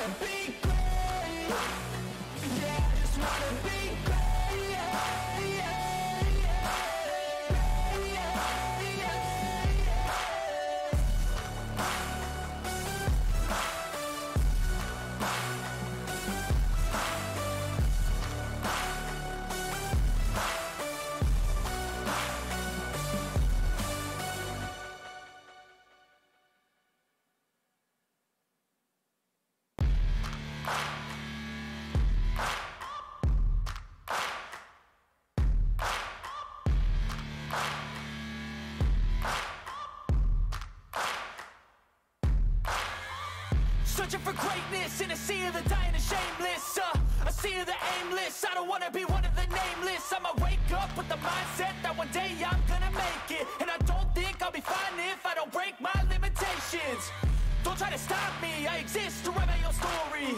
wanna be great. Yeah, I just wanna be great. Searching for greatness in a sea of the dying and shameless, a sea of the aimless. I don't wanna be one of the nameless. I'ma wake up with the mindset that one day I'm gonna make it, and I don't think I'll be fine if I don't break my limitations. Don't try to stop me, I exist to write my own story.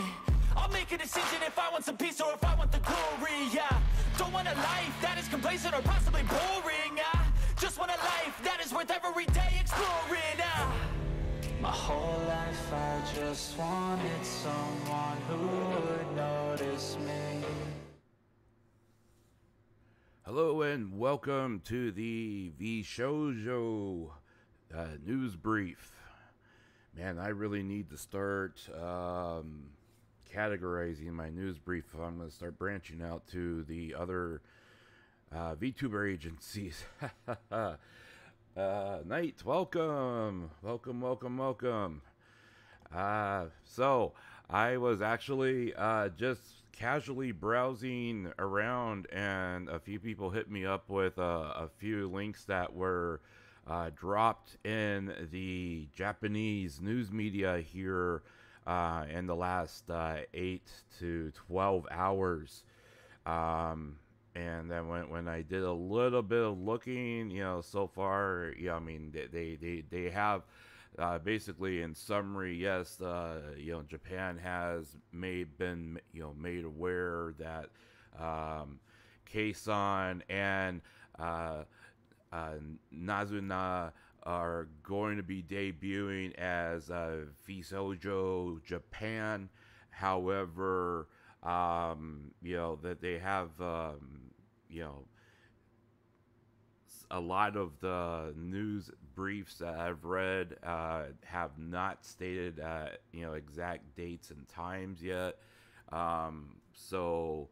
I'll make a decision if I want some peace or if I want the glory. Yeah, don't want a life that is complacent or possibly boring. I just want a life that is worth every day exploring. My whole life I just wanted someone who would notice me. Hello and welcome to the VShojo news brief. Man, I really need to start categorizing my news brief if I'm going to start branching out to the other VTuber agencies. Knight, welcome. So I was actually just casually browsing around, and a few people hit me up with a few links that were dropped in the Japanese news media here in the last 8 to 12 hours. And then when I did a little bit of looking, so far, I mean, they have basically, in summary, yes, Japan has been made aware that Kson and Nazuna are going to be debuting as VShojo Japan. However, that they have, a lot of the news briefs that I've read have not stated, exact dates and times yet. So,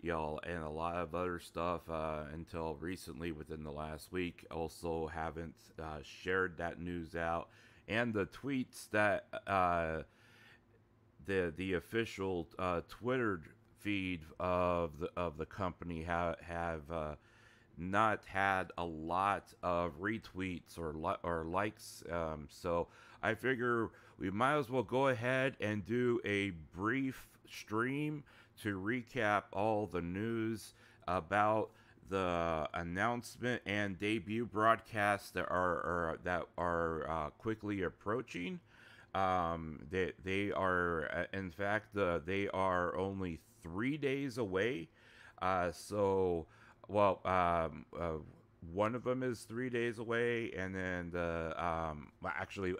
and a lot of other stuff until recently within the last week also haven't shared that news out. And the tweets that the official Twitter feed of the company have not had a lot of retweets or likes, so I figure we might as well go ahead and do a brief stream to recap all the news about the announcement and debut broadcasts that are quickly approaching. They are, in fact, they are only 3 days away. So, well, one of them is 3 days away, and then actually,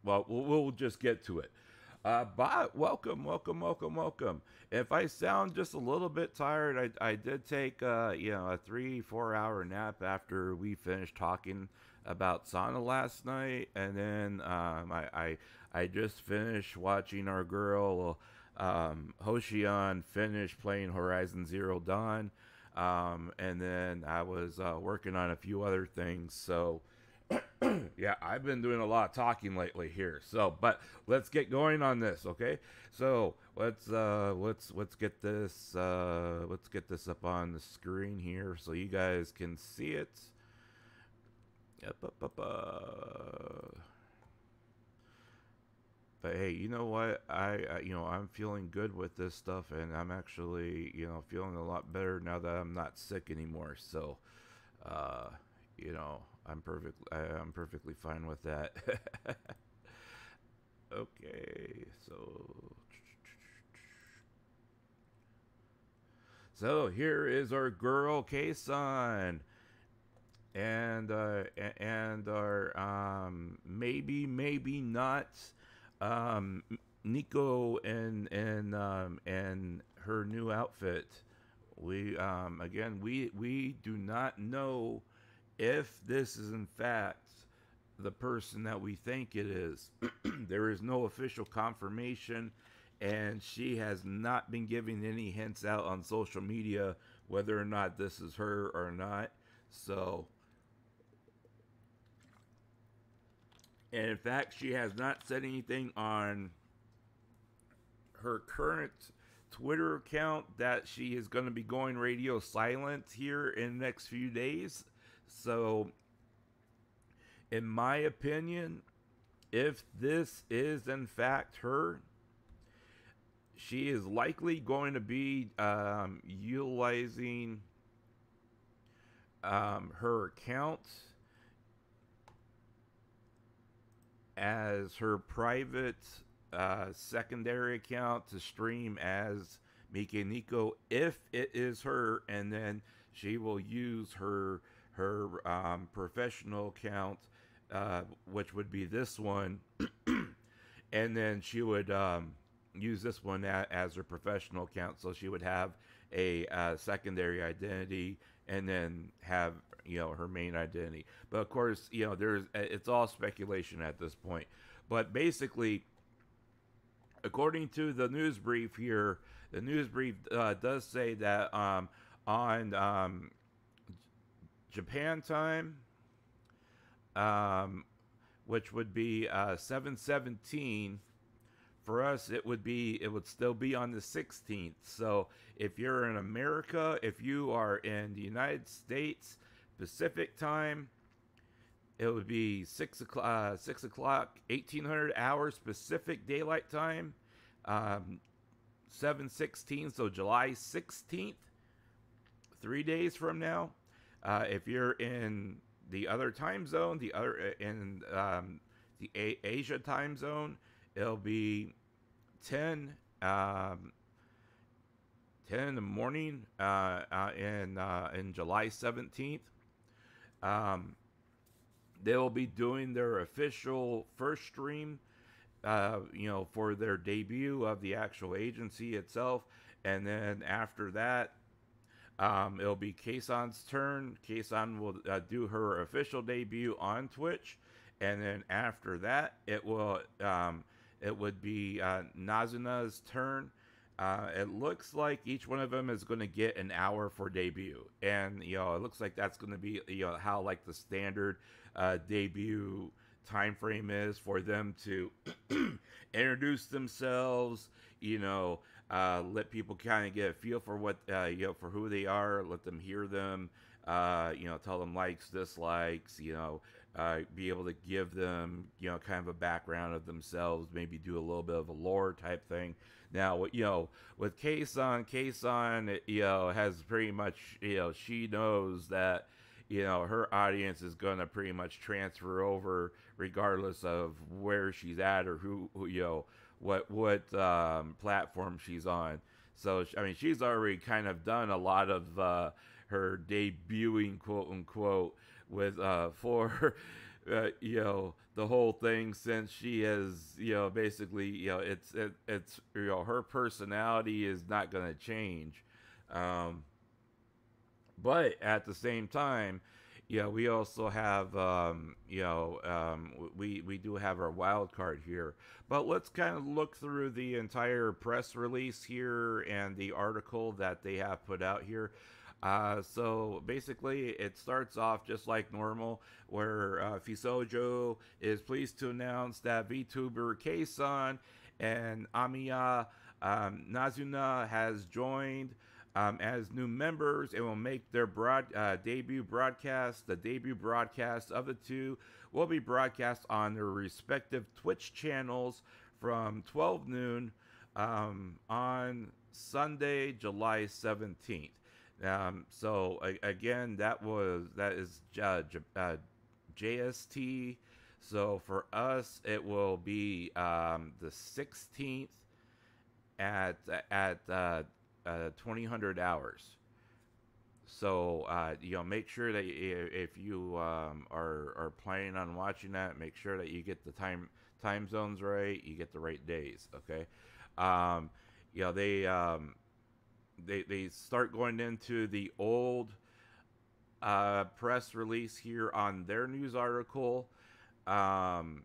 well, we'll just get to it. But welcome. If I sound just a little bit tired, I did take a 3-4 hour nap after we finished talking about Sauna last night, and then I just finished watching our girl Hoshion finish playing Horizon Zero Dawn, and then I was working on a few other things. So yeah, I've been doing a lot of talking lately here. So, but let's get going on this, okay? So let's get this up on the screen here so you guys can see it. Yep, But hey, you know what? I'm feeling good with this stuff, and I'm actually, feeling a lot better now that I'm not sick anymore. So, I'm perfectly fine with that. Okay, so here is our girl Kson, and our maybe not Nico and her new outfit. We again we do not know if this is in fact the person that we think it is. There is no official confirmation, and she has not been giving any hints out on social media whether or not this is her or not. So, and in fact, she has not said anything on her current Twitter account that she is going to be going radio silent here in the next few days. So, in my opinion, if this is in fact her, she is likely going to be utilizing her account as her private secondary account to stream as Mika Nico if it is her, and then she will use her professional account, which would be this one, and then she would use this one as her professional account. So she would have a secondary identity, and then have her main identity. But of course, it's all speculation at this point. But basically, according to the news brief here, the news brief does say that on Japan time, which would be 7/17. For us, it would still be on the 16th. So if you're in America, if you are in the United States Pacific time, it would be 6 o'clock, 1800 hours Pacific Daylight Time, 7/16, so July 16th, 3 days from now. If you're in the other time zone, the Asia time zone, it'll be 10 in the morning in July 17th. They will be doing their official first stream, for their debut of the actual agency itself. And then after that, it'll beKson's turn. Kson will do her official debut on Twitch. And then after that, it would be Nazuna's turn. It looks like each one of them is going to get an hour for debut, and it looks like that's going to be how like the standard debut time frame is for them to introduce themselves. Let people kind of get a feel for what for who they are. Let them hear them. Tell them likes, dislikes. Be able to give them kind of a background of themselves. Maybe do a little bit of a lore type thing. Now, with Kson, has pretty much, she knows that, her audience is going to pretty much transfer over regardless of where she's at or what platform she's on. So, I mean, she's already kind of done a lot of her debuting, quote unquote, with for the whole thing, since she has basically it's her personality is not going to change, but at the same time, we also have we do have our wild card here. But let's kind of look through the entire press release here and the article that they have put out here. So basically, it starts off just like normal, where VShojo is pleased to announce that VTuber Kson and Amiya Nazuna has joined as new members and will make their debut broadcast. The debut broadcast of the two will be broadcast on their respective Twitch channels from 12 noon on Sunday, July 17th. So again, that is JST. So for us, it will be the 16th at 2000 hours. So make sure that if you are planning on watching that, make sure that you get the time zones right, you get the right days. Okay, um, you know they start going into the old press release here on their news article, um,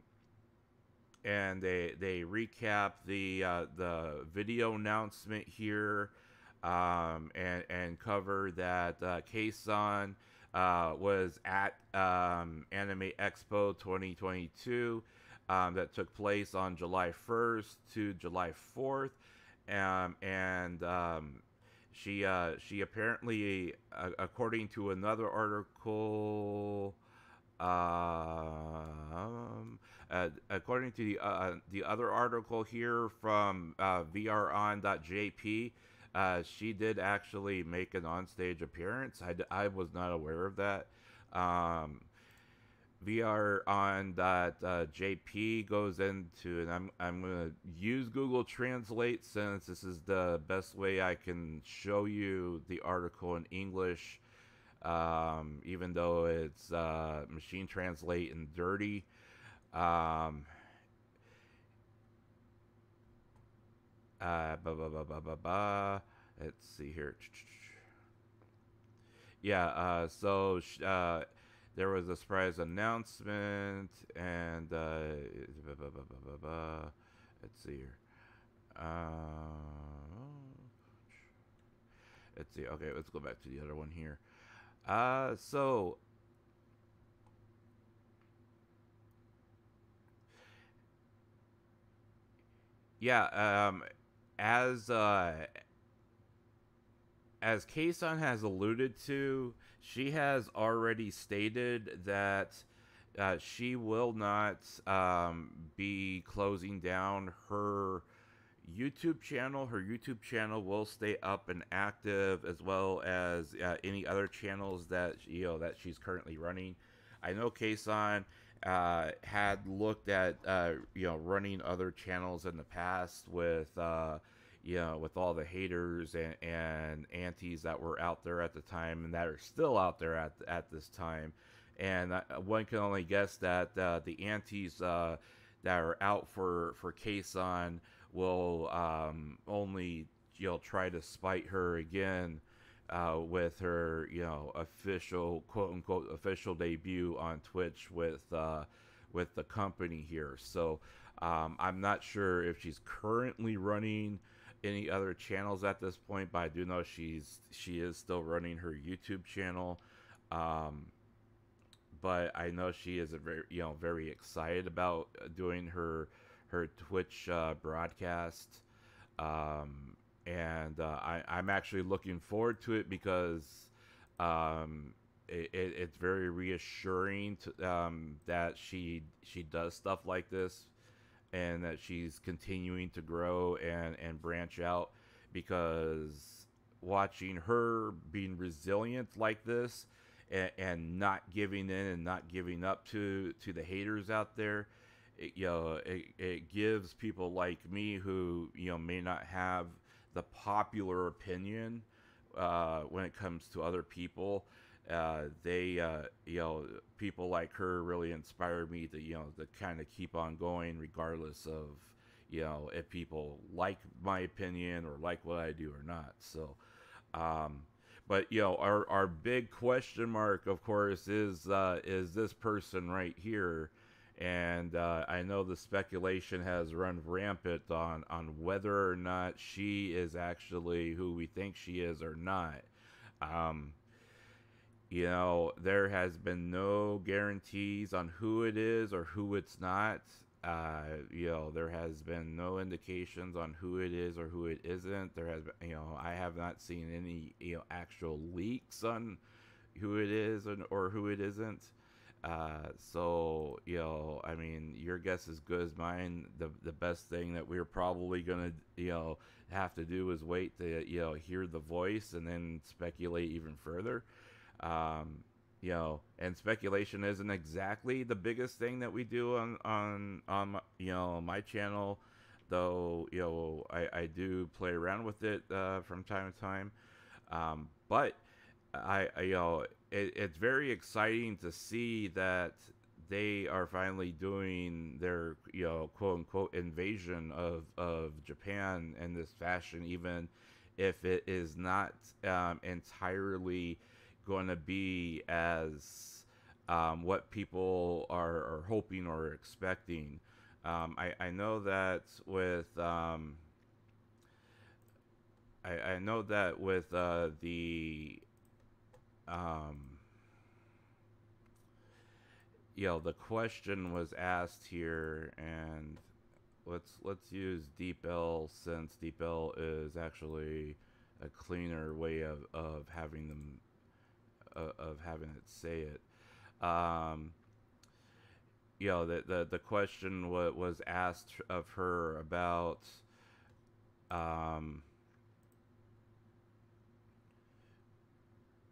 and they recap the video announcement here, and cover that Kson was at Anime Expo 2022, that took place on July 1st to July 4th, and she apparently, according to another article, according to the other article here from vron.jp, she did actually make an onstage appearance. I was not aware of that. VRon.jp goes into, and I'm gonna use Google Translate since this is the best way I can show you the article in English, even though it's machine translate and dirty. Um, Let's see here. Yeah, there was a surprise announcement, and let's see here. Let's see. Okay, let's go back to the other one here. So yeah, as Kson has alluded to, she has already stated that she will not be closing down her YouTube channel. Her YouTube channel will stay up and active, as well as any other channels that that she's currently running. I know Kson had looked at running other channels in the past with with all the haters and antis that were out there at the time, and that are still out there at this time. And one can only guess that the antis that are out for Kson will only try to spite her again with her official, quote unquote, official debut on Twitch with the company here. So I'm not sure if she's currently running any other channels at this point, but I do know she is still running her YouTube channel. But I know she is very excited about doing her Twitch broadcast, and I'm actually looking forward to it, because it's very reassuring that she does stuff like this, and that she's continuing to grow and branch out, because watching her being resilient like this, and not giving in and not giving up to the haters out there, it gives people like me, who may not have the popular opinion when it comes to other people. People like her really inspire me to kind of keep on going, regardless of if people like my opinion or like what I do or not. So but our big question mark, of course, is this person right here. And I know the speculation has run rampant on whether or not she is actually who we think she is or not. There has been no guarantees on who it is or who it's not. There has been no indications on who it is or who it isn't. There has been, I have not seen any, actual leaks on who it is or who it isn't. So, I mean, your guess is good as mine. The best thing that we're probably gonna, have to do is wait to, hear the voice and then speculate even further. And speculation isn't exactly the biggest thing that we do on my channel, though, I do play around with it, from time to time. But it's very exciting to see that they are finally doing their, quote unquote invasion of Japan in this fashion, even if it is not entirely going to be as what people are hoping or expecting. I know that with I know that with the um, the question was asked here, and let's use Deep L, since Deep L is actually a cleaner way of having them of having it say it. Um, the question was asked of her about um,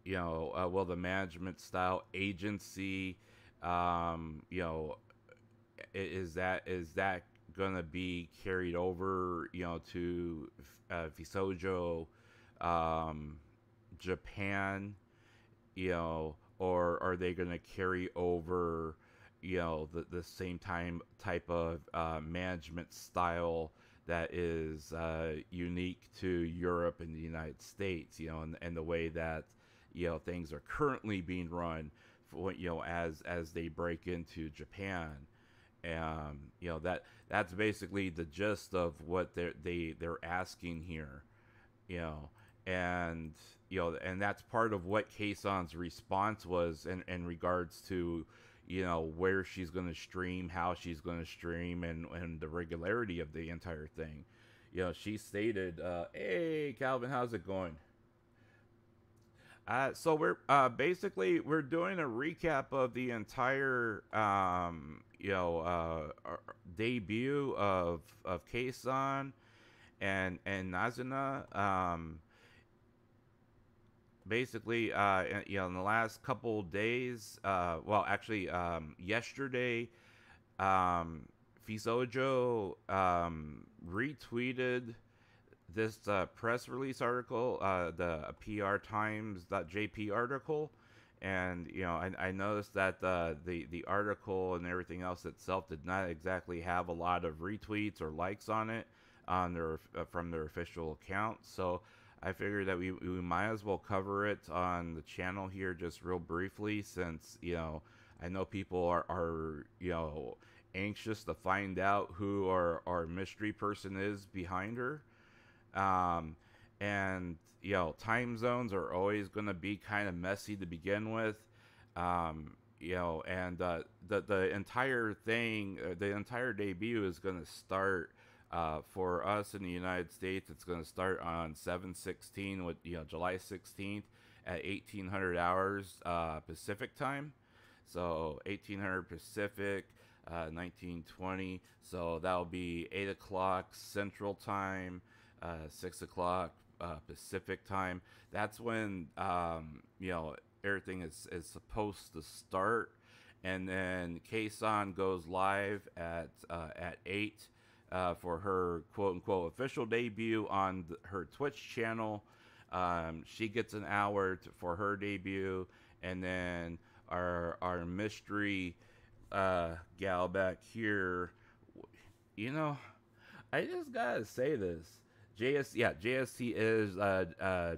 will the management style agency, is that gonna be carried over, to VShojo, Japan, or are they gonna carry over, the same type of management style that is unique to Europe and the United States, and the way that things are currently being run, for, as they break into Japan. That's basically the gist of what they're asking here, you know, and and that's part of what Kason's response was in regards to where she's going to stream, how she's going to stream, and the regularity of the entire thing. She stated, "Hey, Calvin, how's it going?" So we're basically we're doing a recap of the entire debut of Kson and Nazuna. Basically, in the last couple days, well, actually, yesterday, VShojo retweeted this press release article, the PRTimes.jp article, and I noticed that the article and everything else itself did not exactly have a lot of retweets or likes on it on their from their official account. So I figured that we might as well cover it on the channel here just real briefly, since I know people are anxious to find out who our mystery person is behind her. And time zones are always going to be kind of messy to begin with. And the entire thing, the entire debut is going to start for us in the United States. It's going to start on 7/16 with July 16th at 1800 hours Pacific time. So 1800 Pacific, 1920. So that'll be 8 o'clock Central Time. 6 o'clock Pacific time. That's when everything is supposed to start, and then Kson goes live at 8 for her quote unquote official debut on her Twitch channel. She gets an hour for her debut, and then our mystery gal back here. I just gotta say this. JST is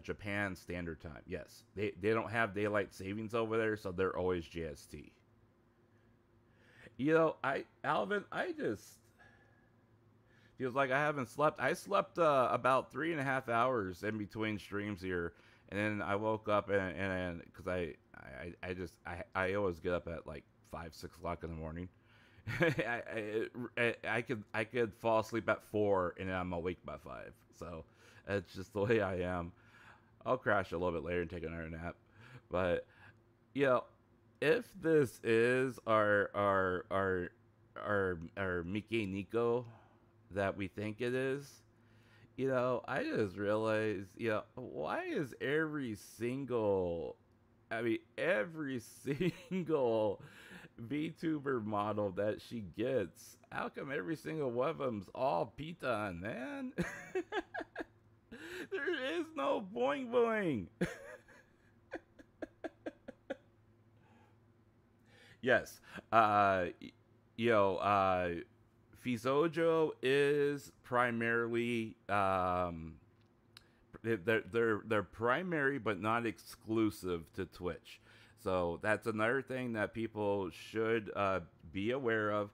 Japan Standard Time. Yes, they don't have daylight savings over there, so they're always JST. Alvin, I just feels like I haven't slept. I slept about 3.5 hours in between streams here, and then I woke up and because I always get up at like 5-6 o'clock in the morning. I could fall asleep at 4 and then I'm awake by 5. So that's just the way I am. I'll crash a little bit later and take another nap. But if this is our Mike Nico that we think it is, I just realized, why is every single VTuber model that she gets, how come every single one of them's all piton, man? There is no boing boing. Yes. You know, VShojo is primarily they're primary but not exclusive to Twitch. So that's another thing that people should be aware of.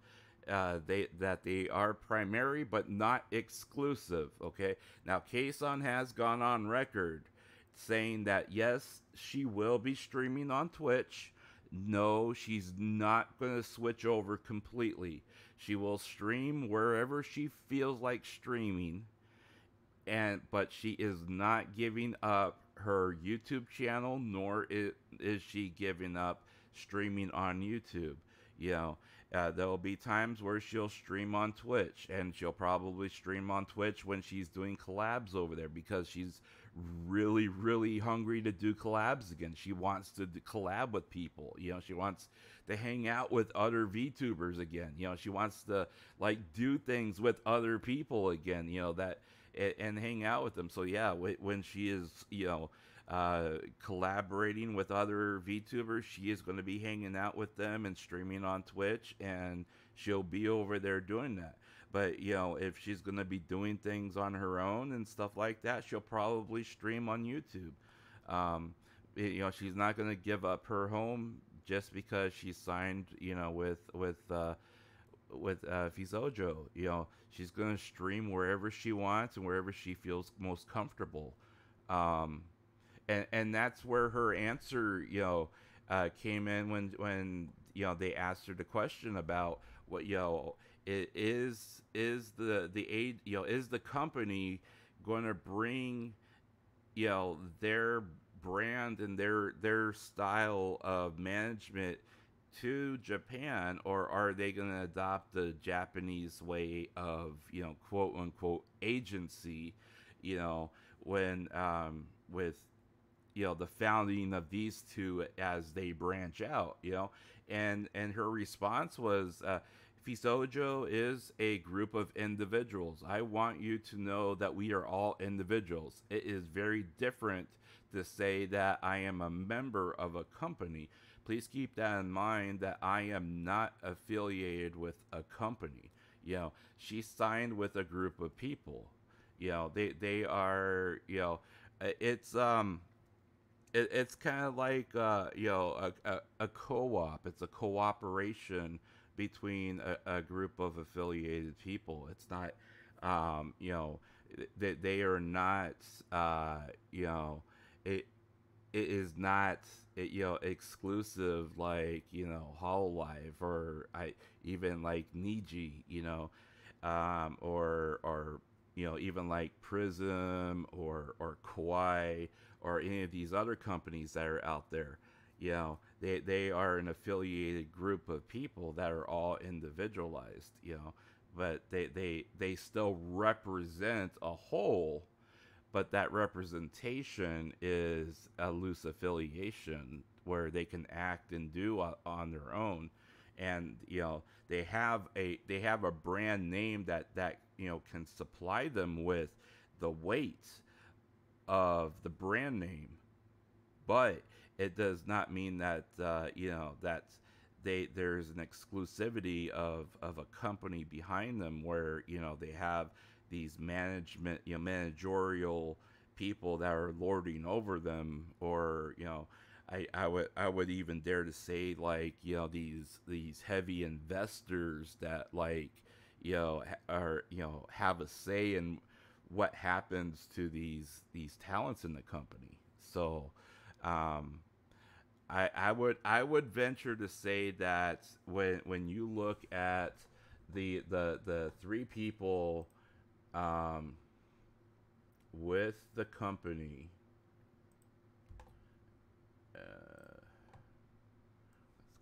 They are primary but not exclusive. Okay. Now, Kson has gone on record saying that yes, she will be streaming on Twitch. No, she's not going to switch over completely. She will stream wherever she feels like streaming, but she is not giving up her YouTube channel, nor is she giving up streaming on YouTube. You know, there will be times where she'll stream on Twitch, and she'll probably stream on Twitch when she's doing collabs over there because she's really, really hungry to do collabs again. She wants to collab with people. You know, she wants to hang out with other VTubers again. You know, she wants to like do things with other people again. You know that and hang out with them. So yeah, when she is, you know, collaborating with other VTubers, she is going to be hanging out with them and streaming on Twitch, and she'll be over there doing that. But you know, if she's going to be doing things on her own and stuff like that, she'll probably stream on YouTube. You know, she's not going to give up her home just because she's signed, you know, with VShojo. You know, she's gonna stream wherever she wants and wherever she feels most comfortable. And that's where her answer, you know, came in when you know they asked her the question about what, you know, is the aid, you know, is the company going to bring, you know, their brand and their style of management to Japan, or are they going to adopt the Japanese way of, you know, quote unquote agency, you know, when with, you know, the founding of these two as they branch out, you know. And her response was, VShojo is a group of individuals. I want you to know that we are all individuals. It is very different to say that I am a member of a company. Please keep that in mind, that I am not affiliated with a company. You know, she signed with a group of people. You know, they are, you know, it's it's kind of like you know, a co-op. It's a cooperation between a group of affiliated people. It's not, you know, they are not, you know, it is not, you know, exclusive like, you know, Hololive or even like Niji, you know, or you know, even like Prism or Kawaii or any of these other companies that are out there. You know, they are an affiliated group of people that are all individualized, you know, but they still represent a whole, but that representation is a loose affiliation where they can act and do on their own. And you know, they have a brand name that you know, can supply them with the weight of the brand name, but it does not mean that you know, that there's an exclusivity of a company behind them where, you know, they have these management, you know, managerial people that are lording over them, or you know, I would even dare to say, like, you know, these heavy investors that, like, you know, are, you know, have a say in what happens to these talents in the company. So I would venture to say that when you look at the three people with the company, let's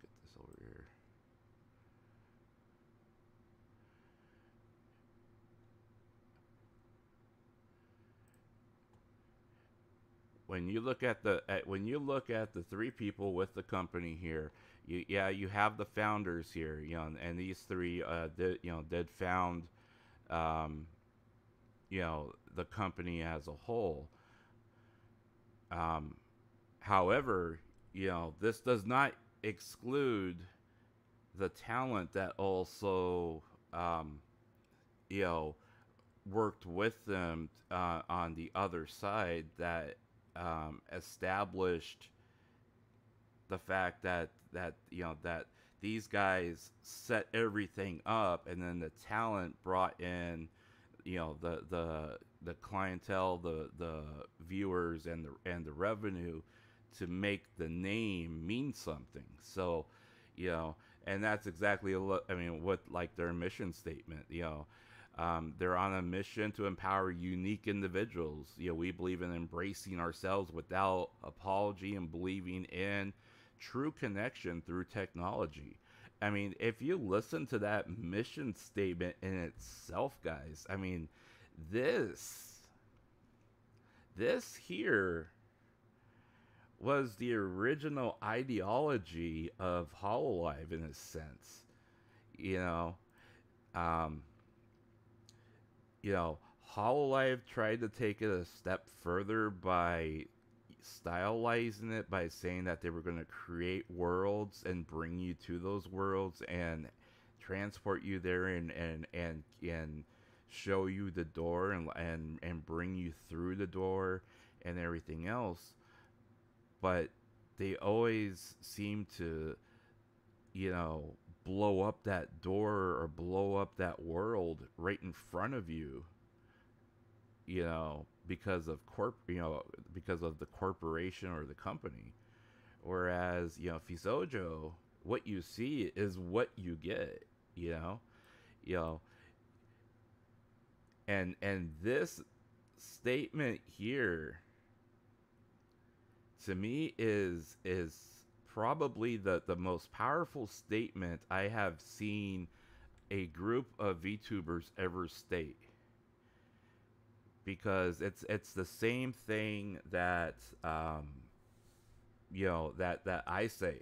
get this over here. When you look at the three people with the company here, you have the founders here, you know, and these three did found, you know, the company as a whole. However, you know, this does not exclude the talent that also you know worked with them on the other side that established the fact that that these guys set everything up, and then the talent brought in the clientele, the viewers, and the revenue to make the name mean something. So, you know, and that's exactly I mean, what like their mission statement. They're on a mission to empower unique individuals. We believe in embracing ourselves without apology and believing in true connection through technology. I mean, if you listen to that mission statement in itself, guys, I mean, this here was the original ideology of Hololive in a sense. You know, um, Hololive tried to take it a step further by stylizing it by saying that they were going to create worlds and bring you to those worlds and transport you there and show you the door and bring you through the door and everything else. But they always seem to blow up that door or blow up that world right in front of you, because of because of the corporation or the company. Whereas, VShojo, what you see is what you get, and this statement here to me is probably the most powerful statement I have seen a group of VTubers ever state. Because it's the same thing that that I say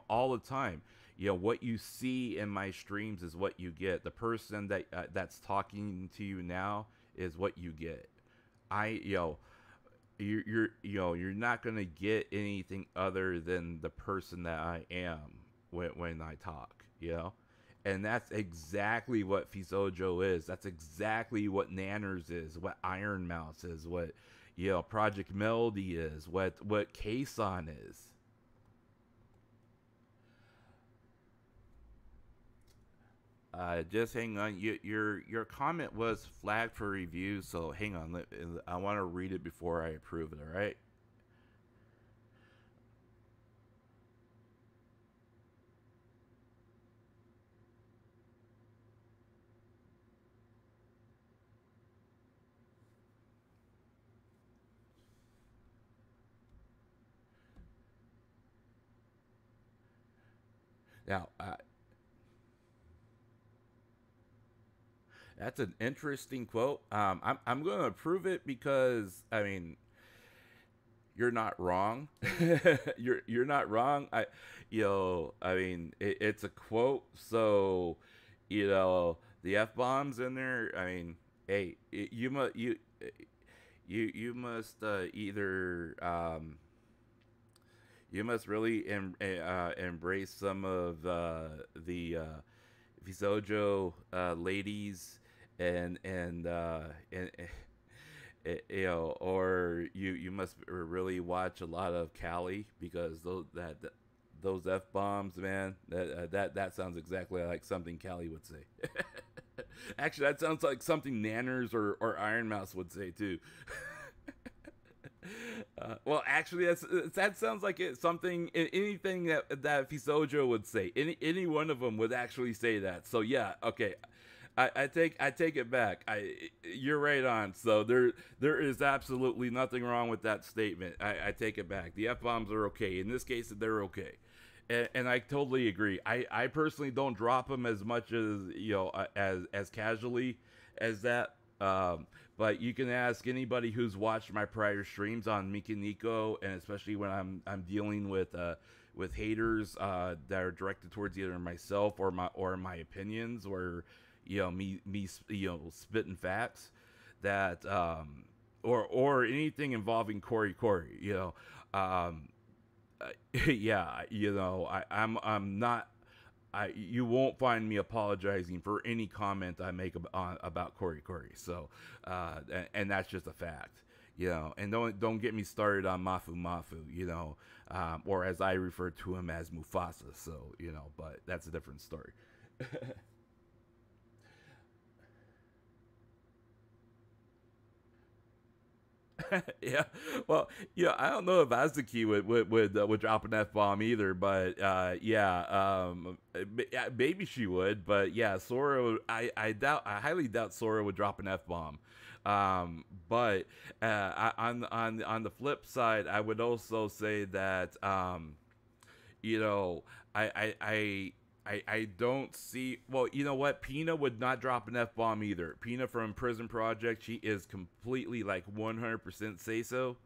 all the time. What you see in my streams is what you get. The person that's talking to you now is what you get. You're not gonna get anything other than the person that I am when I talk. And that's exactly what VShojo is. That's exactly what Nanners is, what Iron Mouse is, what Project Melody is, what Kson is. Just hang on. Your comment was flagged for review, so hang on. I want to read it before I approve it. All right. Now, that's an interesting quote. I'm going to approve it because I mean, you're not wrong. you're not wrong. I mean, it's a quote, so the f bombs in there. I mean, hey, you must either you must really embrace some of the VShojo ladies and or you must really watch a lot of Cali, because those f bombs, man, that sounds exactly like something Cali would say. Actually, that sounds like something Nanners or Iron Mouse would say too. Well, actually, that sounds like something, anything that VShojo would say. Any one of them would actually say that. So yeah, okay, I take it back. You're right on. So there is absolutely nothing wrong with that statement. I take it back. The f bombs are okay in this case. They're okay, and I totally agree. I personally don't drop them as much as as casually as that. But you can ask anybody who's watched my prior streams on Mikiniko, and especially when I'm dealing with haters that are directed towards either myself or my opinions, or me spitting facts that or anything involving Corey. Yeah, I'm not you won't find me apologizing for any comment I make about Corey. So, and that's just a fact, you know. And don't get me started on Mafu, you know, or as I refer to him as Mufasa. So, you know, but that's a different story. Yeah, well, yeah, I don't know if Azuki would drop an F bomb either, but yeah, yeah, maybe she would, but yeah, Sora, I highly doubt Sora would drop an F bomb. But on the flip side, I would also say that you know, I don't see. Well, you know what? Pina would not drop an F bomb either. Pina from Prison Project, she is completely like 100% say so,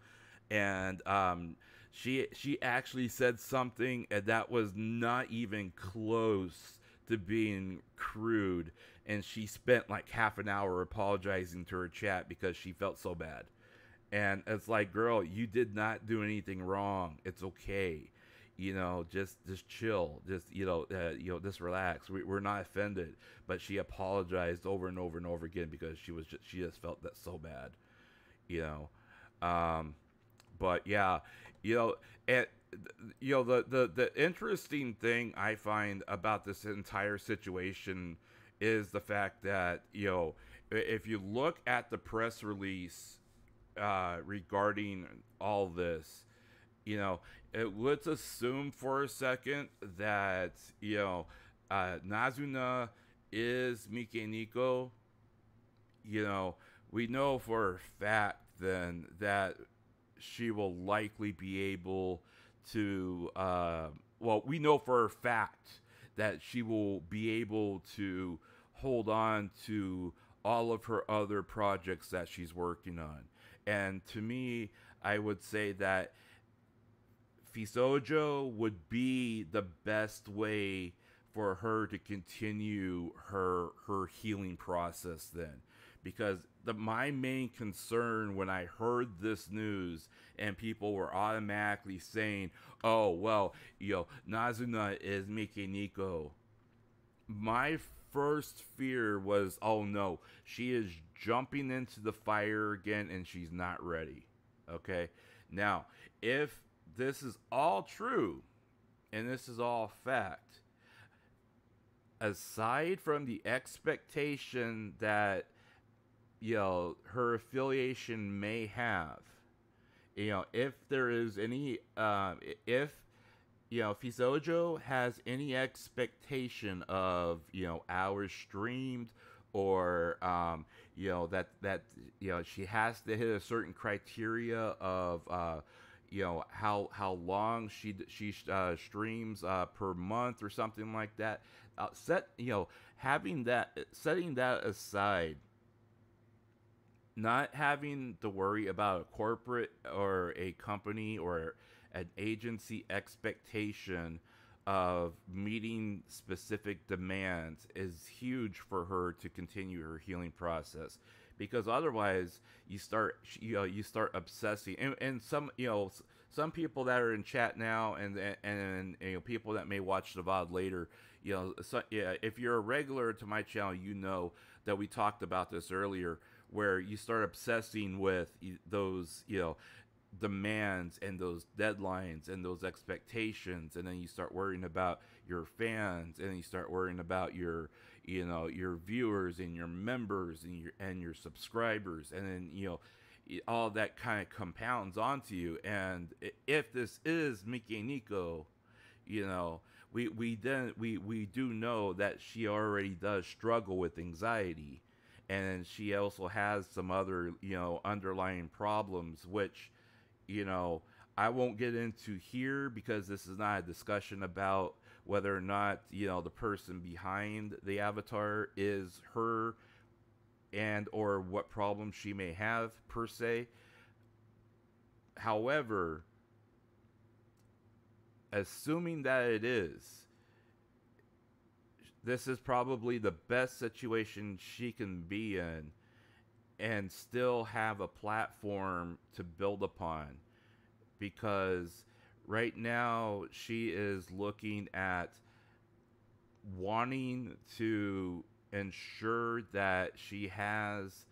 and she actually said something that was not even close to being crude, and she spent like half an hour apologizing to her chat because she felt so bad. And it's like, girl, you did not do anything wrong. It's okay. You know, just chill. Just just relax. We're not offended. But she apologized over and over and over again because she just felt that so bad. You know, but yeah, you know, and the interesting thing I find about this entire situation is the fact that if you look at the press release regarding all this, let's assume for a second that Nazuna is Mike Nico. You know, we know for a fact then that she will likely be able to. Well, we know for a fact that she will be able to hold on to all of her other projects that she's working on. And to me, I would say that VShojo would be the best way for her to continue her healing process then, because my main concern when I heard this news and people were automatically saying, oh well, Nazuna is Mike Nico, my first fear was, oh no, she is jumping into the fire again and she's not ready. Okay, now if this is all true and this is all fact, aside from the expectation that her affiliation may have, if there is any if VShojo has any expectation of hours streamed, or that she has to hit a certain criteria of how long she streams per month or something like that. Setting that aside, not having to worry about a corporate or a company or an agency expectation of meeting specific demands is huge for her to continue her healing process, because otherwise you start obsessing, and some people that are in chat now, and people that may watch the VOD later, if you're a regular to my channel, that we talked about this earlier, where you start obsessing with those demands and those deadlines and those expectations, and then you start worrying about your fans, and then you start worrying about your viewers and your members and your subscribers, and then all that kind of compounds onto you. And if this is Mike Nico, we do know that she already does struggle with anxiety, and she also has some other underlying problems, which I won't get into here, because this is not a discussion about whether or not the person behind the avatar is her, and or what problems she may have per se. However, assuming that it is, this is probably the best situation she can be in and still have a platform to build upon, because right now she is looking at wanting to ensure that she has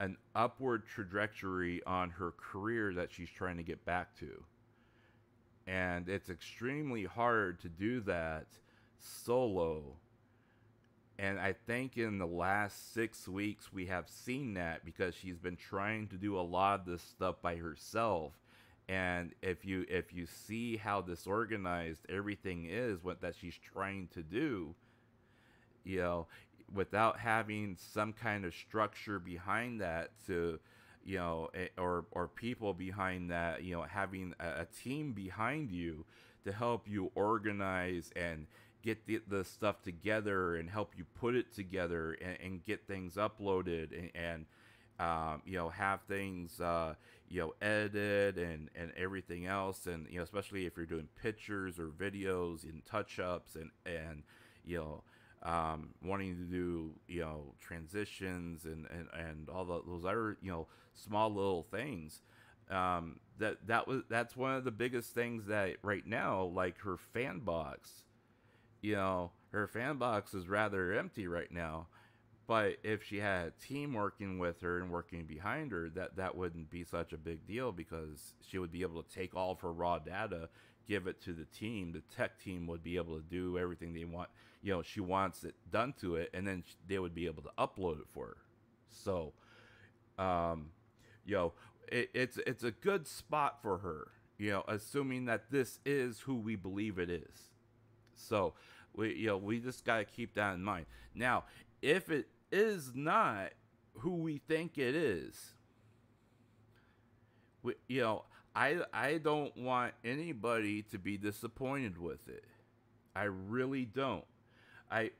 an upward trajectory on her career that she's trying to get back to. And it's extremely hard to do that solo. And I think in the last 6 weeks we have seen that, because she's been trying to do a lot of this stuff by herself. And if you see how disorganized everything is, what that she's trying to do, you know, without having some kind of structure behind that to, you know, or people behind that, you know, having a team behind you to help you organize and get the stuff together and help you put it together and get things uploaded and you know, have things, you know, edited and everything else. And, you know, especially if you're doing pictures or videos and touch-ups and you know, wanting to do, you know, transitions and all those other, you know, small little things. That's one of the biggest things that right now, like her fan box, you know, her fan box is rather empty right now. But if she had a team working with her and working behind her, that wouldn't be such a big deal, because she would be able to take all of her raw data, give it to the team. The tech team would be able to do everything they want. You know, she wants it done to it, and then they would be able to upload it for her. So, you know, it's a good spot for her, you know, assuming that this is who we believe it is. So, we just got to keep that in mind. Now, if it is not who we think it is, you know, I don't want anybody to be disappointed with it. I really don't.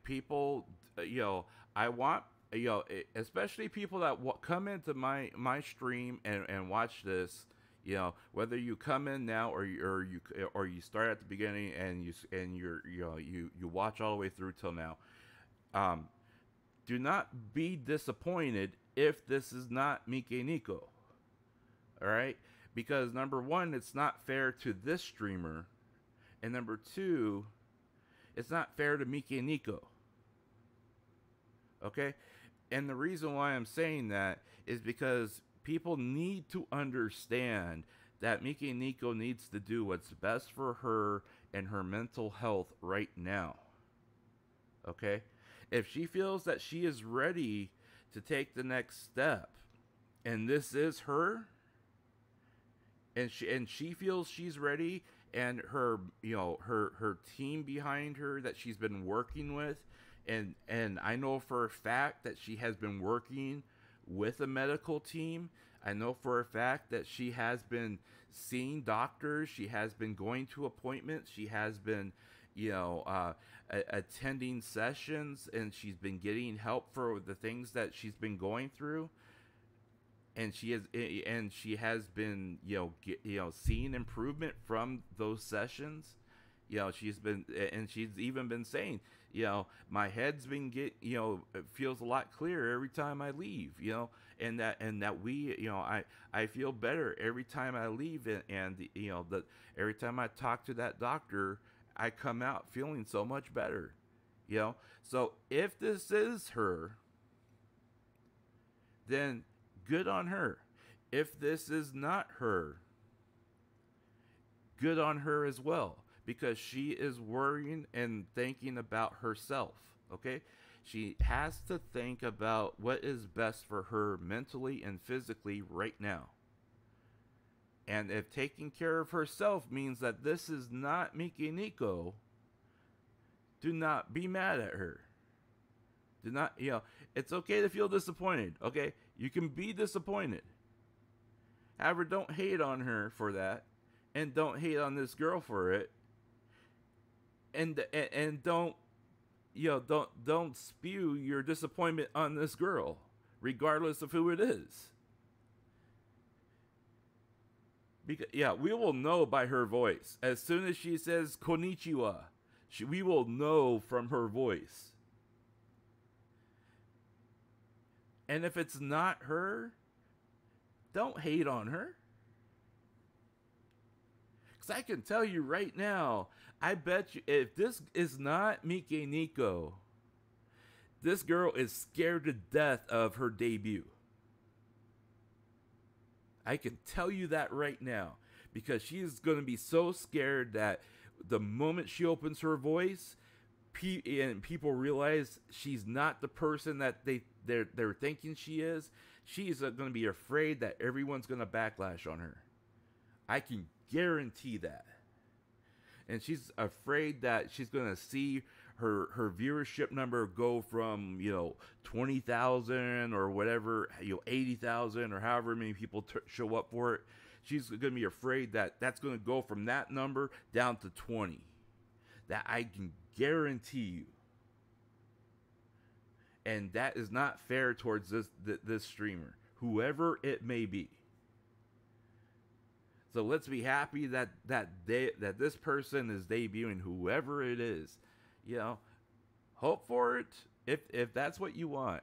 People, you know, I want, you know, especially people that come into my stream and watch this. You know, whether you come in now or you start at the beginning and you watch all the way through till now. Do not be disappointed if this is not Mike Nico. All right? Because number one, it's not fair to this streamer, and number two, it's not fair to Mike Nico. Okay? And the reason why I'm saying that is because people need to understand that Mike Nico needs to do what's best for her and her mental health right now. Okay? If she feels that she is ready to take the next step, and this is her, and she feels she's ready, and her, you know, her team behind her that she's been working with, and I know for a fact that she has been working with a medical team. I know for a fact that she has been seeing doctors. She has been going to appointments. She has been, you know, attending sessions, and she's been getting help for the things that she's been going through. And she has been, you know, seeing improvement from those sessions. You know, she's even been saying, you know, my head's been you know, it feels a lot clearer every time I leave, you know, and that we, you know, I feel better every time I leave, and you know, that every time I talk to that doctor, I come out feeling so much better, you know. So if this is her, then good on her. If this is not her, good on her as well, because she is worrying and thinking about herself, okay? She has to think about what is best for her mentally and physically right now. And if taking care of herself means that this is not Mike Nico, do not be mad at her. Do not, you know, it's okay to feel disappointed, okay? You can be disappointed. However, don't hate on her for that, and don't hate on this girl for it. And don't, you know, don't spew your disappointment on this girl, regardless of who it is. Because, yeah, we will know by her voice. As soon as she says konnichiwa, we will know from her voice. And if it's not her, don't hate on her. Because I can tell you right now, I bet you if this is not Mike Nico, this girl is scared to death of her debut. I can tell you that right now. Because she's going to be so scared that the moment she opens her voice, and people realize she's not the person that they're thinking she is, she's going to be afraid that everyone's going to backlash on her. I can guarantee that. And she's afraid that she's going to see her viewership number go from, 20,000 or whatever, 80,000 or however many people show up for it. She's going to be afraid that that's going to go from that number down to 20. That I can guarantee you. And that is not fair towards this streamer, whoever it may be. So let's be happy that this person is debuting, whoever it is. Hope for it if that's what you want.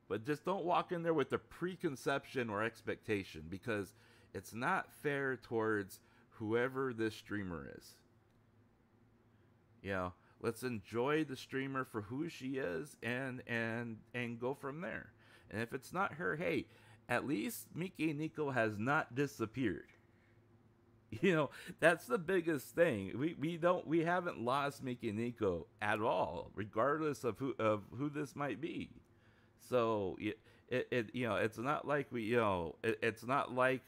But just don't walk in there with a preconception or expectation, because it's not fair towards whoever this streamer is. Let's enjoy the streamer for who she is and go from there. And if it's not her, hey, at least Mike Nico has not disappeared. That's the biggest thing. We haven't lost Mike Nico at all, regardless of who this might be. So it's not like it's not like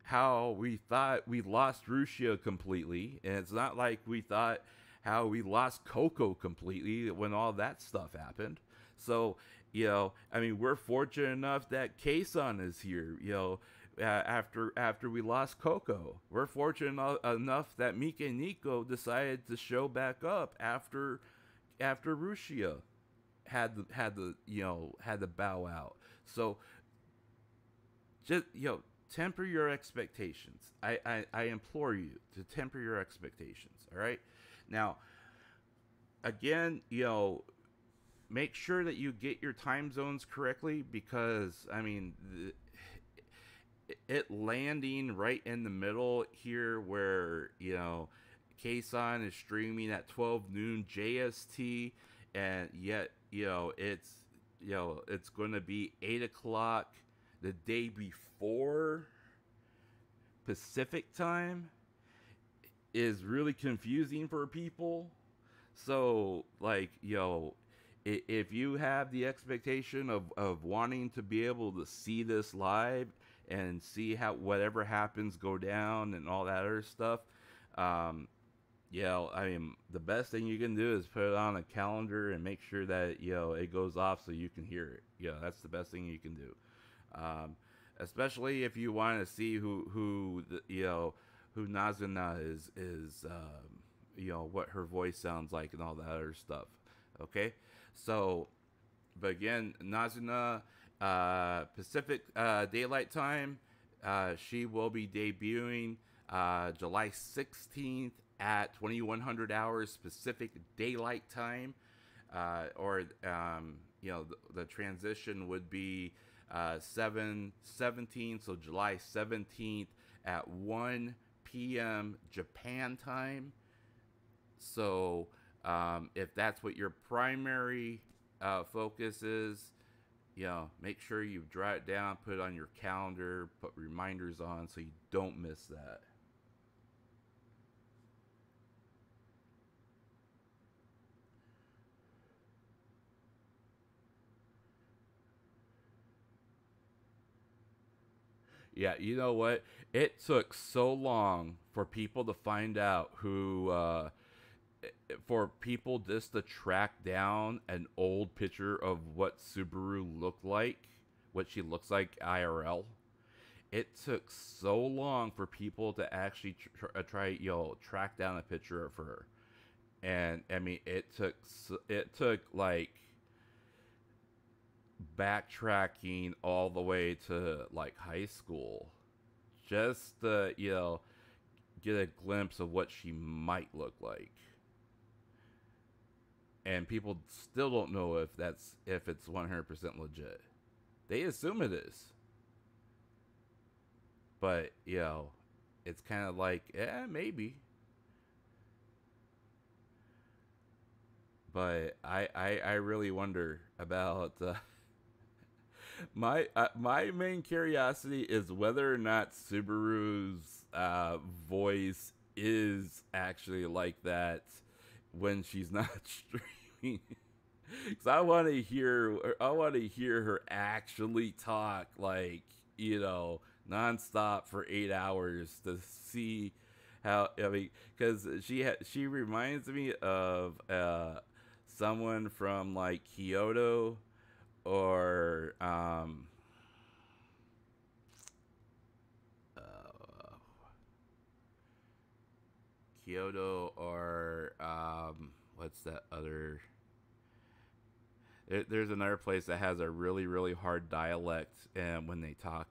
how we thought we lost Rusia completely, and it's not like we thought how we lost Coco completely when all that stuff happened. So we're fortunate enough that Kson is here. After we lost Coco, we're fortunate enough that Mike Nico decided to show back up after Rusia had to bow out. So just temper your expectations. I implore you to temper your expectations. All right. Now, again, make sure that you get your time zones correctly, because it landing right in the middle here where Kson is streaming at 12 noon JST, and yet it's going to be 8 o'clock the day before Pacific time, is really confusing for people. So if you have the expectation of wanting to be able to see this live and see how whatever happens go down and all that other stuff, the best thing you can do is put it on a calendar and make sure that it goes off so you can hear it. That's the best thing you can do. Especially if you want to see who Nazuna is, what her voice sounds like and all that other stuff. Okay, so, but again, Nazuna, Pacific Daylight Time, she will be debuting July 16th at 2100 hours Pacific Daylight Time, the transition would be 7/17, so July 17th at 1 p.m. Japan time. So if that's what your primary focus is, make sure you jot it down, put it on your calendar, put reminders on so you don't miss that. Yeah, you know what? It took so long for people to find out for people just to track down an old picture of what Subaru looked like, what she looks like IRL. It took so long for people to actually track down a picture of her. And it took like backtracking all the way to like high school just to get a glimpse of what she might look like, and people still don't know if it's 100% legit. They assume it is, but it's kind of like, yeah, maybe. But I really wonder about my main curiosity is whether or not Subaru's voice is actually like that when she's not streaming. Because I want to hear her actually talk like, nonstop for 8 hours to see how. I mean, because she reminds me of someone from like Kyoto or uh, Kyoto or what's that other? There's another place that has a really really hard dialect, and when they talk,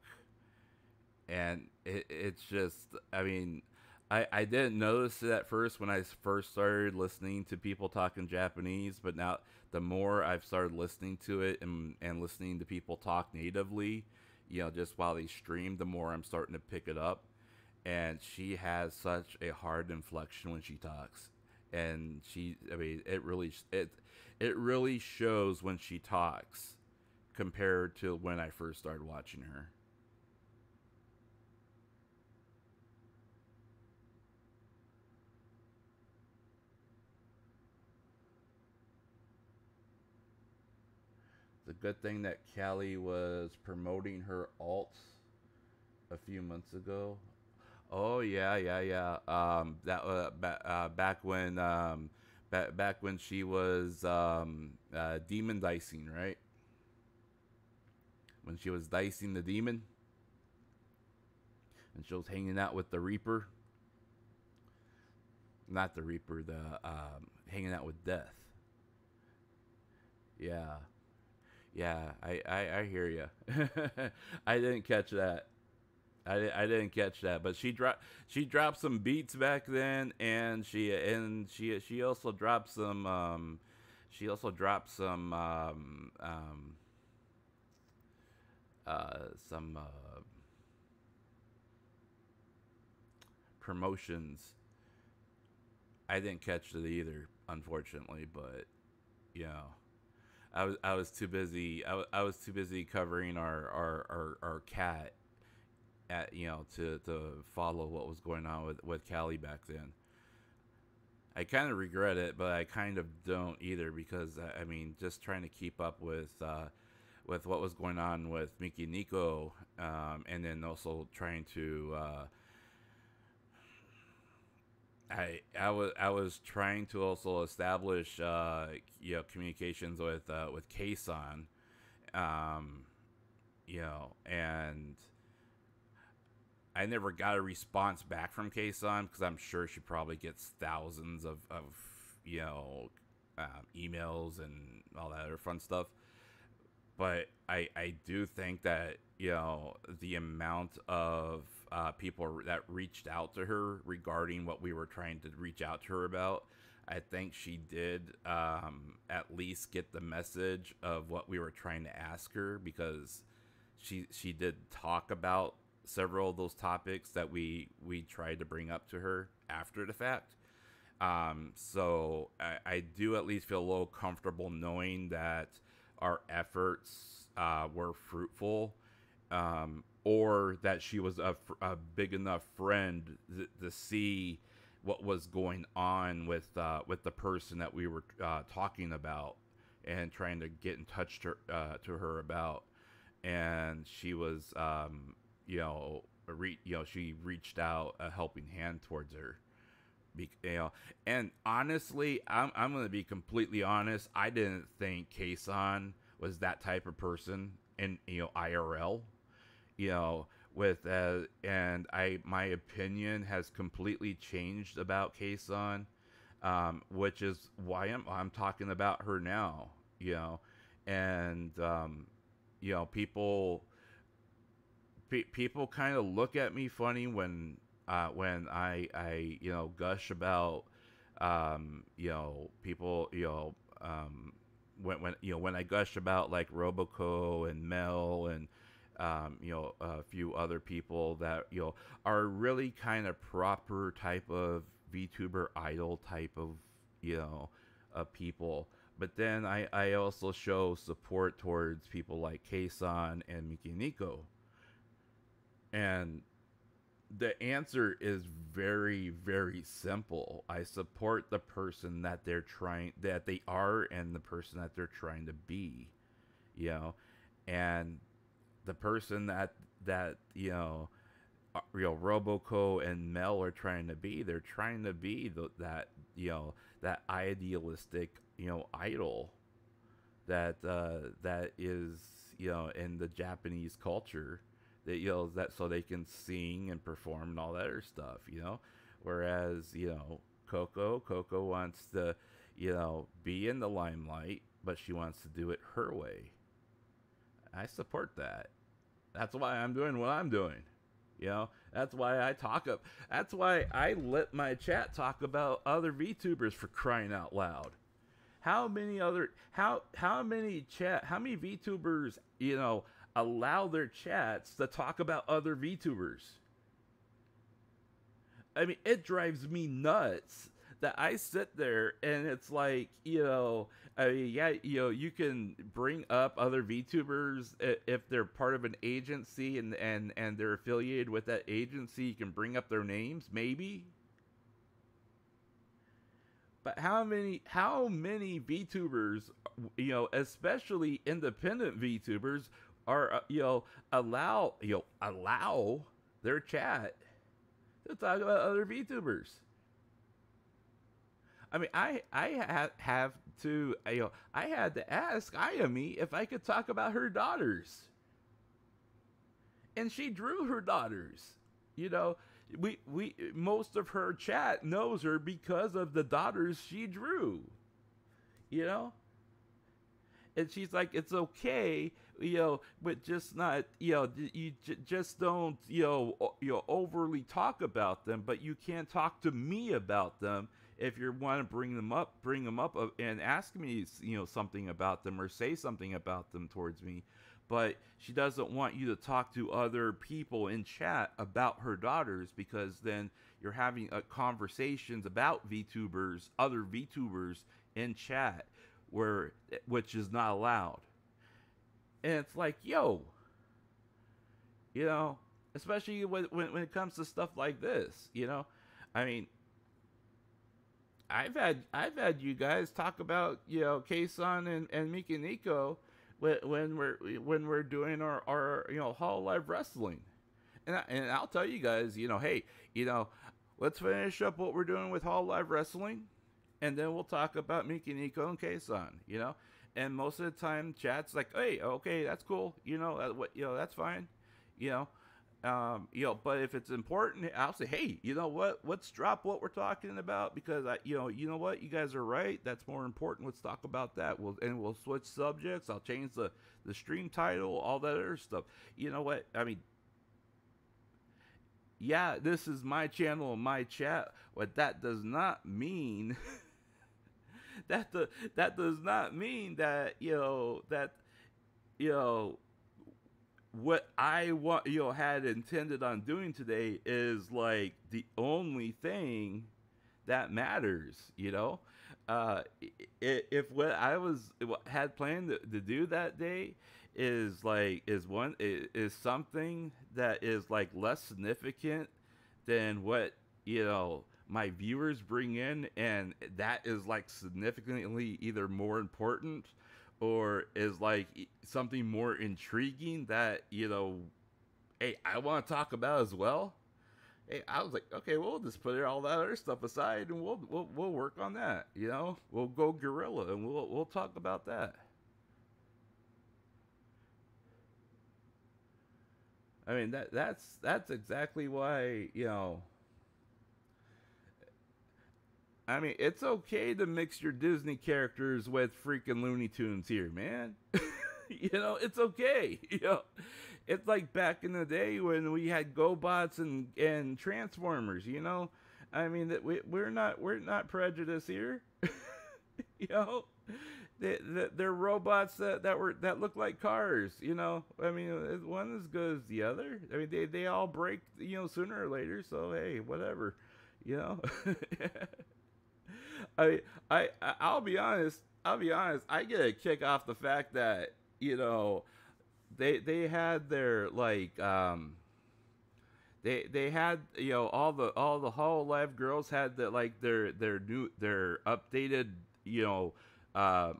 and it's just, I mean, I didn't notice it at first when I first started listening to people talking Japanese, but now the more I've started listening to it and listening to people talk natively, just while they stream, the more I'm starting to pick it up. And she has such a hard inflection when she talks, and I mean, it really shows when she talks compared to when I first started watching her. It's a good thing that Callie was promoting her alt a few months ago. Oh yeah, yeah, yeah. That back when she was demon dicing, right? When she was dicing the demon, and she was hanging out with the Reaper, not the Reaper, the hanging out with Death. Yeah, yeah. I hear you. I didn't catch that. I didn't catch that, but she dropped some beats back then, and she also dropped some promotions. I didn't catch it either, unfortunately, but you know, I was too busy. I was too busy covering our cat at to follow what was going on with Callie back then. I kind of regret it, but I kind of don't either because I mean, just trying to keep up with what was going on with Miki Nico, and then also trying to I was trying to also establish communications with Kson, um, and I never got a response back from Kson because I'm sure she probably gets thousands of you know emails and all that other fun stuff. But I do think that the amount of people that reached out to her regarding what we were trying to reach out to her about, I think she did at least get the message of what we were trying to ask her, because she did talk about several of those topics that we tried to bring up to her after the fact. So I do at least feel a little comfortable knowing that our efforts were fruitful, or that she was a big enough friend to see what was going on with the person that we were talking about and trying to get in touch to her about. And she was, she reached out a helping hand towards her. And honestly, I'm gonna be completely honest. I didn't think Kson was that type of person in IRL. With and my opinion has completely changed about Kson, which is why I'm talking about her now. And people kind of look at me funny when I gush about people when I gush about like Roboco and Mel A few other people that are really kind of proper type of VTuber idol type of people. But then I also show support towards people like Kson and Mikiniko. And the answer is very, very simple. I support the person that they are and the person that they're trying to be, and the person that Roboco and Mel are trying to be. They're trying to be that idealistic idol that is in the Japanese culture, that so they can sing and perform and all that other stuff, whereas Coco wants to be in the limelight, but she wants to do it her way. I support that. That's why I'm doing what I'm doing. That's why that's why I let my chat talk about other VTubers, for crying out loud. How many VTubers, allow their chats to talk about other VTubers? I mean, it drives me nuts that I sit there and it's like, you can bring up other VTubers if they're part of an agency and they're affiliated with that agency. You can bring up their names, maybe. But how many VTubers, especially independent VTubers, are allow their chat to talk about other VTubers? I mean, I had to ask Ayami if I could talk about her daughters, and she drew her daughters. We most of her chat knows her because of the daughters she drew. And she's like, it's okay, but just not, just don't, overly talk about them, but you can't talk to me about them. If you want to bring them up and ask me, something about them or say something about them towards me. But she doesn't want you to talk to other people in chat about her daughters, because then you're having conversations about VTubers, other VTubers in chat, which is not allowed. And it's like, especially when it comes to stuff like this, I mean, I've had you guys talk about Kson and Mikiniko when we're doing our Hololive wrestling, and I'll tell you guys, hey, let's finish up what we're doing with Hololive wrestling, and then we'll talk about Mikiniko and Kson, and most of the time chat's like, hey, okay, that's cool, that's fine, but if it's important, I'll say, hey, let's drop what we're talking about, because what, you guys are right. That's more important. Let's talk about that. We'll switch subjects. I'll change the stream title, all that other stuff. You know what? I mean, yeah, this is my channel and my chat. What that does not mean, that does not mean that, what I had intended on doing today is like the only thing that matters. If what I had planned to do that day is something that is like less significant than what my viewers bring in, and that is like significantly either more important or is like something more intriguing that hey, I want to talk about as well. Hey, I was like, okay, we'll just put all that other stuff aside and we'll work on that. We'll go guerrilla and we'll talk about that. I mean, that's exactly why, I mean, it's okay to mix your Disney characters with freaking Looney Tunes here, man. It's okay. It's like back in the day when we had GoBots and Transformers. I mean, that we're not prejudiced here. they're robots that look like cars. You know, I mean, one as good as the other. I mean, they all break, you know, sooner or later. So hey, whatever, you know. I I'll be honest. I'll be honest. I get a kick off the fact that, you know, they had their like they had, you know, all the Hololive girls had their updated, you know,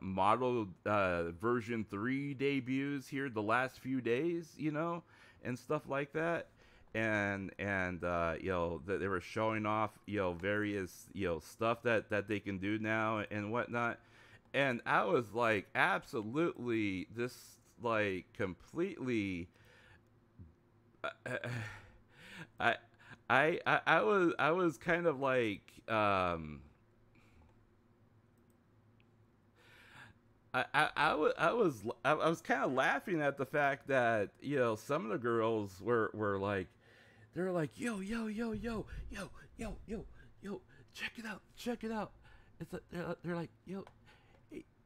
model version 3 debuts here the last few days, you know, and stuff like that. And you know, that they were showing off, you know, various, you know, stuff that they can do now and whatnot. And I was like, absolutely, this like completely. I I was kind of like I was kind of laughing at the fact that, you know, some of the girls were like, they're like, yo, check it out. It's a, they're like,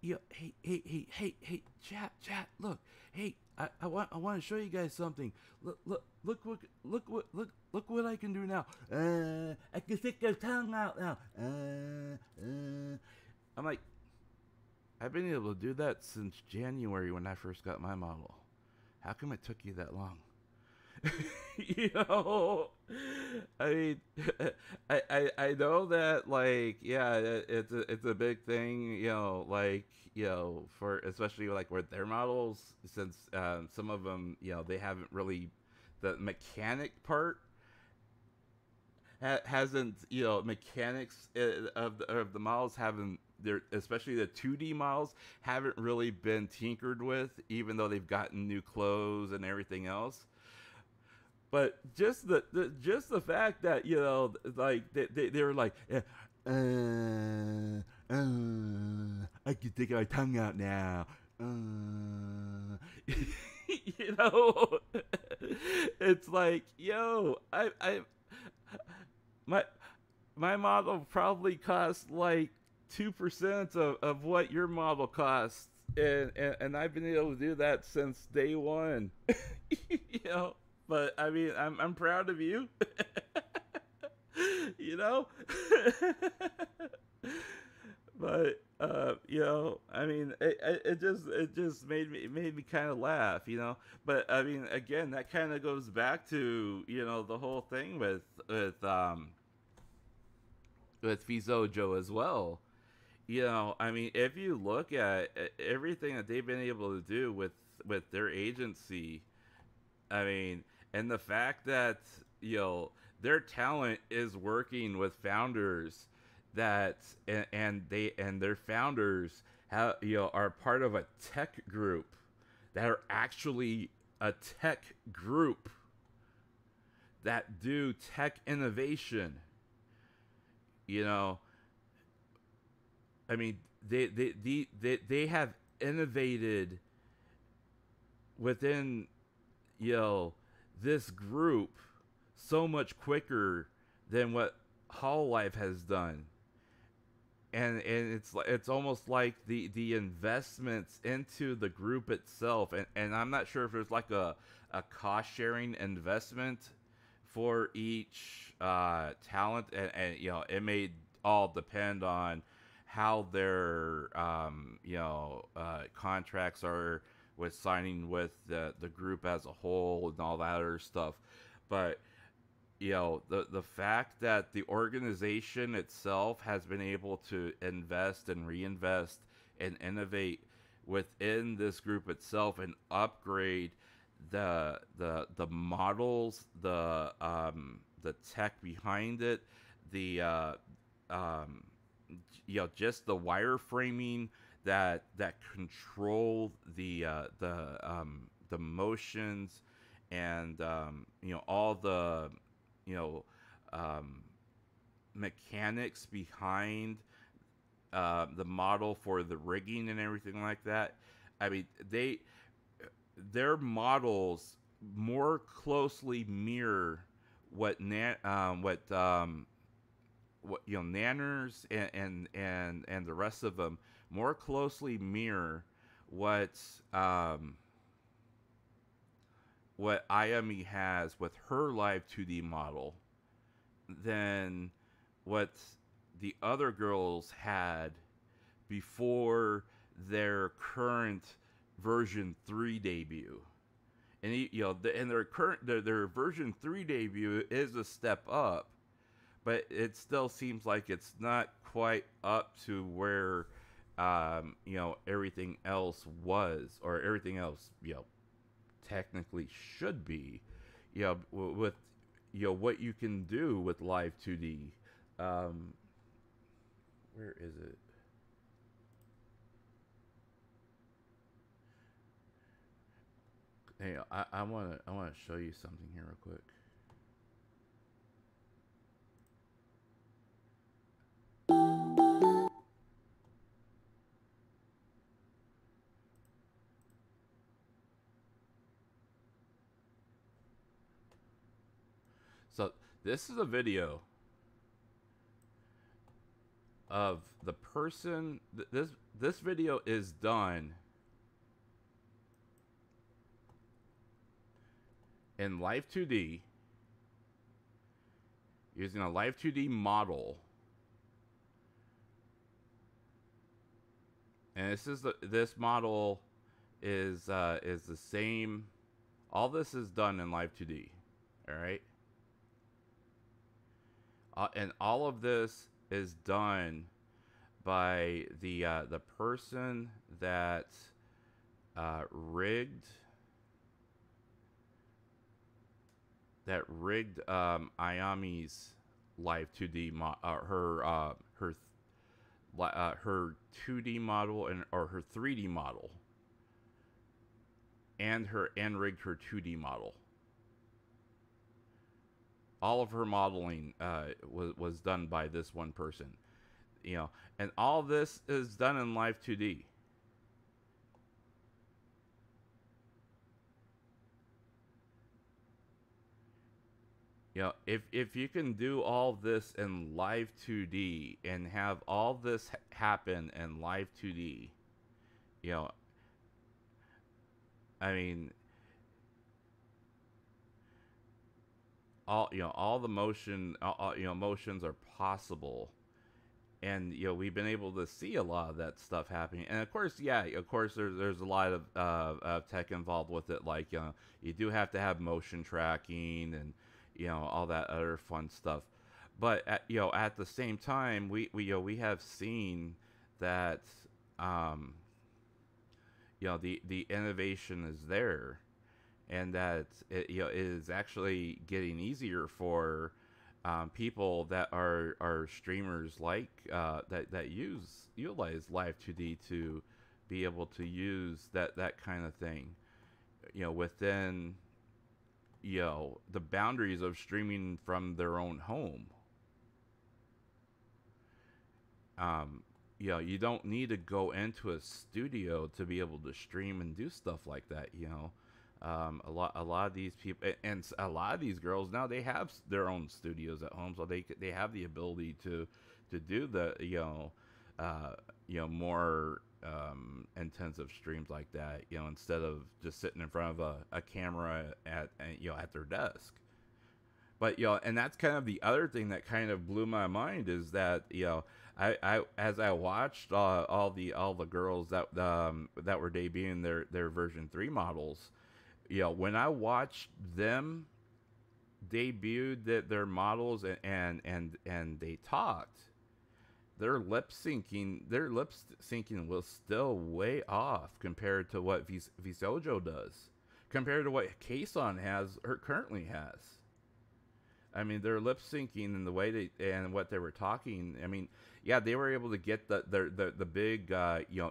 hey, chat, look, hey, I want to show you guys something. Look what I can do now. I can stick your tongue out now. I'm like, I've been able to do that since January when I first got my model. How come it took you that long? You know, I mean, I know that, like, yeah, it's a big thing, you know, like, you know, for especially like with their models, since some of them, you know, they haven't really, the mechanic part hasn't, you know, mechanics of the models haven't, they're, especially the 2D models haven't really been tinkered with, even though they've gotten new clothes and everything else. But just the fact that, you know, like they were like, I can take my tongue out now. You know, it's like, yo, I my my model probably costs like 2% of what your model costs, and I've been able to do that since day one. You know, but I mean, I'm proud of you. You know. But you know, I mean, it just made me kind of laugh, you know. But I mean, again, that kind of goes back to, you know, the whole thing with VShojo as well. You know, I mean, if you look at everything that they've been able to do with their agency, I mean, and the fact that, you know, their talent is working with founders that and their founders have, you know, are part of a tech group that are actually a tech group that do tech innovation. You know, I mean, they have innovated within, you know, this group so much quicker than what Hololive has done. And it's almost like the investments into the group itself, and I'm not sure if there's like a cost sharing investment for each talent, and you know, it may all depend on how their you know, contracts are with signing with the group as a whole and all that other stuff. But you know, the fact that the organization itself has been able to invest and reinvest and innovate within this group itself and upgrade the models, the tech behind it, the you know, just the wireframing that control the motions, and you know, all the, you know, mechanics behind the model for the rigging and everything like that. I mean, their models more closely mirror what what, you know, Nanners and the rest of them more closely mirror what Ayami has with her live 2D model than what the other girls had before their current version 3 debut. And and their version 3 debut is a step up, but it still seems like it's not quite up to where everything else was, or everything else technically should be, with what you can do with live 2D. Where is it? Hey, I want to show you something here real quick. So this is a video of the person. This video is done in Live 2D using a Live 2D model, and this model is the same. All this is done in Live 2D. All right. And all of this is done by the person that rigged Ayami's live 2D her 2D model or her 3D model, and rigged her 2D model. All of her modeling was done by this one person, and all this is done in Live 2D. If you can do all this in Live 2D and have all this happen in Live 2D, I mean, all the motions are possible, and we've been able to see a lot of that stuff happening. And of course, there's a lot of tech involved with it, like you do have to have motion tracking and all that other fun stuff. But at the same time, we have seen that the innovation is there, and that it is actually getting easier for people that are streamers like that utilize Live 2D to be able to use that kind of thing, within the boundaries of streaming from their own home. You don't need to go into a studio to be able to stream and do stuff like that. A lot of these people, and a lot of these girls now, they have their own studios at home, so they have the ability to do the more intensive streams like that, instead of just sitting in front of a camera at their desk. But and that's kind of the other thing that kind of blew my mind, is that I as I watched all the girls that were debuting their version 3 models, when I watched them debut their models and they talked, their lip syncing was still way off compared to what VShojo does, compared to what Kson currently has. I mean, their lip syncing and the way and what they were talking. I mean, yeah, they were able to get the big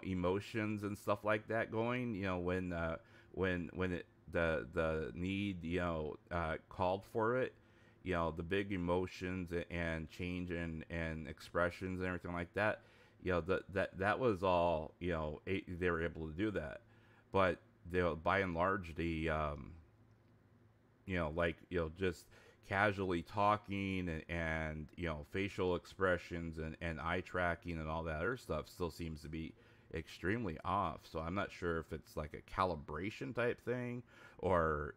emotions and stuff like that going. When the need called for it. The big emotions and change and expressions and everything like that. That was all. They were able to do that, but by and large, just casually talking and facial expressions and eye tracking and all that other stuff still seems to be extremely off. So I'm not sure if it's like a calibration type thing, or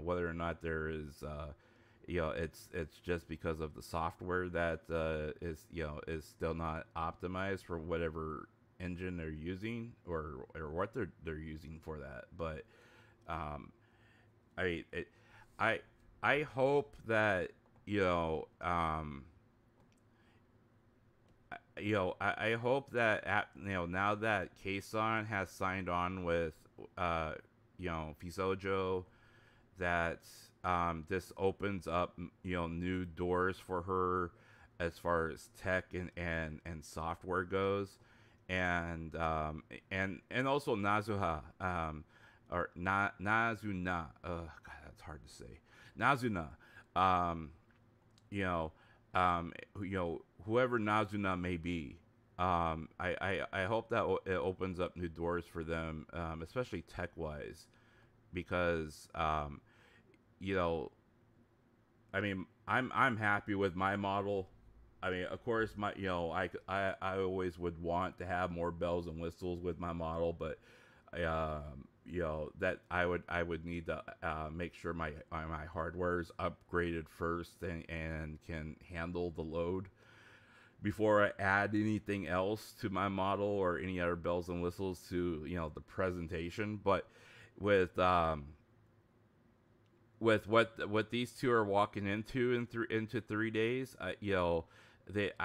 whether or not there is it's just because of the software that is still not optimized for whatever engine they're using, or what they're using for that. But um, I it, I I hope that you know I hope that now that Kson has signed on with VShojo, that this opens up new doors for her as far as tech and software goes, and and also Nazuha, or Nazuna. God, that's hard to say. Nazuna. Um, you know, whoever Nazuna may be. I hope that it opens up new doors for them, especially tech wise, because you know, I mean, I'm happy with my model. I mean, of course, I always would want to have more bells and whistles with my model, but that I would need to make sure my hardware is upgraded first, and can handle the load before I add anything else to my model or any other bells and whistles to the presentation. But with what these two are walking into 3 days, I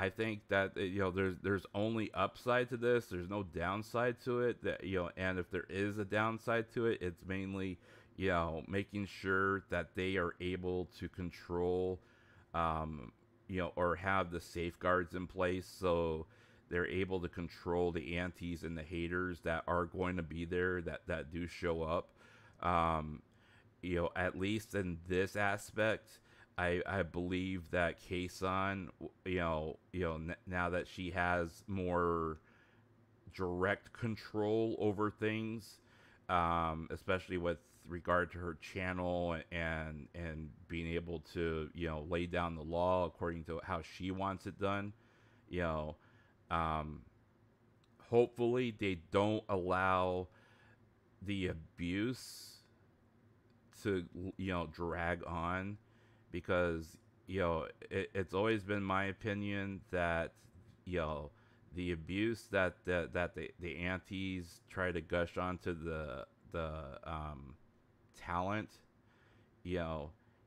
think that there's only upside to this. There's no downside to it. And if there is a downside to it, it's mainly making sure that they are able to control, or have the safeguards in place, so they're able to control the antis and the haters that are going to be there, that do show up. At least in this aspect, I believe that Kson, now that she has more direct control over things, especially with regard to her channel, and being able to lay down the law according to how she wants it done. you know Hopefully they don't allow the abuse to drag on, because it's always been my opinion that the abuse that the antis try to gush onto the talent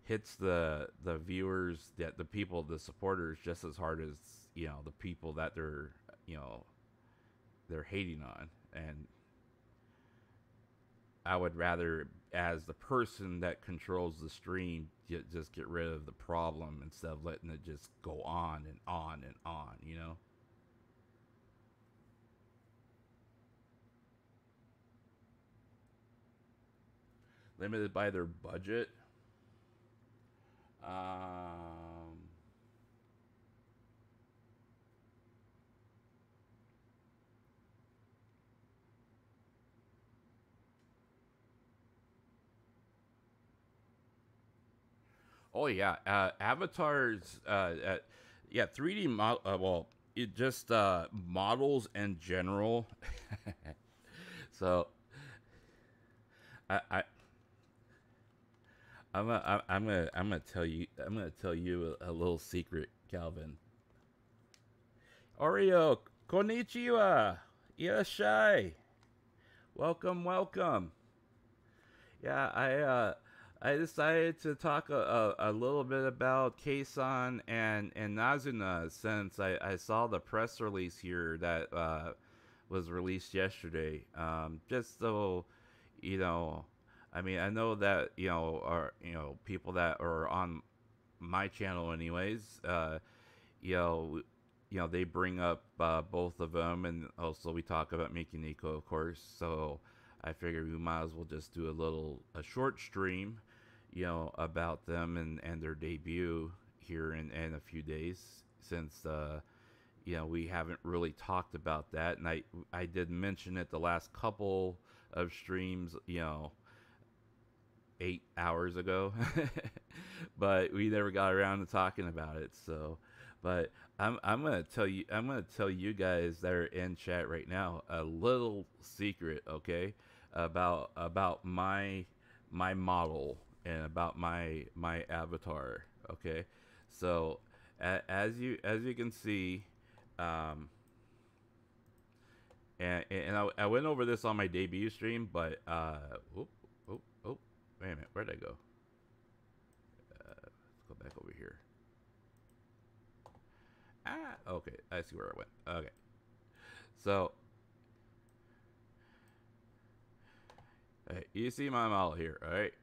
hits the viewers, that the people, the supporters, just as hard as the people that they're hating on. And I would rather, as the person that controls the stream, just get rid of the problem instead of letting it just go on and on and on. Limited by their budget. Oh yeah, avatars. Yeah, 3D well, it just models in general. So I I'm gonna tell you a little secret, Calvin. Oreo, konnichiwa, irashai. Welcome, welcome. Yeah, I decided to talk a little bit about Kson and Nazuna, since I saw the press release here that was released yesterday. Just so you know, I mean, I know that are people that are on my channel, anyways. You know, they bring up both of them, and also we talk about Mikiniko, of course. So I figured we might as well just do a short stream, about them and their debut here in a few days, since we haven't really talked about that. And I did mention it the last couple of streams, 8 hours ago, but we never got around to talking about it. So, But I'm gonna tell you guys that are in chat right now a little secret, okay, about my model and about my avatar, okay. So as you can see, um, and I went over this on my debut stream, but oop, oop, oop, wait a minute, where'd I go? Let's go back over here. Ah, okay, I see where I went. Okay, so you see my model here, all right?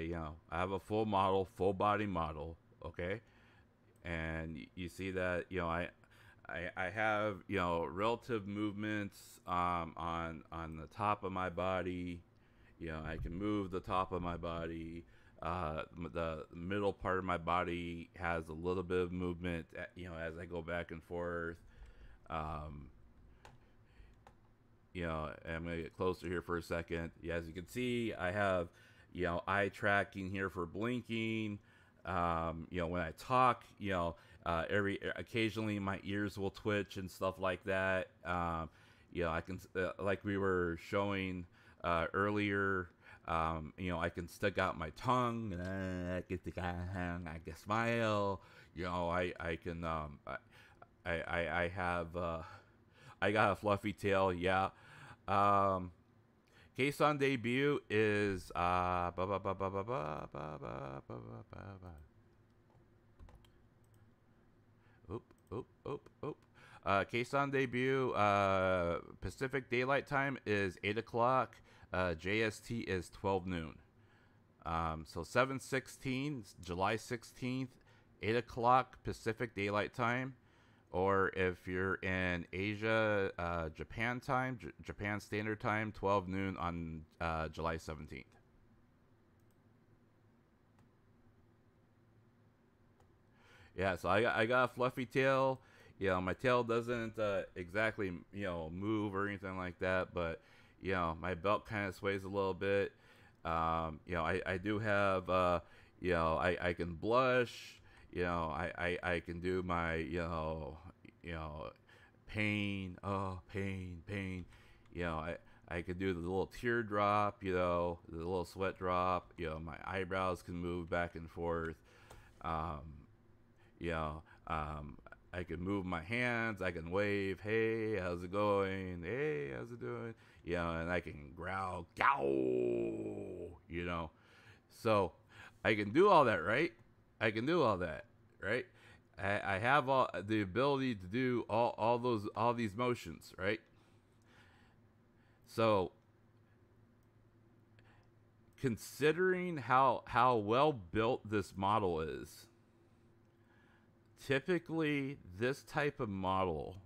You know, I have a full model, full body model, okay? And you see that, you know, I have, you know, relative movements on the top of my body. You know, I can move the top of my body. The middle part of my body has a little bit of movement, you know, as I go back and forth. Um, you know, I'm gonna get closer here for a second. Yeah, as you can see, I have, you know, eye tracking here for blinking. You know, when I talk, you know, occasionally my ears will twitch and stuff like that. You know, I can, like we were showing earlier. You know, I can stick out my tongue. I can smile. You know, I can. I have. I got a fluffy tail. Yeah. Kson debut is oop oop oop oop. Kson debut Pacific Daylight Time is 8 o'clock. JST is 12 noon. So 7/16, July 16th, 8 o'clock Pacific Daylight Time. Or if you're in Asia, Japan time, Japan Standard Time, 12 noon on July 17th. Yeah, so I got a fluffy tail. You know, my tail doesn't exactly, you know, move or anything like that, but, you know, my belt kind of sways a little bit. You know, I do have, you know, I can blush. You know, I can do my, you know, pain, oh, pain. You know, I can do the little teardrop, you know, the little sweat drop. You know, my eyebrows can move back and forth. Um, you know, I can move my hands. I can wave. Hey, how's it going? Hey, how's it doing? You know, and I can growl, gow. You know, so I can do all that, right? I can do all that, right? I have all the ability to do all these motions, right? So considering how well built this model is, typically this type of model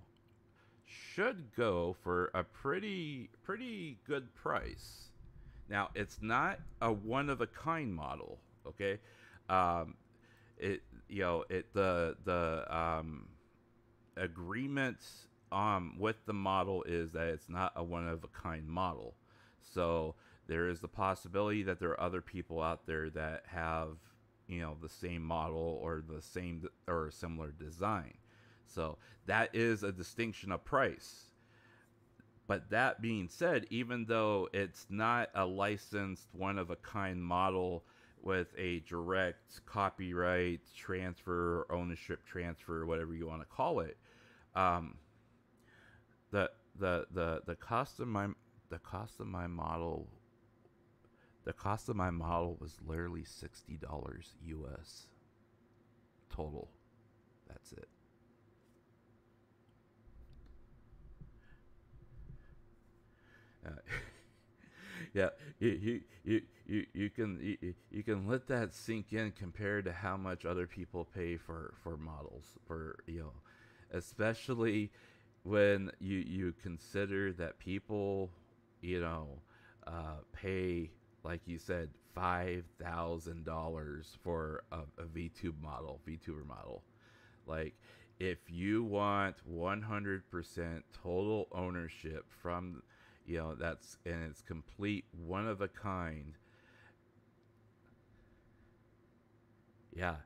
should go for a pretty good price. Now, it's not a one of a kind model, okay? It, you know, it the agreement with the model is that it's not a one of a kind model. So there is the possibility that there are other people out there that have, you know, the same model or the same or similar design. So that is a distinction of price. But that being said, even though it's not a licensed one of a kind model with a direct copyright transfer or ownership transfer, or whatever you want to call it, the cost of my model was literally $60 US total. That's it. Yeah, you can let that sink in compared to how much other people pay for models, for, you know, especially when you consider that people, you know, pay, like you said, $5,000 for a VTuber model. Like, if you want 100% total ownership from, you know, that's, and it's complete one of a kind. Yeah.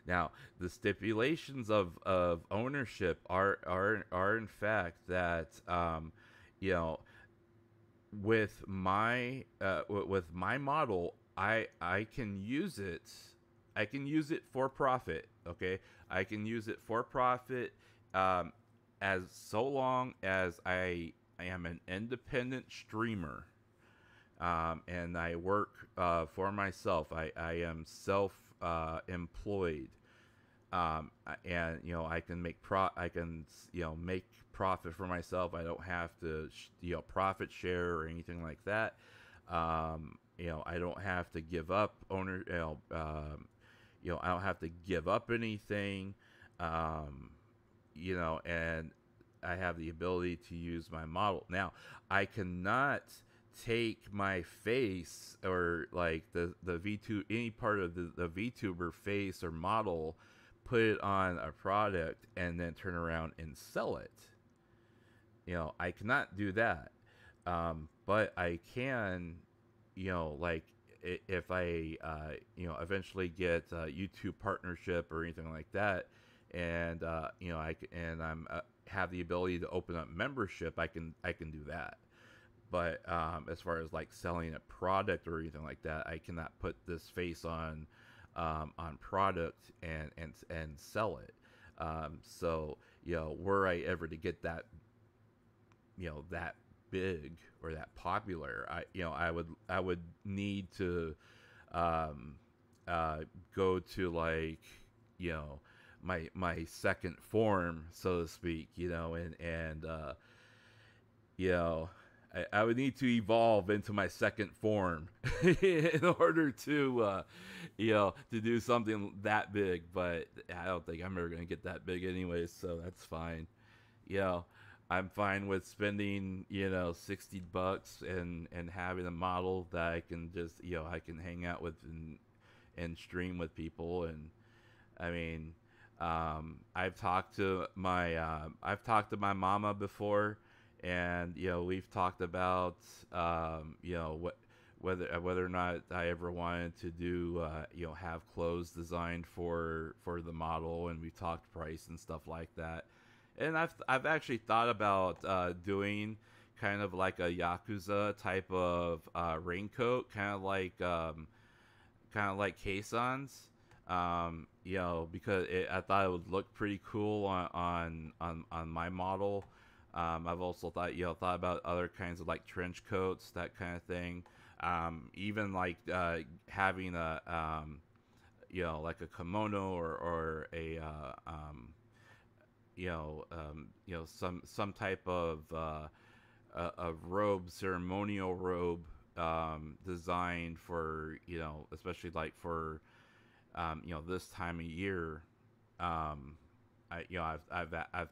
Now, the stipulations of ownership are in fact that you know, with my model, I can use it. I can use it for profit. Okay, I can use it for profit, um, as so long as I am an independent streamer, and I work for myself. I am self employed, and I can make profit for myself. I don't have to profit share or anything like that. I don't have to give up I don't have to give up anything. And I have the ability to use my model. Now, I cannot take my face, or like the V2, any part of the VTuber face or model, put it on a product and then turn around and sell it. I cannot do that. But I can, like, if I eventually get a YouTube partnership or anything like that, and I'm have the ability to open up membership, I can do that. But as far as like selling a product or anything like that, I cannot put this face on product and sell it. So were I ever to get that that big or that popular, I would need to go to, like, my second form, so to speak, I would need to evolve into my second form in order to to do something that big. But I don't think I'm ever gonna get that big anyways, so that's fine. I'm fine with spending $60 and having a model that I can just I can hang out with and stream with people. And I mean, I've talked to my mama before, and we've talked about whether or not I ever wanted to do have clothes designed for the model, and we talked price and stuff like that. And I've actually thought about doing kind of like a Yakuza type of raincoat, kind of like Kason's, because I thought it would look pretty cool on my model. I've also thought about other kinds of like trench coats, that kind of thing. Even like having a like a kimono, or a some type of robe, ceremonial robe, designed for especially like for this time of year. I've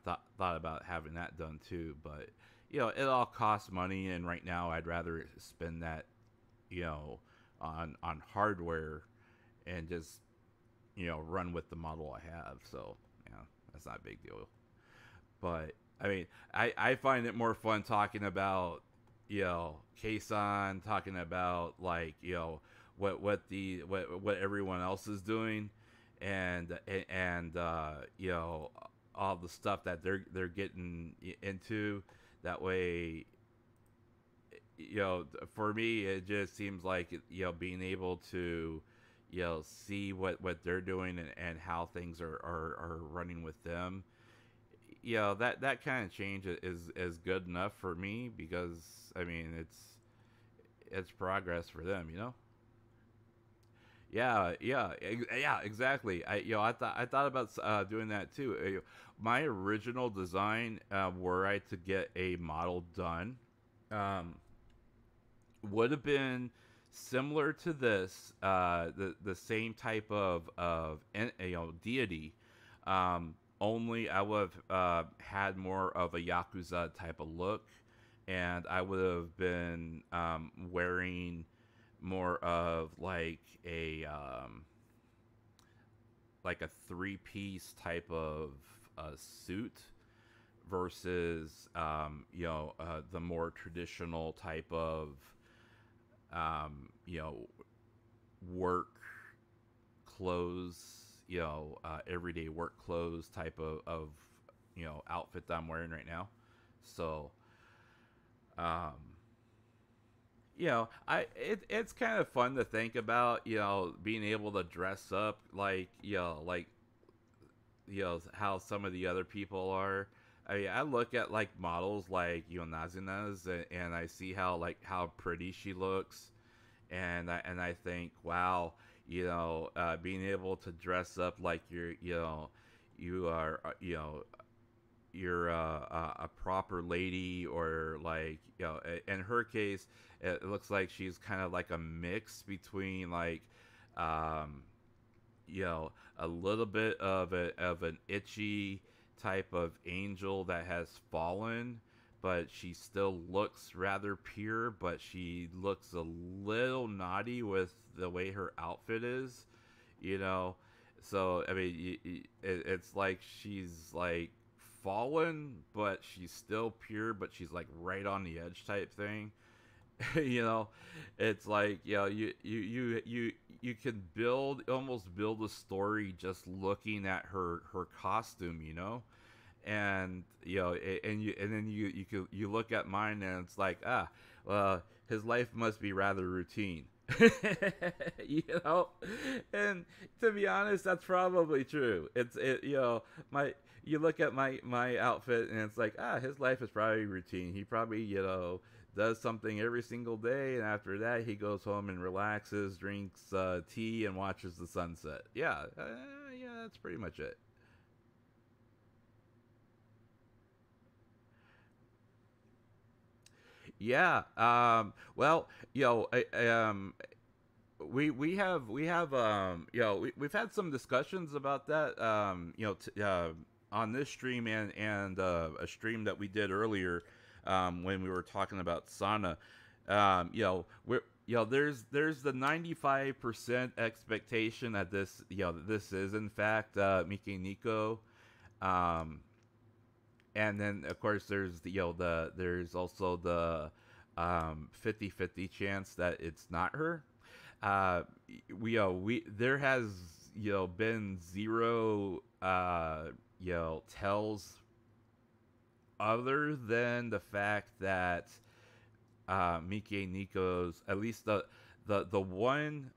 thought about having that done too, but it all costs money, and right now I'd rather spend that on hardware and just run with the model I have. So that's not a big deal. But I mean, I find it more fun talking about Kson, talking about like what everyone else is doing, and all the stuff that they're getting into. That way, for me, it just seems like being able to see what they're doing, and how things are running with them. That kind of change is good enough for me, because I mean it's progress for them. Yeah, exactly. I thought about doing that too. My original design, were I to get a model done, would have been similar to this, the same type of deity. Only I would have had more of a Yakuza type of look, and I would have been wearing more of like a 3-piece type of suit, versus the more traditional type of work clothes, everyday work clothes type of outfit that I'm wearing right now. So, um, it's kind of fun to think about, being able to dress up like, how some of the other people are. I mean, I look at like models like Nazuna's, and I see how pretty she looks, and I think, wow, being able to dress up like you are, you're a proper lady, or like, in her case, it looks like she's kind of like a mix between like, um, a little bit of an itchy type of angel that has fallen, but she still looks rather pure, but she looks a little naughty with the way her outfit is, you know. So I mean, it's like she's like fallen, but she's still pure, but she's like right on the edge type thing. you know it's like, you can almost build a story just looking at her costume, and and then you look at mine, and it's like, well, his life must be rather routine. you know and to be honest, that's probably true. My you look at my outfit, and it's like, his life is probably routine. He probably, does something every single day, and after that he goes home and relaxes, drinks tea, and watches the sunset. Yeah, that's pretty much it. Yeah. Well, we have we've had some discussions about that, on this stream, and a stream that we did earlier, when we were talking about sauna. We're there's the 95% expectation that this is in fact Mike Nico. um and then of course there's there's also the 50-50 chance that it's not her. uh we There has been zero tells, other than the fact that Mike Nico's, at least the one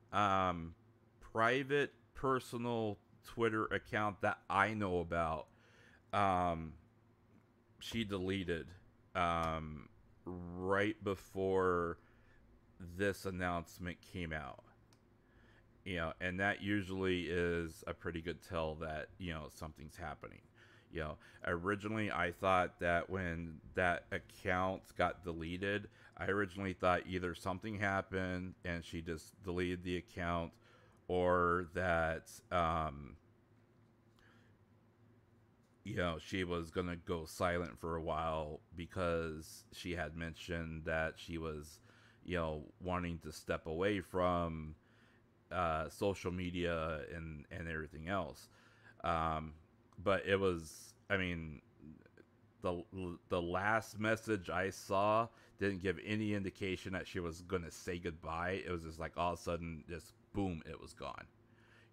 private personal Twitter account that I know about, um she deleted right before this announcement came out. And that usually is a pretty good tell that something's happening. Originally I thought that when that account got deleted, I originally thought either something happened and she just deleted the account, or that she was gonna go silent for a while because she had mentioned that she was, wanting to step away from social media and everything else. But it was, I mean, the last message I saw didn't give any indication that she was gonna say goodbye. It was just like all of a sudden, just boom, it was gone.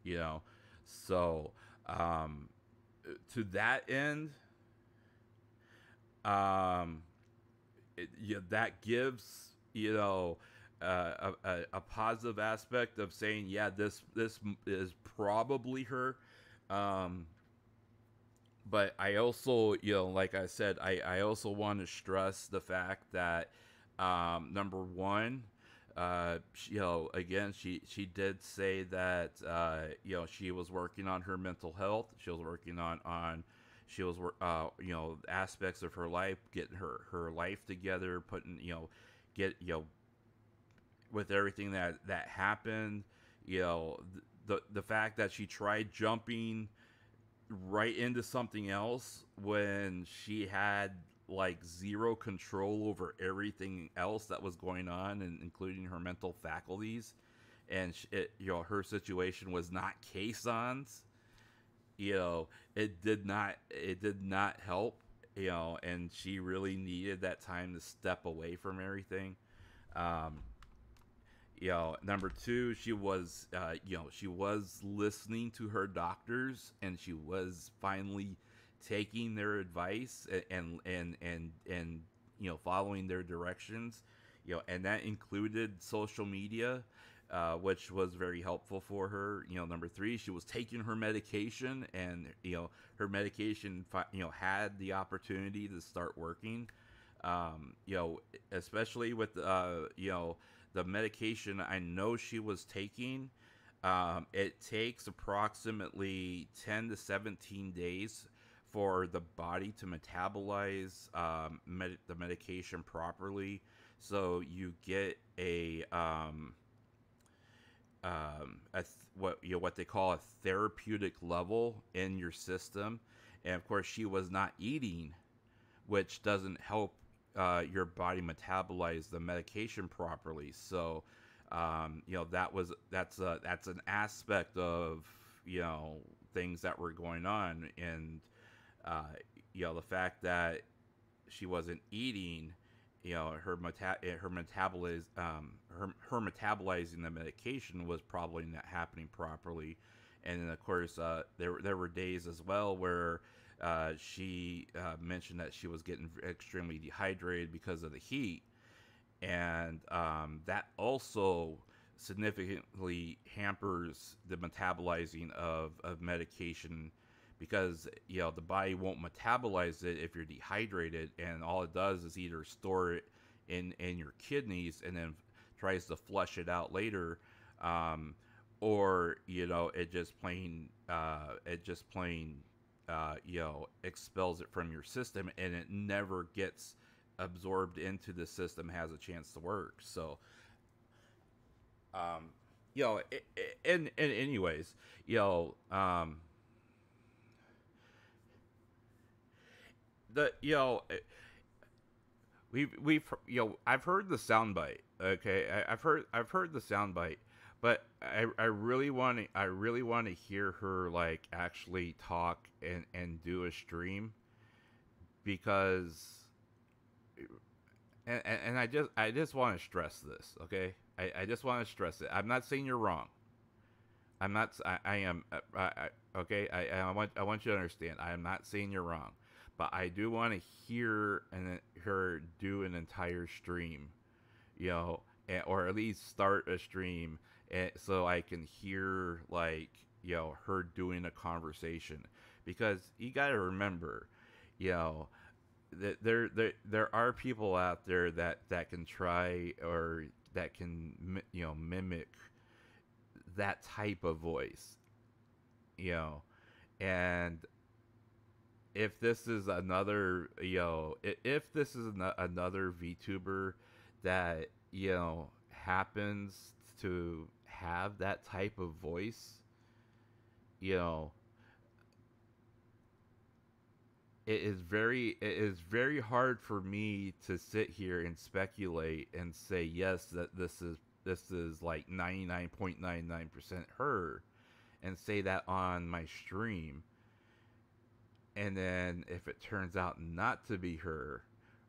You know, so to that end, um, that gives a positive aspect of saying, yeah, this is probably her. Um, but I also, like I said, I also want to stress the fact that, number one, again, she did say that, she was working on her mental health. She was working on she was, aspects of her life, getting her life together, putting, get, with everything that happened, the fact that she tried jumping right into something else when she had like zero control over everything else that was going on, and including her mental faculties. And her situation was not Kason's. It did not help. And she really needed that time to step away from everything. um Number two, she was, she was listening to her doctors, and she was finally taking their advice and following their directions. And that included social media, which was very helpful for her. Number three, she was taking her medication, and her medication, had the opportunity to start working. Especially with the medication I know she was taking. It takes approximately 10 to 17 days for the body to metabolize the medication properly. So you get what they call a therapeutic level in your system. And of course, she was not eating, which doesn't help your body metabolize the medication properly. So, that's an aspect of things that were going on, and the fact that she wasn't eating, her metabolizing the medication was probably not happening properly. And then of course, there were days as well where she mentioned that she was getting extremely dehydrated because of the heat, and that also significantly hampers the metabolizing of medication, because the body won't metabolize it if you're dehydrated, and all it does is either store it in your kidneys and then tries to flush it out later, or it just plain expels it from your system, and it never gets absorbed into the system, has a chance to work. So and anyways, the we've I've heard the soundbite. Okay, I've heard the soundbite, but I really want to hear her like actually talk and do a stream, because and I just want to stress this. Okay, I just want to stress it. I'm not saying you're wrong. I'm not. I am. Okay. I want you to understand. I am not saying you're wrong, but I do want to hear her do an entire stream, or at least start a stream, so I can hear like her doing a conversation, because you got to remember, that there are people out there that can try, or that can mimic that type of voice, and if this is another if this is another VTuber that happens to have that type of voice, it is very hard for me to sit here and speculate and say yes, that this is like 99.99% her, and say that on my stream, and then if it turns out not to be her,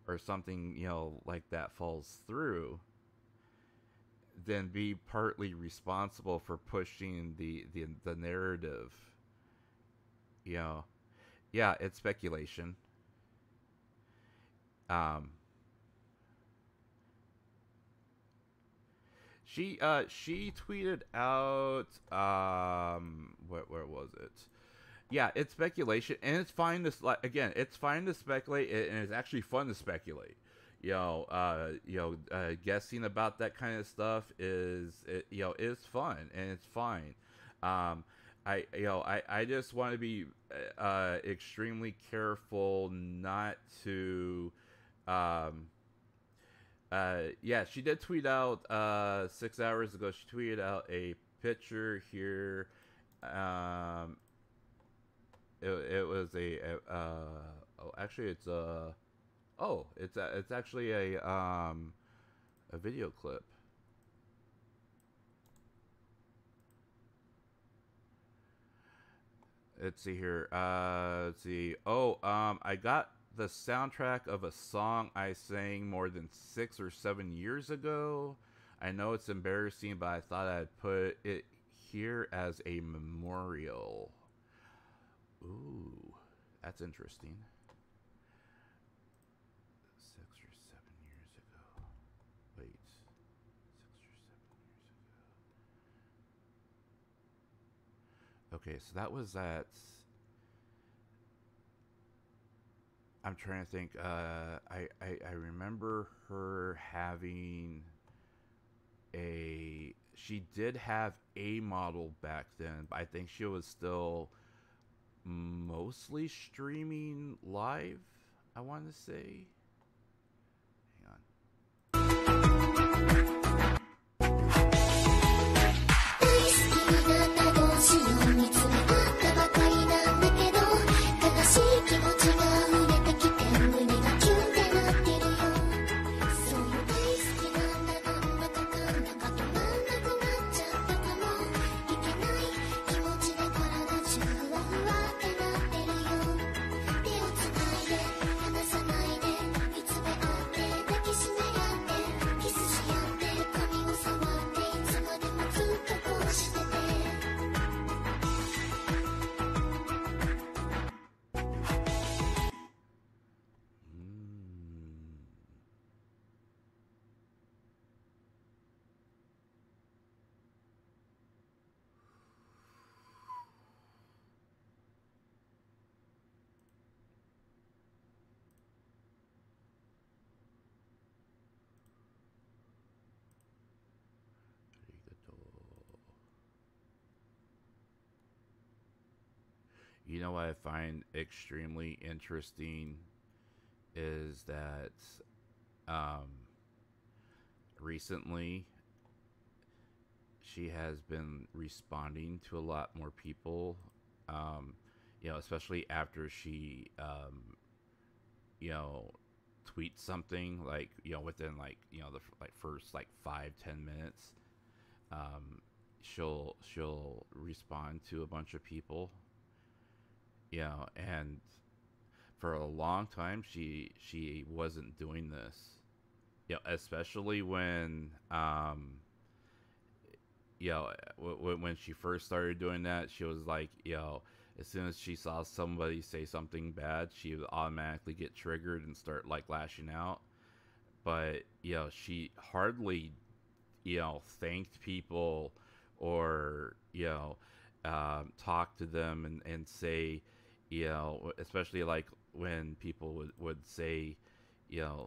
or something like that falls through, then be partly responsible for pushing the narrative. Yeah, it's speculation. She tweeted out, where was it? Yeah, it's speculation, and it's fine to again, it's fine to speculate, and it's actually fun to speculate. Guessing about that kind of stuff is fun, and it's fine. I just want to be extremely careful not to. Yeah, she did tweet out 6 hours ago. She tweeted out a picture here. It was actually it's actually a video clip. Let's see here. Let's see. I got the soundtrack of a song I sang more than 6 or 7 years ago. I know it's embarrassing, but I thought I'd put it here as a memorial. Ooh, that's interesting. 6 or 7 years ago. Wait, 6 or 7 years ago. Okay, so that was at. I'm trying to think. I remember her having a. She did have a model back then, but I think she was still mostly streaming live. I want to say. Hang on. 'arigato. You know what I find extremely interesting is that um, recently she has been responding to a lot more people. Um, especially after she, you know, tweets something like within like the like first like 5-10 minutes, um, she'll respond to a bunch of people. And for a long time she wasn't doing this. Especially when when she first started doing that, she was like, as soon as she saw somebody say something bad, she would automatically get triggered and start like lashing out. But she hardly thanked people or talk to them and say, especially like when people would say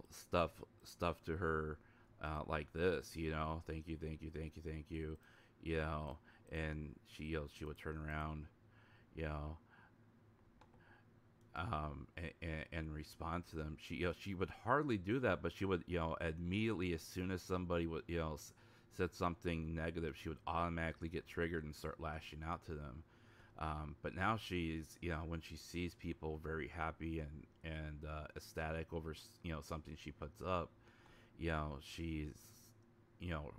stuff to her, like this, thank you, thank you, thank you, thank you, and she would turn around, you know and respond to them. She would hardly do that, but she would immediately, as soon as somebody would said something negative, she would automatically get triggered and start lashing out to them. But now she's, when she sees people very happy and ecstatic over something she puts up, she's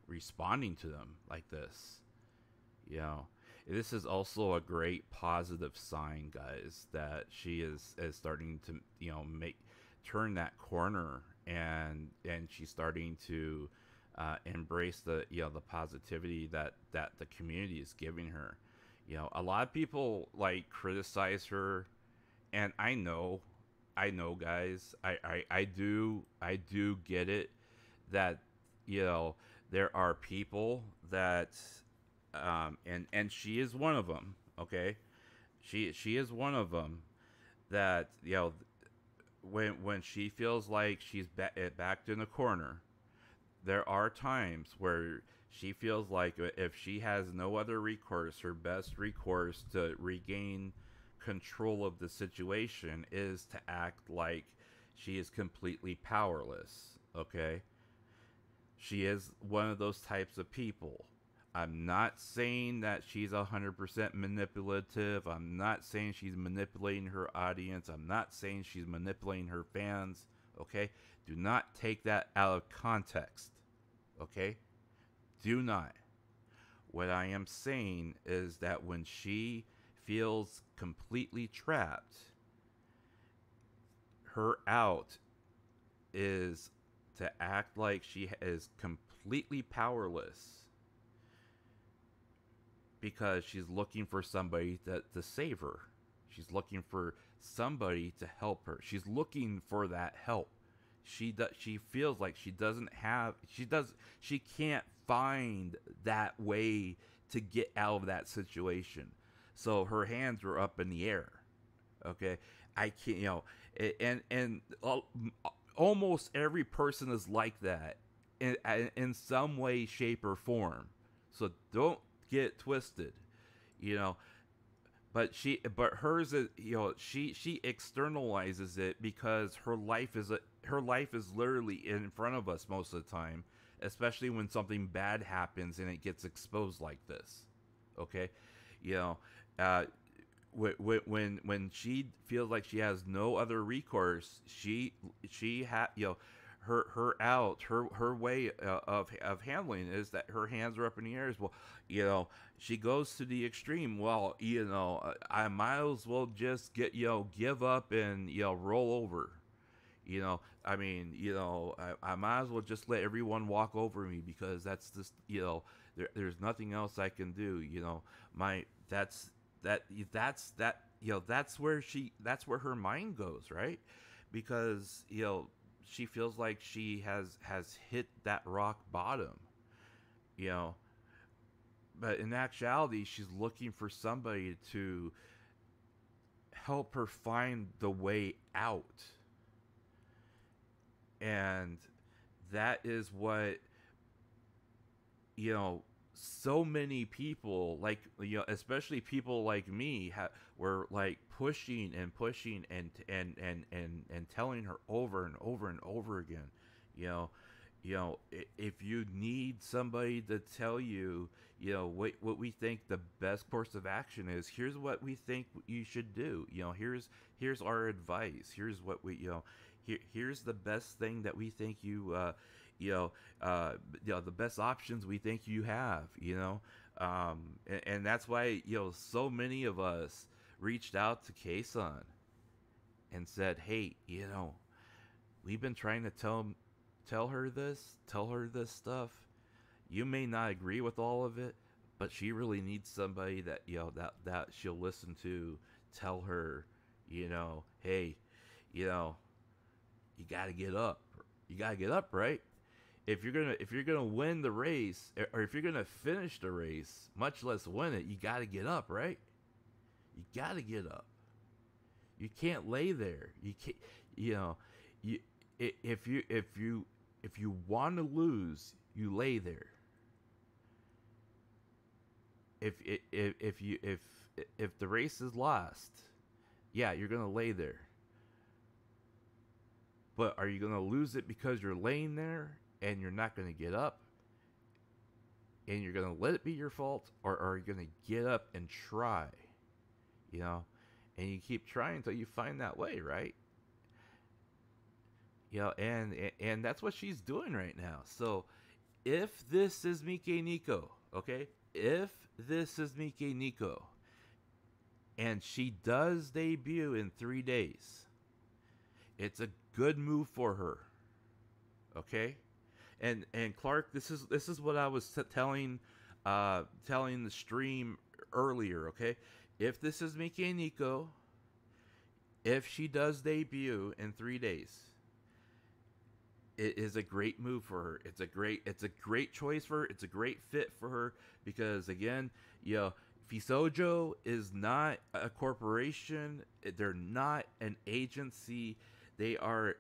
responding to them like this. This is also a great positive sign, guys, that she is starting to make turn that corner, and she's starting to embrace the positivity that the community is giving her. A lot of people like criticize her, and I know, guys, I do get it, that there are people that and she is one of them. Okay, she is one of them that when she feels like she's backed in a corner, there are times where she feels like if she has no other recourse, her best recourse to regain control of the situation is to act like she is completely powerless. Okay, she is one of those types of people. I'm not saying that she's 100% manipulative. I'm not saying she's manipulating her audience. I'm not saying she's manipulating her fans. Okay? Do not take that out of context. Okay? Do not. What I am saying is that when she feels completely trapped, her out is to act like she is completely completely powerless because she's looking for somebody to save her. She's looking for somebody to help her. She's looking for that help. She feels like she can't find that way to get out of that situation. So her hands were up in the air. Okay, I can't, and almost every person is like that in some way, shape, or form. So don't get twisted, you know. But hers is, she externalizes it because her life is literally in front of us most of the time, especially when something bad happens and it gets exposed like this. Okay, you know, uh, when she feels like she has no other recourse, her way of handling it is that her hands are up in the air as well. She goes to the extreme. Well, I might as well just give up and roll over. I might as well just let everyone walk over me because that's just there's nothing else I can do. That's where her mind goes, right? Because she feels like she has hit that rock bottom, you know. But in actuality, she's looking for somebody to help her find the way out. And that is what, so many people, like, especially people like me, were like pushing and pushing and telling her over and over and over again, if you need somebody to tell you, what we think the best course of action is, here's what we think you should do. Here's our advice. Here's what here's the best thing that we think the best options we think you have, and that's why, so many of us reached out to Kson and said, hey, we've been trying to tell her this stuff. You may not agree with all of it, but she really needs somebody that, that she'll listen to, tell her, hey, you gotta get up. You gotta get up, right? If you're gonna win the race, or if you're gonna finish the race, much less win it, you gotta get up, right? You gotta get up. You can't lay there. You can't. If you want to lose, you lay there. If the race is lost, yeah, you're gonna lay there. But are you gonna lose it because you're laying there and you're not gonna get up, and you're gonna let it be your fault, or are you gonna get up and try? And you keep trying until you find that way, right? And that's what she's doing right now. So if this is Mike Nico, okay? If this is Mike Nico, and she does debut in 3 days, it's a good move for her. Okay? And Clark, this is what I was telling the stream earlier, okay? If this is Mike Nico, if she does debut in 3 days, it is a great move for her. It's a great choice for her. It's a great fit for her because, again, VShojo is not a corporation. They're not an agency. They are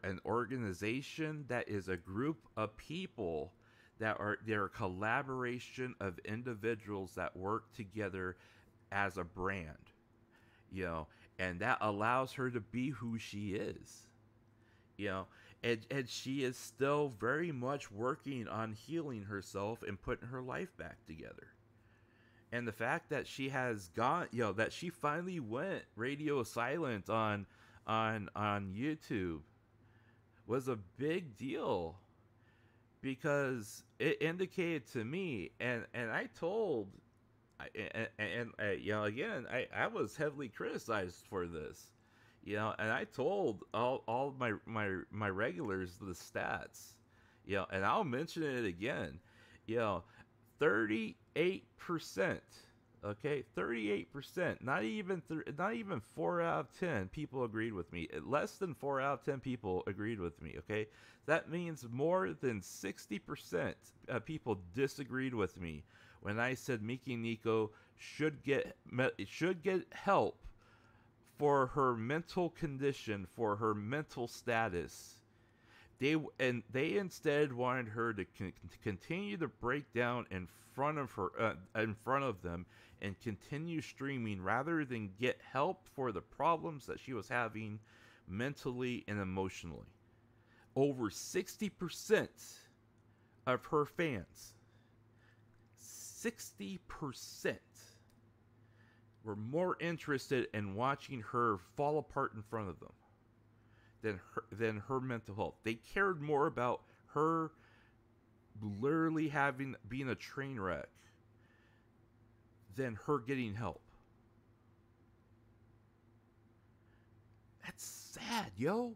an organization that is a group of people they're a collaboration of individuals that work together as a brand, and that allows her to be who she is, and she is still very much working on healing herself and putting her life back together. And the fact that she has gone, that she finally went radio silent on YouTube was a big deal, because it indicated to me, and I told, again, I was heavily criticized for this, and I told all my regulars the stats, You know, and I'll mention it again. You know, 38%. Okay, 38%. Not even 4 out of 10 people agreed with me. Less than 4 out of 10 people agreed with me. Okay, that means more than 60% of people disagreed with me when I said Miki Nico should get help for her mental condition, for her mental status. They instead wanted her to continue to break down in front of them, and continue streaming rather than get help for the problems that she was having mentally and emotionally. Over 60% of her fans, 60%, were more interested in watching her fall apart in front of them than her mental health. They cared more about her literally being a train wreck than her getting help. That's sad, yo.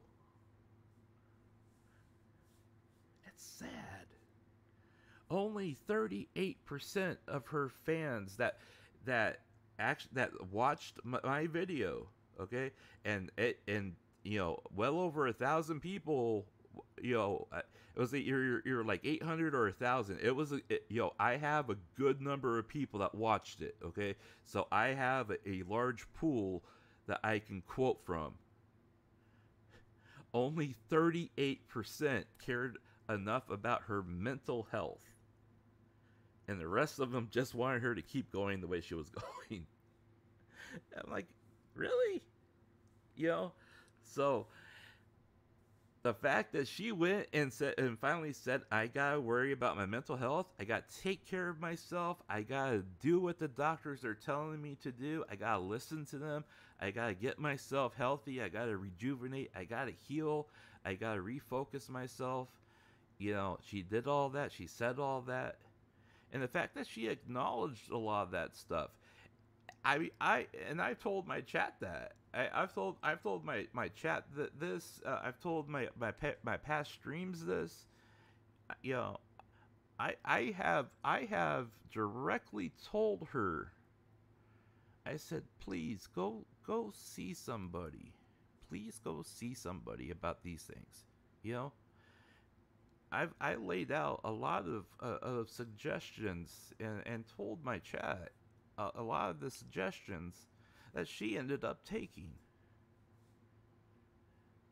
That's sad. Only 38% of her fans that watched my video, okay, and you know, well over 1,000 people, you know, it was you're like 800 or 1,000. It was you know, I have a good number of people that watched it, okay, so I have a large pool that I can quote from. Only 38% cared enough about her mental health, and the rest of them just wanted her to keep going the way she was going. I'm like, really? You know? So the fact that she went and finally said, I gotta worry about my mental health, I gotta take care of myself, I gotta do what the doctors are telling me to do, I gotta listen to them, I gotta get myself healthy, I gotta rejuvenate, I gotta heal, I gotta refocus myself. You know, she did all that, she said all that. And the fact that she acknowledged a lot of that stuff, I told my chat that I've told my chat that this, I've told my past streams this. You know, I have directly told her. I said, please go see somebody. Please go see somebody about these things. You know, I laid out a lot of suggestions and told my chat a lot of the suggestions that she ended up taking.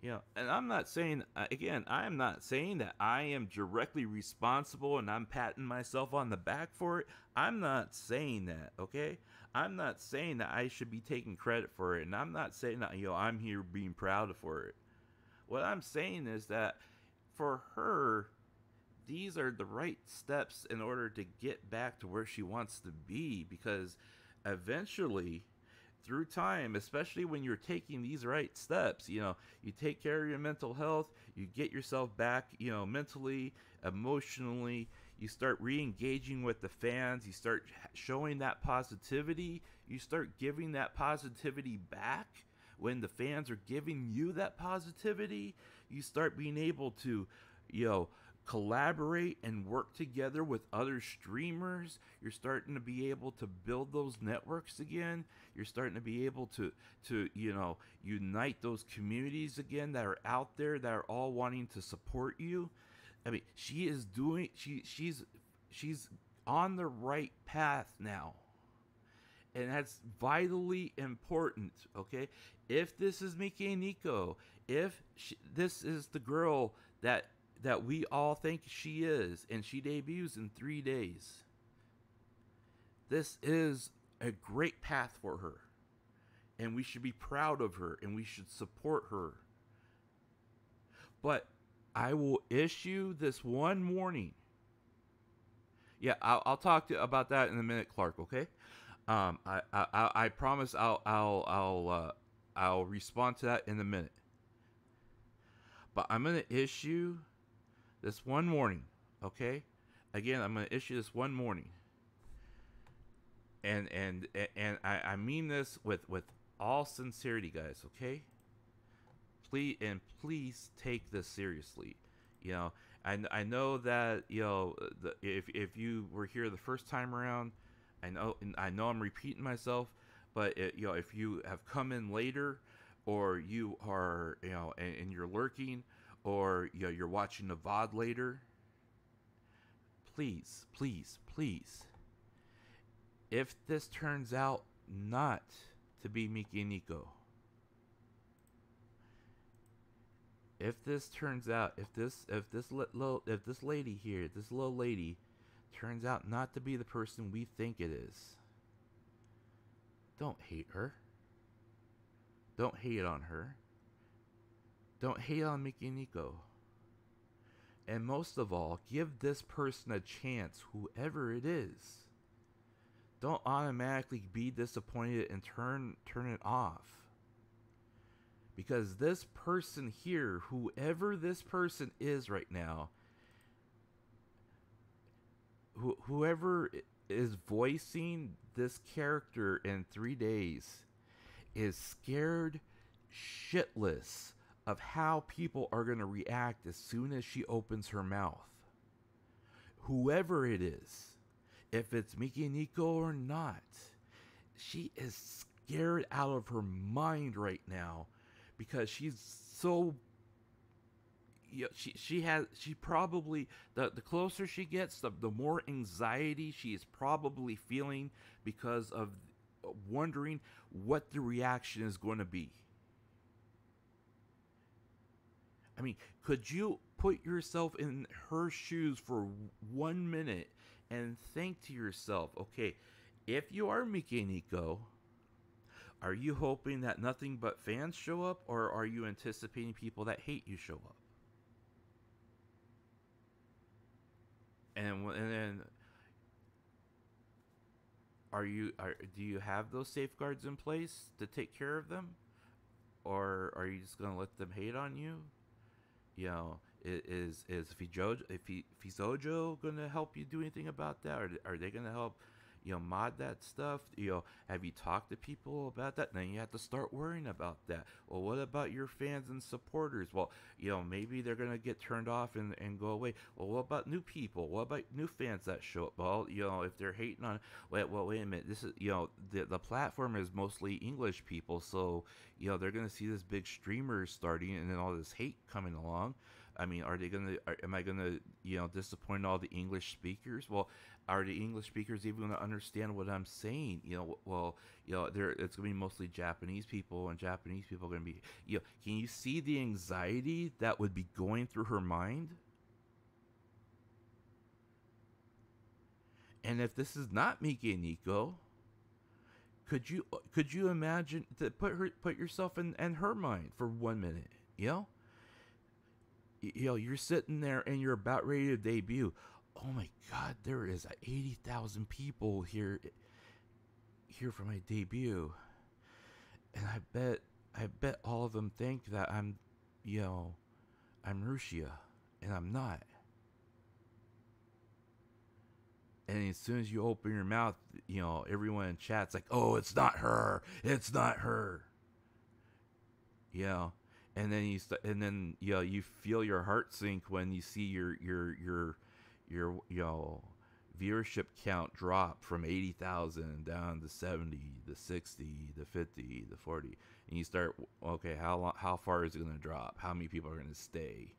You know, and I'm not saying, again, I'm not saying that I am directly responsible and I'm patting myself on the back for it. I'm not saying that, okay? I'm not saying that I should be taking credit for it, and I'm not saying that, you know, I'm here being proud for it. What I'm saying is that for her, these are the right steps in order to get back to where she wants to be, because eventually, through time, especially when you're taking these right steps, you know, you take care of your mental health, you get yourself back, you know, mentally, emotionally, you start re-engaging with the fans, you start showing that positivity, you start giving that positivity back. When the fans are giving you that positivity, you start being able to, you know, collaborate and work together with other streamers. You're starting to be able to build those networks again. You're starting to be able to you know, unite those communities again that are out there that are all wanting to support you. I mean, she's on the right path now, and that's vitally important. Okay, if this is Miki and Nico, if this is the girl that we all think she is, and she debuts in 3 days, this is a great path for her, and we should be proud of her, and we should support her. But I will issue this one warning. Yeah, I'll talk to you about that in a minute, Clark. Okay. I promise I'll respond to that in a minute. But I'm gonna issue this one warning, okay? Again, I'm gonna issue this one warning, and I mean this with all sincerity, guys. Okay? Please take this seriously. You know, I know that if you were here the first time around, I know I'm repeating myself, but if you have come in later, or you are and you're lurking, or you're watching the VOD later, please, please, please, if this turns out not to be Miki and Nico, if this turns out, if this lady here, this little lady, turns out not to be the person we think it is, don't hate her. Don't hate on her. Don't hate on Miki and Nico. And most of all, give this person a chance, whoever it is. Don't automatically be disappointed and turn it off. Because this person here, whoever this person is right now, whoever is voicing this character in 3 days, is scared shitless of how people are going to react as soon as she opens her mouth. Whoever it is, if it's Miki and Nico or not, she is scared out of her mind right now, because she's so, she probably, the closer she gets, the more anxiety she is probably feeling, because of wondering what the reaction is going to be. I mean, could you put yourself in her shoes for 1 minute and think to yourself, okay, if you are Miki and Nico, are you hoping that nothing but fans show up, or are you anticipating people that hate you show up? And then do you have those safeguards in place to take care of them, or are you just gonna let them hate on you? Is VShojo gonna help you do anything about that, or are they gonna help mod that stuff? Have you talked to people about that? Then you have to start worrying about that. Well, what about your fans and supporters? Well, maybe they're gonna get turned off and go away. Well, what about new people? What about new fans that show up? Well, if they're hating on, wait a minute, this is, the platform is mostly English people, so they're gonna see this big streamer starting, and then all this hate coming along. I mean, am I gonna disappoint all the English speakers? Well, are the English speakers even going to understand what I'm saying? It's going to be mostly Japanese people, and Japanese people are going to be, can you see the anxiety that would be going through her mind? And if this is not Miki and Nico, could you imagine that, put yourself in her mind for 1 minute, you're sitting there and you're about ready to debut. Oh my God, there is 80,000 people here for my debut, and I bet all of them think that I'm Rushia, and I'm not. And as soon as you open your mouth, everyone in chat's like, "Oh, it's not her. It's not her." And then you feel your heart sink when you see your viewership count drop from 80,000 down to 70, to 60, to 50, to 40, and you start, okay, how far is it going to drop? How many people are going to stay?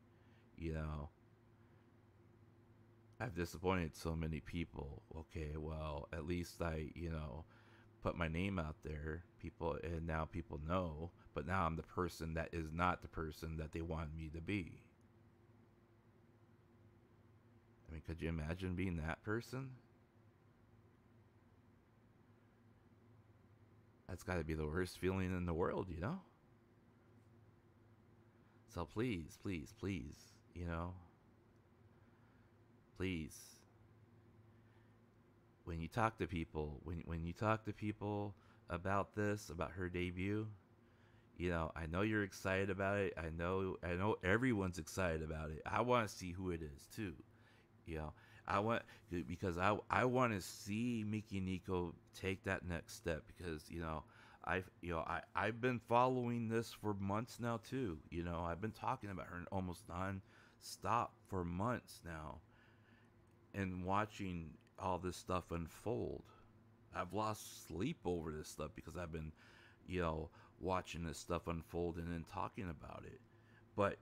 I've disappointed so many people. Okay, well, at least I put my name out there, and now people know, but now I'm the person that is not the person that they want me to be. I mean, could you imagine being that person? That's got to be the worst feeling in the world, So please, please, please, please, when you talk to people, when you talk to people about this, about her debut, I know you're excited about it. I know everyone's excited about it. I want to see who it is too. I want to see Miki and Nico take that next step, because I've been following this for months now too. I've been talking about her almost stopped for months now and watching all this stuff unfold. I've lost sleep over this stuff because I've been, watching this stuff unfold and then talking about it. But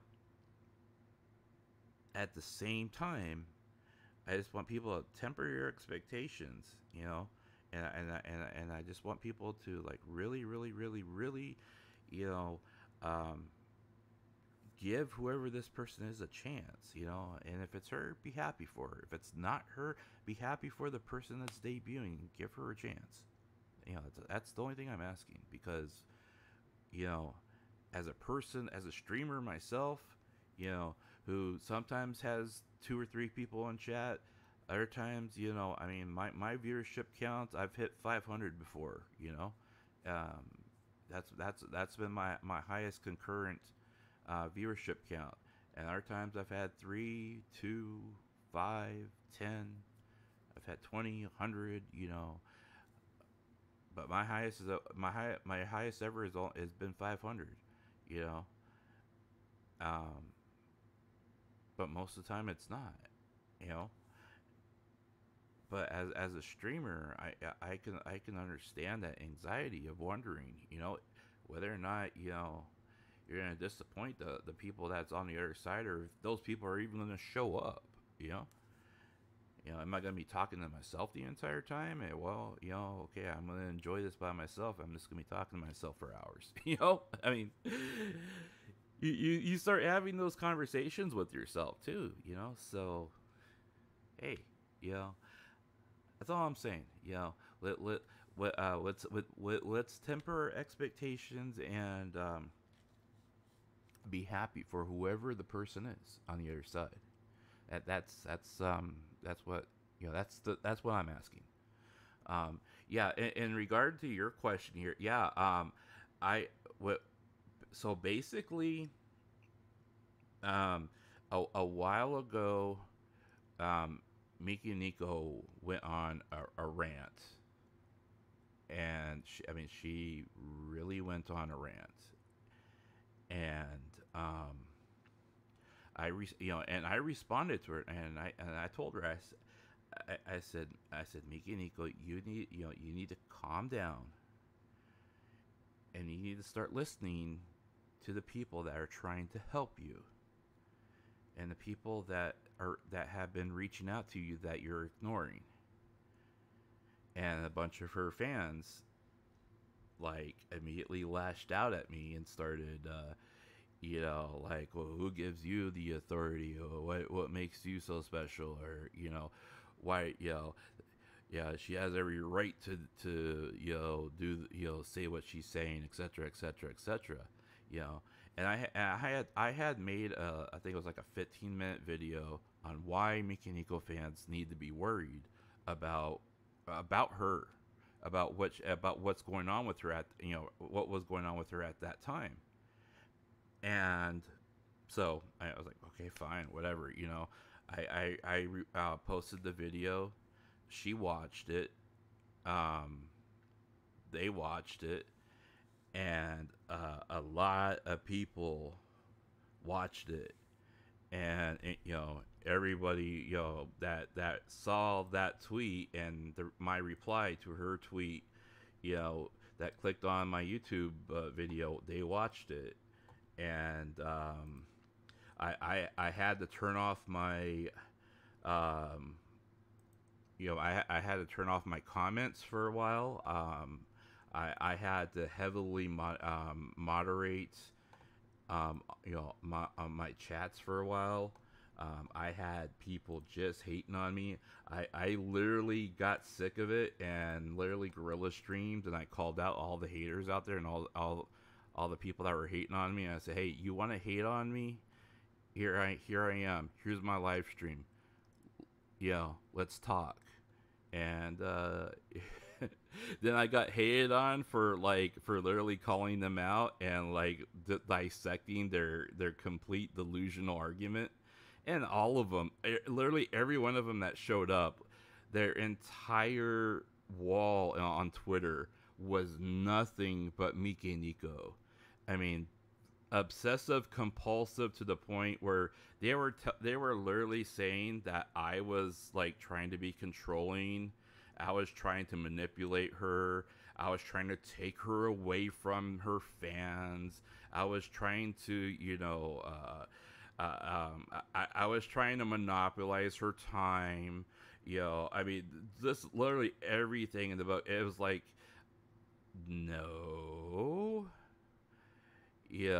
at the same time, I just want people to temper your expectations, and I just want people to like really, really, really, really, you know, um, give whoever this person is a chance, and if it's her, be happy for her. If it's not her, be happy for the person that's debuting. Give her a chance. That's the only thing I'm asking, because, as a person, as a streamer myself, who sometimes has 2 or 3 people in chat, other times, my viewership count, I've hit 500 before, um, that's been my highest concurrent viewership count. And other times I've had 3, 2, 5, 10. I've had 20, 100. But my highest is my highest ever has been 500. But most of the time it's not. But as a streamer, I can understand that anxiety of wondering, whether or not you're gonna disappoint the people that's on the other side, or if those people are even gonna show up. Am I gonna be talking to myself the entire time? And, well, okay, I'm gonna enjoy this by myself. I'm just gonna be talking to myself for hours. I mean, you start having those conversations with yourself too. So, hey, that's all I'm saying. Let's temper what, let's temper expectations and be happy for whoever the person is on the other side. That's what that's what I'm asking. In regard to your question here, I what so basically, a while ago, Miki Nico went on a rant, and she really went on a rant, and I responded to her, and I told her, I said, Miki Nico, you need to calm down, and you need to start listening to the people that are trying to help you, and the people that have been reaching out to you that you're ignoring. And a bunch of her fans immediately lashed out at me and started well, who gives you the authority, or what makes you so special, or why, she has every right to do, say what she's saying, etc., etc., etc. And I had made I think it was like a 15-minute video on why Miki Nico fans need to be worried about her, about what's going on with her what was going on with her at that time. And so I was like, okay, fine, whatever. I posted the video. She watched it. They watched it, and a lot of people watched it, and everybody that saw that tweet and my reply to her tweet, that clicked on my YouTube video, they watched it. And I had to turn off my I had to turn off my comments for a while. I had to heavily moderate my chats for a while. I had people just hating on me. I literally got sick of it and literally guerrilla streamed, and I called out all the haters out there and all the people that were hating on me. And I said, hey, you want to hate on me? Here I am. Here's my live stream. Let's talk. And then I got hated on for literally calling them out and dissecting their complete delusional argument. And all of them, literally every one of them that showed up, their entire wall on Twitter was nothing but Miki Nico. I mean, obsessive compulsive to the point where they were literally saying that I was like trying to be controlling. I was trying to manipulate her. I was trying to take her away from her fans. I was trying to, I was trying to monopolize her time. I mean, this literally everything in the book. It was like, no, you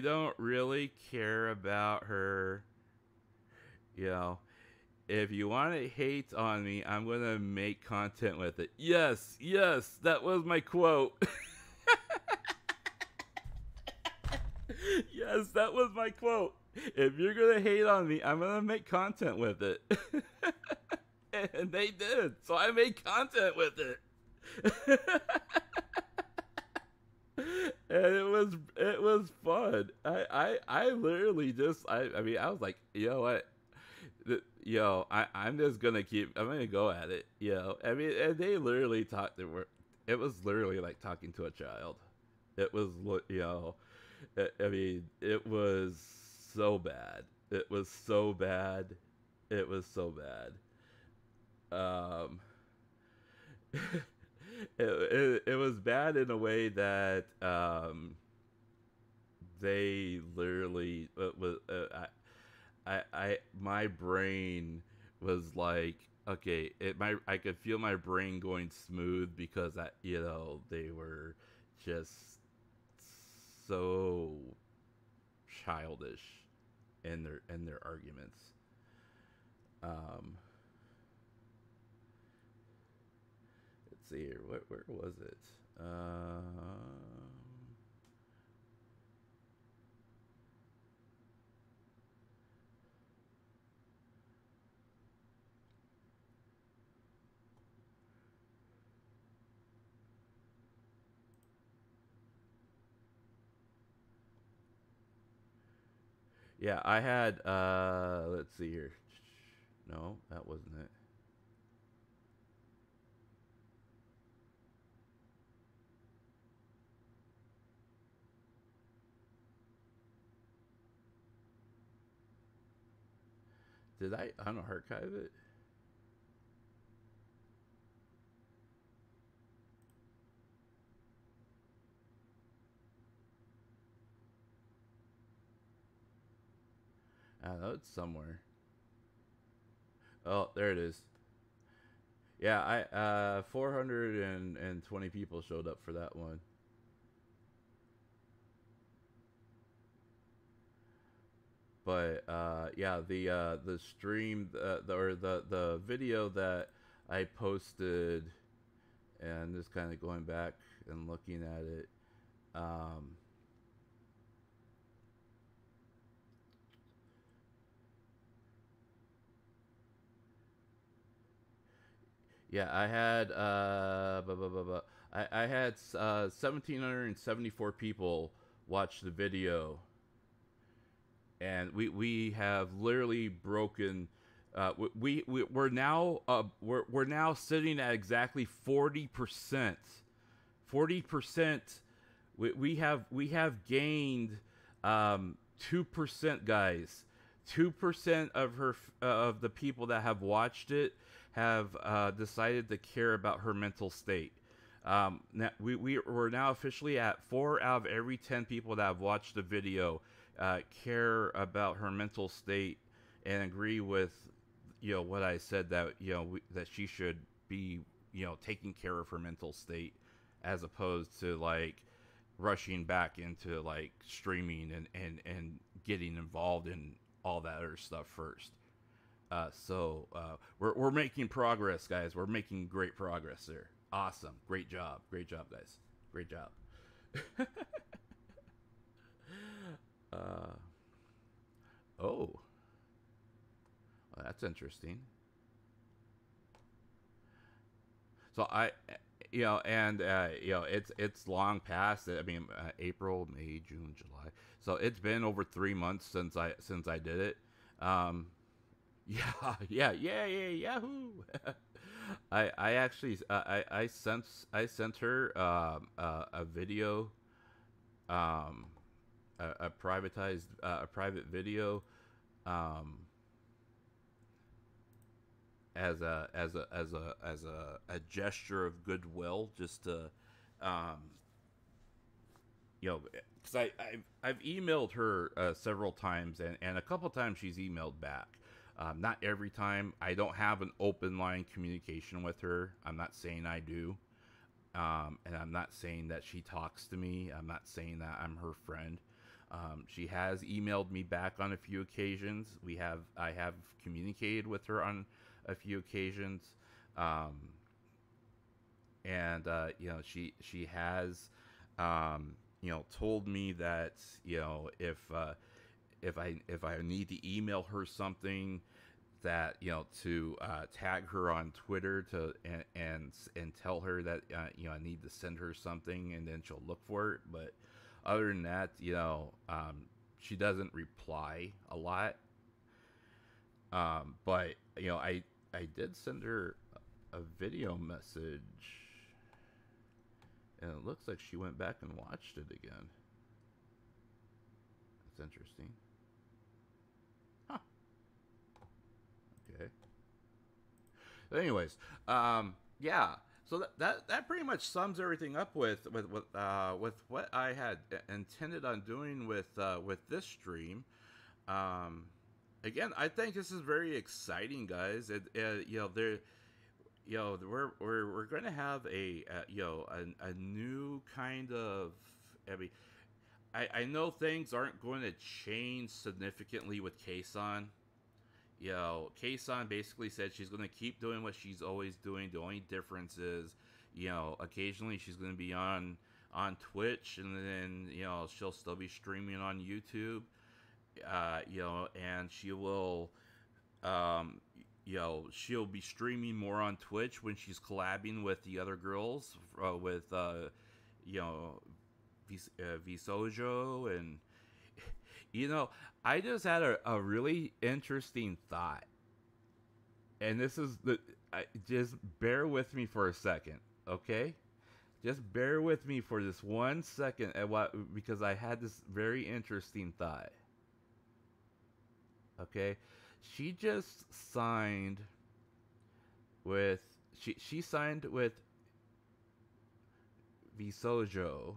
don't really care about her. You know, if you want to hate on me, I'm going to make content with it. Yes, that was my quote. Yes, that was my quote. If you're going to hate on me, I'm going to make content with it. And they did. So I made content with it. And it was fun. I literally just I mean I was like, you know what? I'm just gonna I'm gonna go at it. I mean, and they literally it was literally like talking to a child. It was, I mean, it was so bad. It was so bad. It was so bad. It was bad in a way that they literally my brain was like, okay, I could feel my brain going smooth because they were just so childish in their arguments. Let's see here. Where was it? Yeah, I had let's see here. No, that wasn't it. Did I archive it? I don't know, it's somewhere. Oh, there it is. Yeah, 420 people showed up for that one. But yeah, the stream the video that I posted, and just kind of going back and looking at it, yeah, I had I had 1,774 people watch the video, and we have literally broken. We're now we're now sitting at exactly 40%. 40%. We have gained 2%, guys. 2% of of the people that have watched it have decided to care about her mental state. Now, we're now officially at 4 out of every 10 people that have watched the video care about her mental state and agree with what I said, that that she should be taking care of her mental state, as opposed to like rushing back into like streaming and getting involved in all that other stuff first. So we're making progress, guys. We're making great progress there. Awesome. Great job, guys. Great job. Oh, well, that's interesting. So it's long past. I mean, April, May, June, July. So it's been over 3 months since I did it. Yeah, Yahoo! I actually I sent her a video um, a privatized a private video, um, as a gesture of goodwill, just to, um, because I've emailed her several times, and a couple times she's emailed back. Not every time. I don't have an open line communication with her. I'm not saying I do. And I'm not saying that she talks to me. I'm not saying that I'm her friend. She has emailed me back on a few occasions. I have communicated with her on a few occasions, and she has told me that if I need to email her something, that to tag her on Twitter to and tell her that I need to send her something, and then she'll look for it. But other than that, she doesn't reply a lot. But I did send her a video message, and it looks like she went back and watched it again. That's interesting. Huh. Okay. Anyways, yeah. So that pretty much sums everything up with what I had intended on doing with this stream. Again, I think this is very exciting, guys. We're going to have a new kind of. I know things aren't going to change significantly with Kson. Kson basically said she's going to keep doing what she's always doing. The only difference is, occasionally she's going to be on Twitch, and then, she'll still be streaming on YouTube. And she will, she'll be streaming more on Twitch when she's collabing with the other girls, with, VShojo, and I just had a really interesting thought, and this is just bear with me for a second, okay? Just bear with me for this 1 second, because I had this very interesting thought. Okay, she just signed with she signed with VShojo.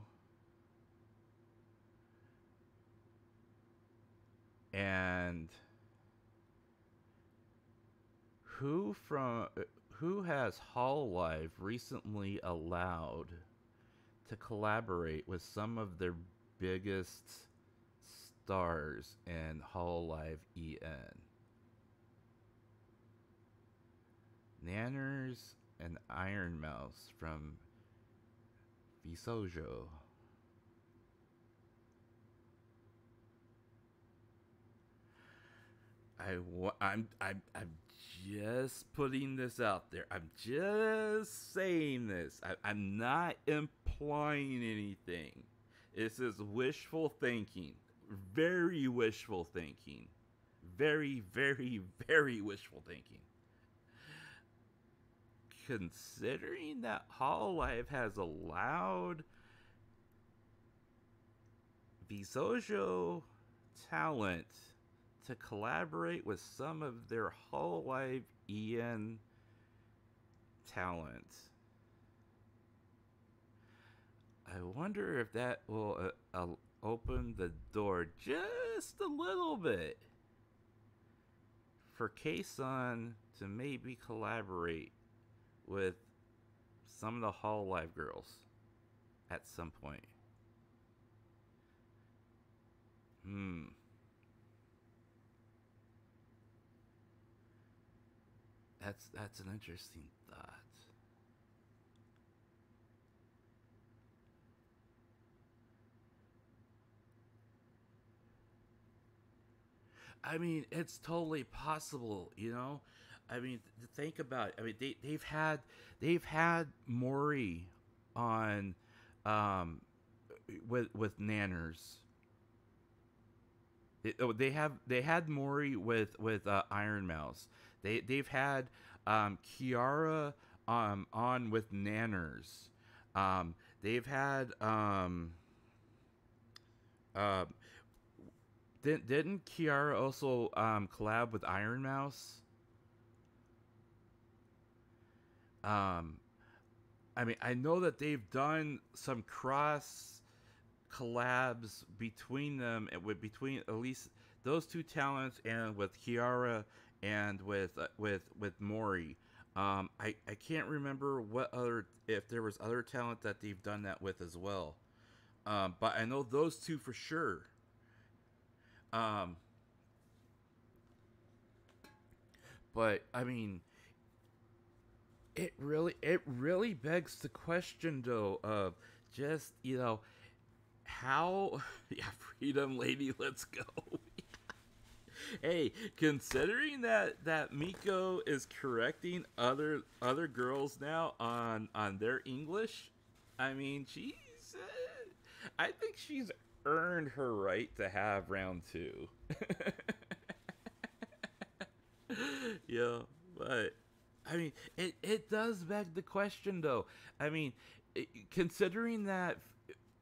And who has Hololive recently allowed to collaborate with some of their biggest stars in Hololive EN? Nanners and Iron Mouse from VShojo. I'm just putting this out there. I'm just saying this. I'm not implying anything. This is wishful thinking. Very wishful thinking. Very, very, very wishful thinking. Considering that Hololive has allowed VShojo talent to collaborate with some of their Hololive EN talent, I wonder if that will open the door just a little bit for Kson to maybe collaborate with some of the Hololive girls at some point. That's an interesting thought. I mean, it's totally possible, I mean, think about it. I mean, they've had Maury on, with Nanners. They had Maury with Iron Mouse. They've had Kiara on with Nanners. They've had Um, didn't Kiara also collab with Iron Mouse? Um, I mean, I know that they've done some cross collabs between them and with between at least those two talents and with Kiara and with Mori. I can't remember what other if there was other talent that they've done that with as well. But I know those two for sure. Um, but I mean, it really begs the question though of just how yeah, freedom lady, let's go. Hey, considering that Miko is correcting other girls now on their English, I mean, I think she's earned her right to have round two. Yeah, but I mean, it does beg the question though. I mean, considering that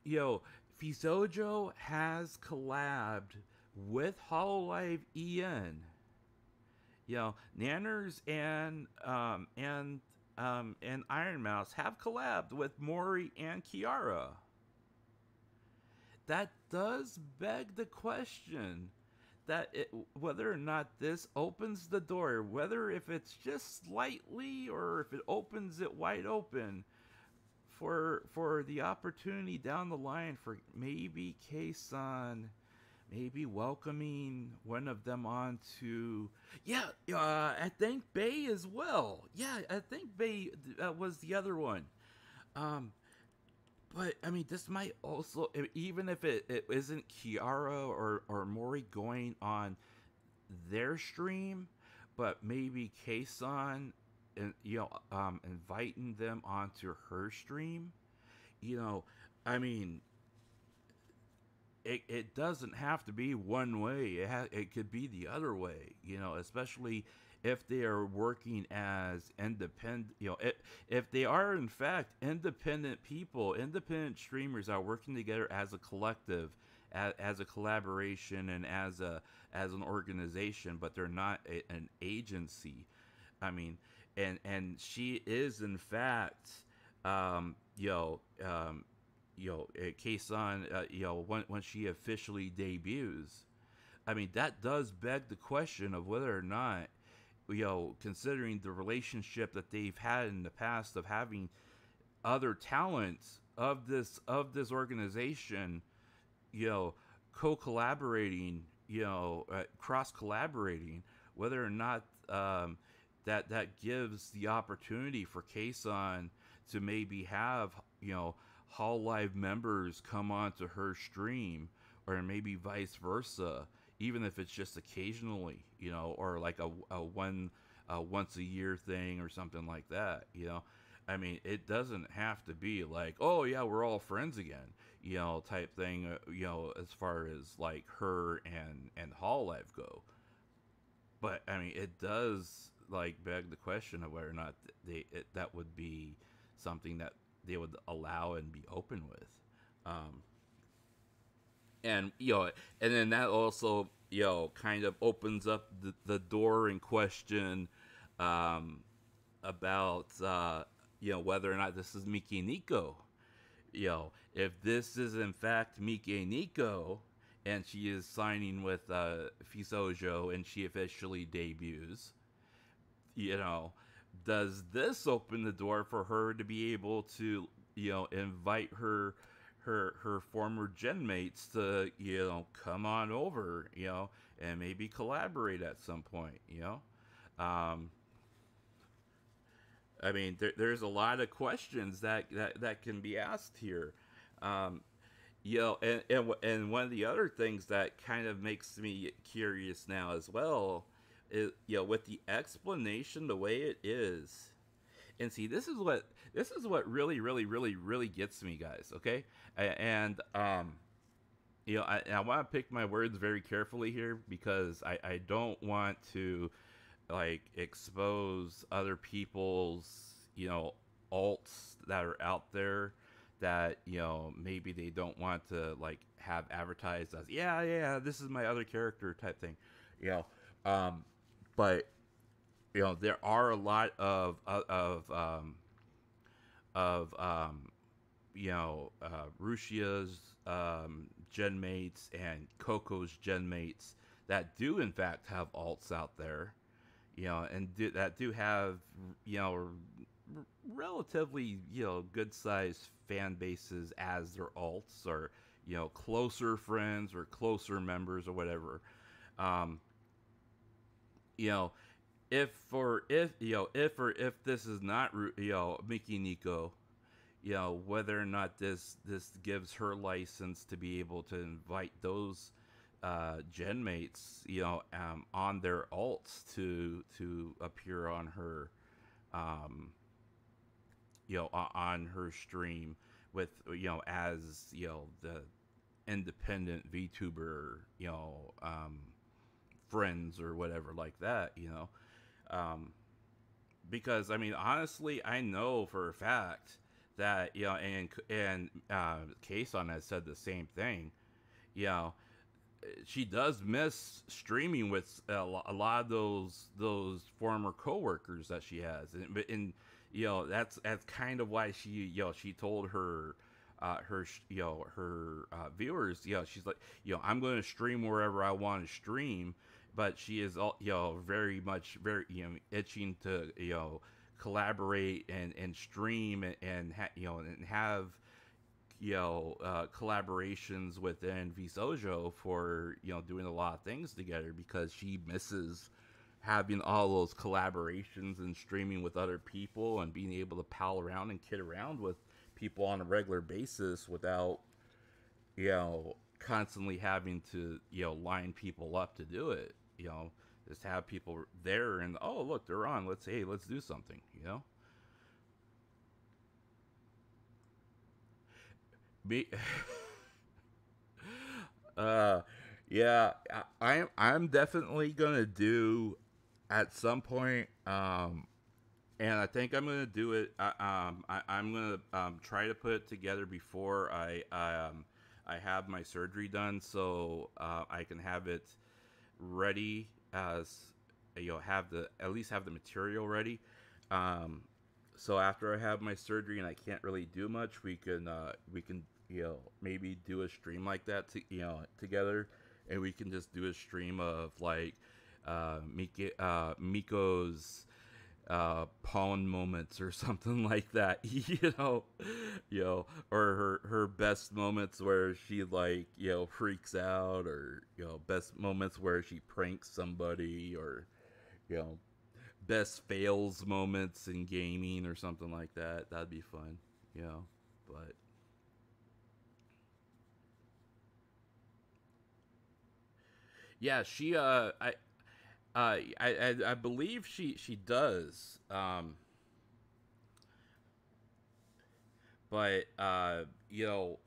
VShojo has collabed with Hololive EN, Nanners and Iron Mouse have collabed with Mori and Kiara. That does beg the question whether or not this opens the door, whether if it's just slightly or if it opens it wide open for the opportunity down the line for maybe Kson, maybe welcoming one of them on to I think Bay as well. Yeah, I think Bay was the other one. Um, but I mean, this might also, even if it isn't Kiara or Mori going on their stream, but maybe Kson and inviting them onto her stream. You know, I mean, it doesn't have to be one way. It could be the other way. Especially if they are working as independent. If they are in fact independent people, independent streamers are working together as a collective, as a collaboration, and as an organization, but they're not an agency. I mean, and she is in fact, Kson, when she officially debuts. I mean, that does beg the question of whether or not, considering the relationship that they've had in the past of having other talents of this organization, co-collaborating, cross collaborating, whether or not that gives the opportunity for Kson to maybe have Hall Live members come onto her stream, or maybe vice versa, even if it's just occasionally, or like a once a year thing or something like that. I mean, it doesn't have to be like, oh yeah, we're all friends again, type thing. As far as like her and Hall Live go. But I mean, it does like beg the question of whether or not that would be something that they would allow and be open with. Um, and and then that also kind of opens up the door in question, um, about whether or not this is Miki Nico. If this is in fact Miki Nico and she is signing with VShojo and she officially debuts, does this open the door for her to be able to invite her former gen mates to come on over, and maybe collaborate at some point. um I mean, there's a lot of questions that can be asked here. um and one of the other things that kind of makes me curious now as well is, with the explanation the way it is. And see, this is what really really really really gets me, guys. Okay. And I want to pick my words very carefully here, because I don't want to like expose other people's alts that are out there that, you know, maybe they don't want to like have advertised as, yeah, this is my other character type thing, you know. But you know, there are a lot of you know, Rushia's gen mates and Coco's gen mates that do in fact have alts out there, you know, and that do have, you know, relatively, you know, good sized fan bases as their alts, or, you know, closer friends or closer members or whatever. Um, you know, if this is not, you know, Miki Nico, you know, whether or not this gives her license to be able to invite those gen mates, you know, on their alts to appear on her, um, you know, on her stream with, you know, as, you know, the independent VTuber, you know, friends or whatever like that, you know. Because I mean, honestly, I know for a fact that, you know, and Kson has said the same thing. You know, she does miss streaming with a lot of those former coworkers that she has, and you know, that's kind of why she, you know, she told her you know, her viewers, you know, she's like, you know, I'm going to stream wherever I want to stream, but she is all, you know, very much very, you know, itching to, you know, collaborate and stream and you know, and have, you know, collaborations within VShojo for, you know, doing a lot of things together, because she misses having all those collaborations and streaming with other people and being able to pal around and kid around with people on a regular basis without, you know, constantly having to, you know, line people up to do it. You know, just have people there and, oh, look, they're on. Let's do something, you know? Me uh yeah, I'm definitely gonna do at some point, and I think I'm gonna do it. I'm gonna try to put it together before I have my surgery done, so I can have it ready, as, you know, have the at least have the material ready. Um, so after I have my surgery and I can't really do much, we can, you know, maybe do a stream like that you know, together, and we can just do a stream of like Miko's pawn moments or something like that, you know, or her best moments where she, like, you know, freaks out, or, you know, best moments where she pranks somebody, or, you know, best fails moments in gaming or something like that. That'd be fun, you know. But yeah, she I believe she does, but you know,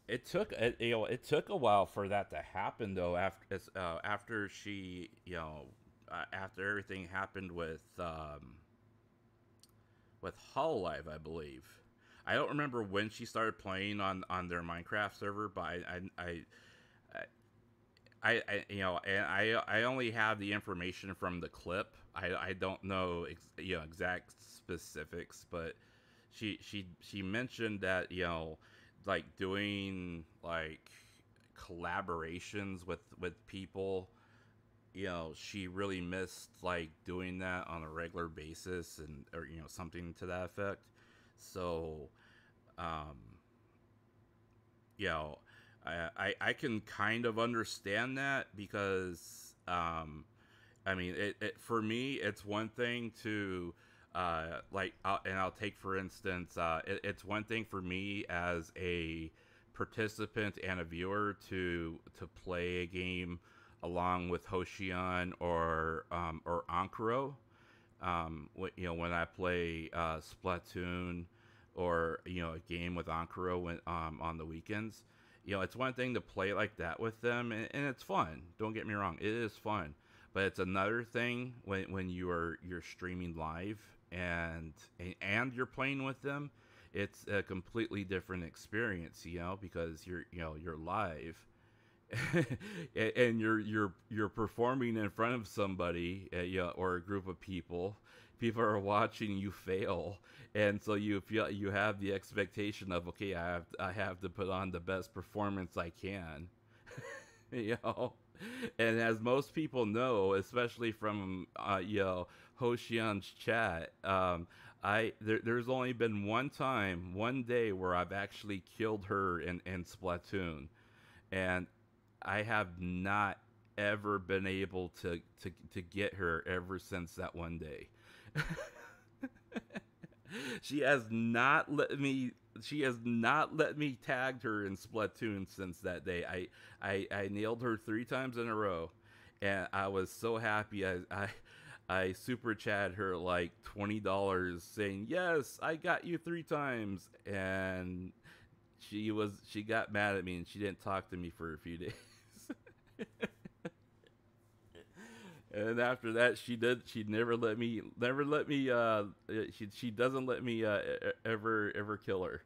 you know, it took a while for that to happen, though, after she, you know, after everything happened with Hololive, I believe. I don't remember when she started playing on their Minecraft server, but you know, and I only have the information from the clip. I don't know you know, exact specifics, but she mentioned that, you know, like doing like collaborations with people, you know, she really missed like doing that on a regular basis, and, or, you know, something to that effect. So um you know, I can kind of understand that, because I mean, for me, it's one thing to like, and I'll take for instance, it's one thing for me as a participant and a viewer to play a game along with Hoshion or Ankuro. You know, when I play Splatoon, or, you know, a game with Ankuro on the weekends, you know, it's one thing to play like that with them, and it's fun. Don't get me wrong, it is fun. But it's another thing when you're streaming live, and you're playing with them. it's a completely different experience, you know, because you're live. And you're performing in front of somebody, or a group of people. People are watching you fail, and so you feel you have the expectation of, okay, I have to put on the best performance I can. you know and as most people know, especially from Hoshian's chat, there's only been one day where I've actually killed her in Splatoon, and I have not ever been able to get her ever since that one day. She has not let me. She has not let me tag her in Splatoon since that day. I nailed her 3 times in a row, and I was so happy. I super chat her like $20 saying, yes, I got you 3 times, and she got mad at me and she didn't talk to me for a few days. And after that, she never let me she doesn't let me ever kill her.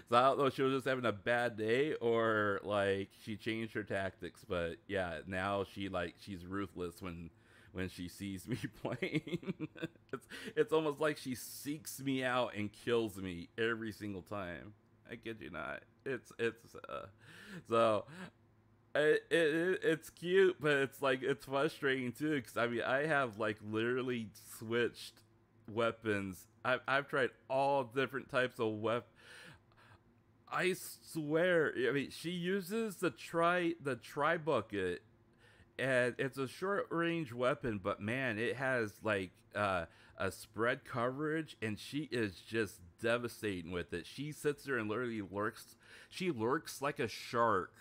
So I don't know if she was just having a bad day or like she changed her tactics, but yeah, now she's ruthless when she sees me playing. It's almost like she seeks me out and kills me every single time. I kid you not. So it's cute, but it's frustrating too, because I mean I have like literally switched weapons. I've tried all different types of weapons. I swear, I mean, she uses the tri bucket, and it's a short range weapon, but man, it has like a spread coverage, and she is just devastating with it. She sits there and literally lurks. She lurks like a shark,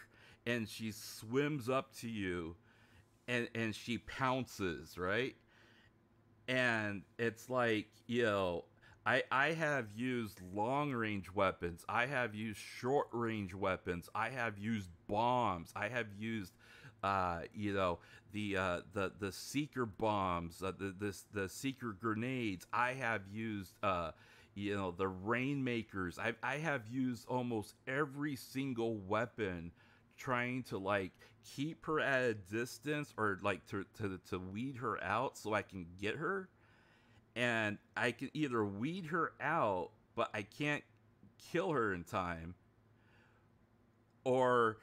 and she swims up to you, and she pounces, right? And it's like, I have used long range weapons. I have used short range weapons. I have used bombs. I have used, the seeker bombs, the seeker grenades. I have used, the rainmakers. I have used almost every single weapon, trying to like keep her at a distance, or like to weed her out so I can get her. And I can either weed her out, but I can't kill her in time, or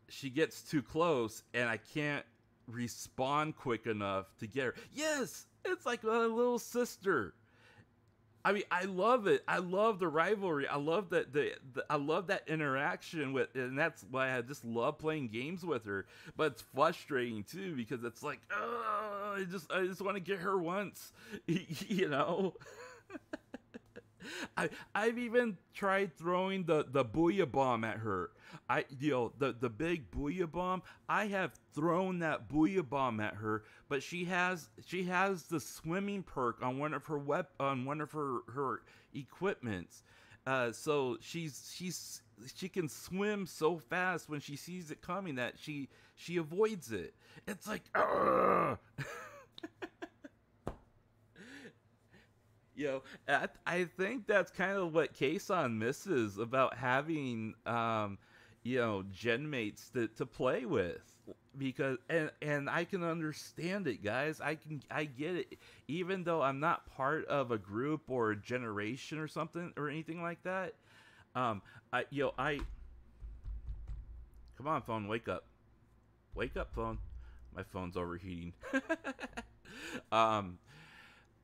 she gets too close and I can't respawn quick enough to get her. Yes, it's like a little sister. I mean, I love it. I love the rivalry. I love I love that interaction with, and that's why I just love playing games with her. But it's frustrating too, because it's like, I just want to get her once, you know. I've even tried throwing the booyah bomb at her. The big booyah bomb. I have thrown that booyah bomb at her, but she has the swimming perk on one of her her equipments. So she can swim so fast when she sees it coming that she avoids it. It's like, I think that's kind of what Kson misses about having, gen mates to play with, because and I can understand it, guys. I get it, even though I'm not part of a group or a generation or something or anything like that. Come on, phone, wake up, phone. My phone's overheating.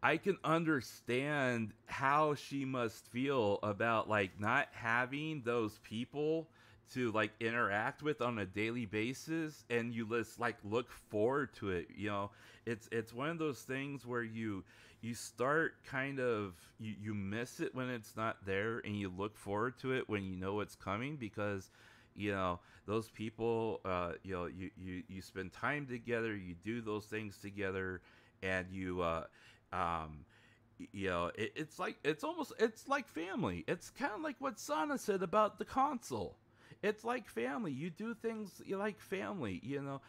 I can understand how she must feel about like not having those people to like interact with on a daily basis, and you just like look forward to it. It's one of those things where you start kind of you miss it when it's not there, and you look forward to it when you know it's coming, because those people, you spend time together, you do those things together, and it's like family. It's kind of like what Sana said about the console. it's like family. You do things you like family, you know.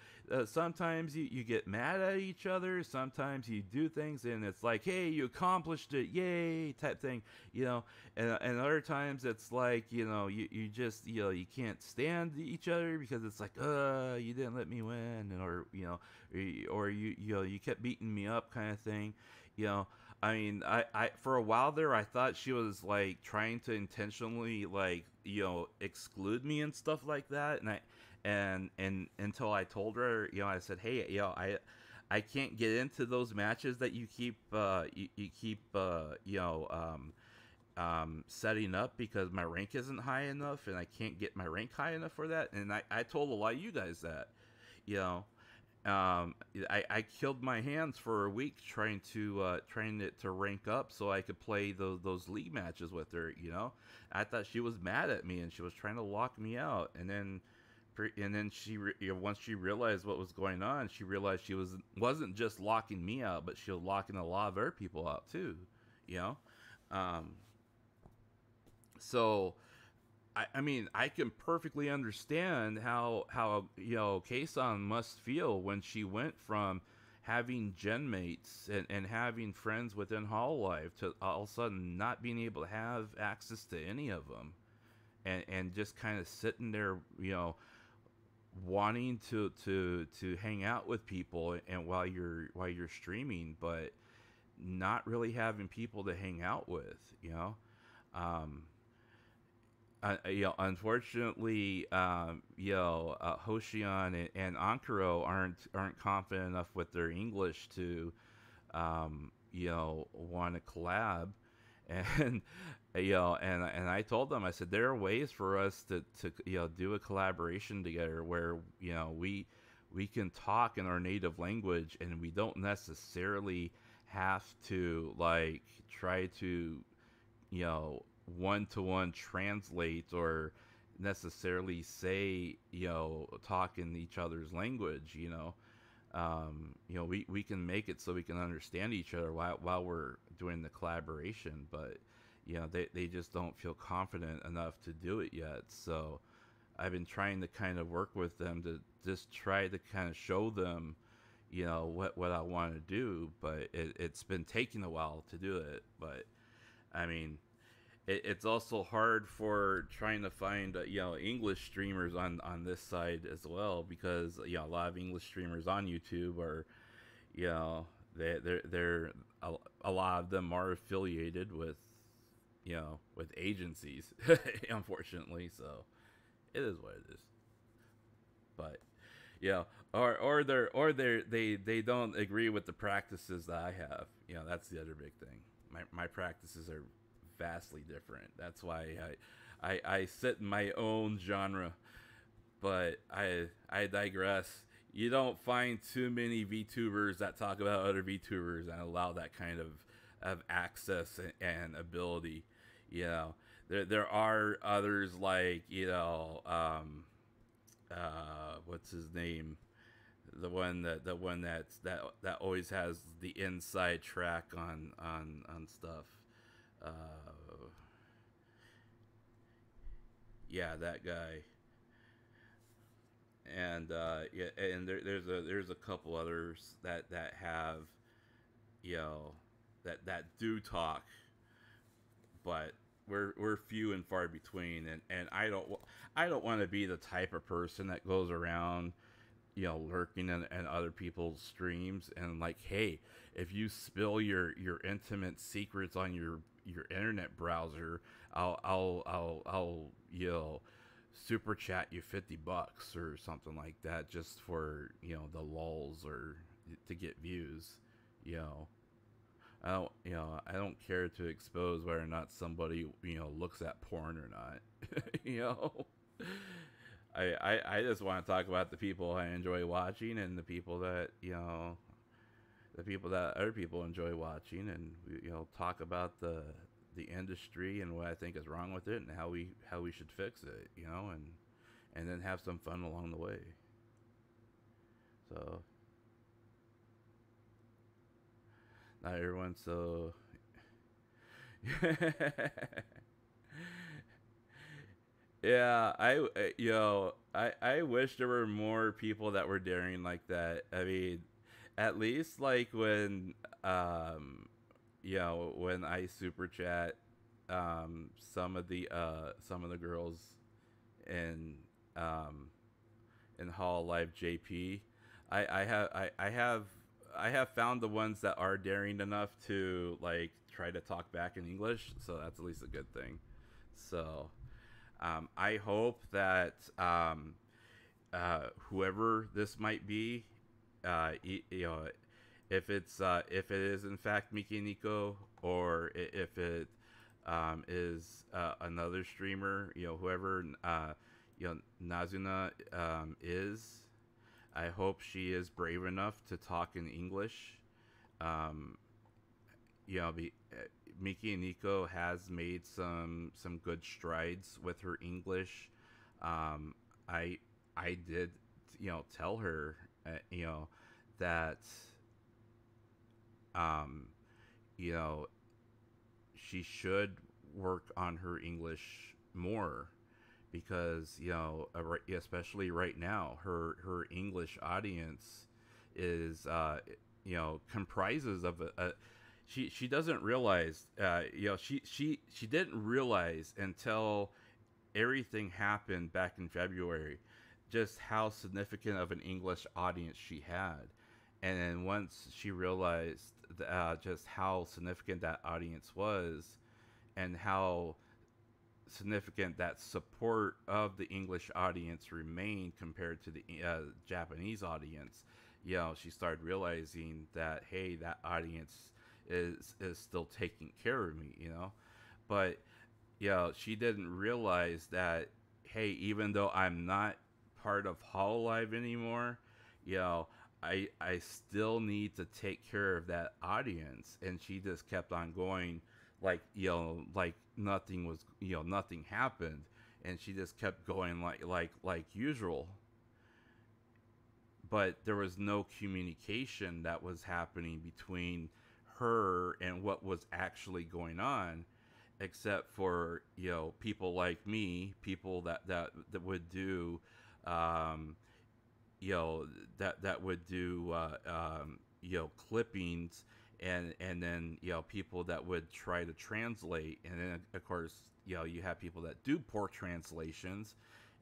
Sometimes you get mad at each other. Sometimes you do things and it's like, hey, you accomplished it, yay, type thing, you know. And other times it's like, you know, you just, you know, you can't stand each other because it's like, you didn't let me win, or, you know, or you know, you kept beating me up, kind of thing, you know. I mean, I for a while there, I thought she was like trying to intentionally, like, you know, exclude me and stuff like that. And until I told her, you know, I said, hey, you know, I can't get into those matches that you keep you keep you know, setting up because my rank isn't high enough, and I can't get my rank high enough for that. And I told a lot of you guys that, you know. I killed my hands for a week trying to rank up so I could play those league matches with her. You know, I thought she was mad at me and she was trying to lock me out. And then you know, once she realized what was going on, she realized she wasn't just locking me out, but she was locking a lot of other people out too. You know, um, so I mean, I can perfectly understand how you know, Kson must feel when she went from having gen mates and having friends within Hololive to all of a sudden not being able to have access to any of them, and just kind of sitting there, you know, wanting to hang out with people and while you're streaming, but not really having people to hang out with, you know. Um, you know, unfortunately, you know, Hoshion and Ankuro aren't confident enough with their English to, you know, want to collab, and you know, and I told them, I said there are ways for us to you know, do a collaboration together where, you know, we can talk in our native language and we don't necessarily have to like try to, you know, one-to-one translate or necessarily say, you know, talk in each other's language, you know. You know, we can make it so we can understand each other while we're doing the collaboration, but you know, they just don't feel confident enough to do it yet. So I've been trying to kind of work with them to just try to kind of show them, you know, what I want to do, but it's been taking a while to do it. But I mean, it's also hard for trying to find, you know, English streamers on this side as well, because, you know, a lot of English streamers on YouTube are, you know, they're a lot of them are affiliated with, you know, with agencies, unfortunately. So it is what it is. But yeah, they don't agree with the practices that I have. You know, that's the other big thing. My practices are vastly different. That's why I sit in my own genre. But I digress. You don't find too many VTubers that talk about other VTubers and allow that kind of access and ability. You know, there are others like, you know, what's his name? The one that always has the inside track on stuff. Uh, yeah, that guy. And yeah, and there's a couple others that have, you know, that do talk, but we're few and far between, and I don't want to be the type of person that goes around, you know, lurking in other people's streams and like, hey, if you spill your intimate secrets on your internet browser, I'll you know, super chat you $50 or something like that, just for, you know, the lulz or to get views. You know, I don't care to expose whether or not somebody, you know, looks at porn or not. You know, I just want to talk about the people I enjoy watching and the people that, you know, the people that other people enjoy watching, and, you know, talk about the industry and what I think is wrong with it and how we should fix it, you know, and then have some fun along the way. So not everyone's so Yeah, I wish there were more people that were daring like that. I mean, at least like um when I super chat some of the girls in um in Hall Live JP, I have found the ones that are daring enough to like try to talk back in English, so that's at least a good thing. So I hope that whoever this might be, you know, if it is in fact Miki Nico, or if it is another streamer, whoever Nazuna is, I hope she is brave enough to talk in English. Um, you know, be, Miki and Nico has made some good strides with her English. Um, I I did tell her that um, you know she should work on her English more because especially right now her English audience is comprises of a she doesn't realize she didn't realize until everything happened back in February just how significant of an English audience she had. And then once she realized just how significant that audience was and how significant that support of the English audience remained compared to the Japanese audience, she started realizing that hey, that audience is still taking care of me, But she didn't realize that hey, even though I'm not part of Hololive anymore, you know, I still need to take care of that audience, and she just kept on going, like like nothing was nothing happened, and she just kept going like usual. But there was no communication that was happening between her and what was actually going on, except for people like me, people that would do um, that would do clippings, and then people that would try to translate, and then of course you have people that do poor translations,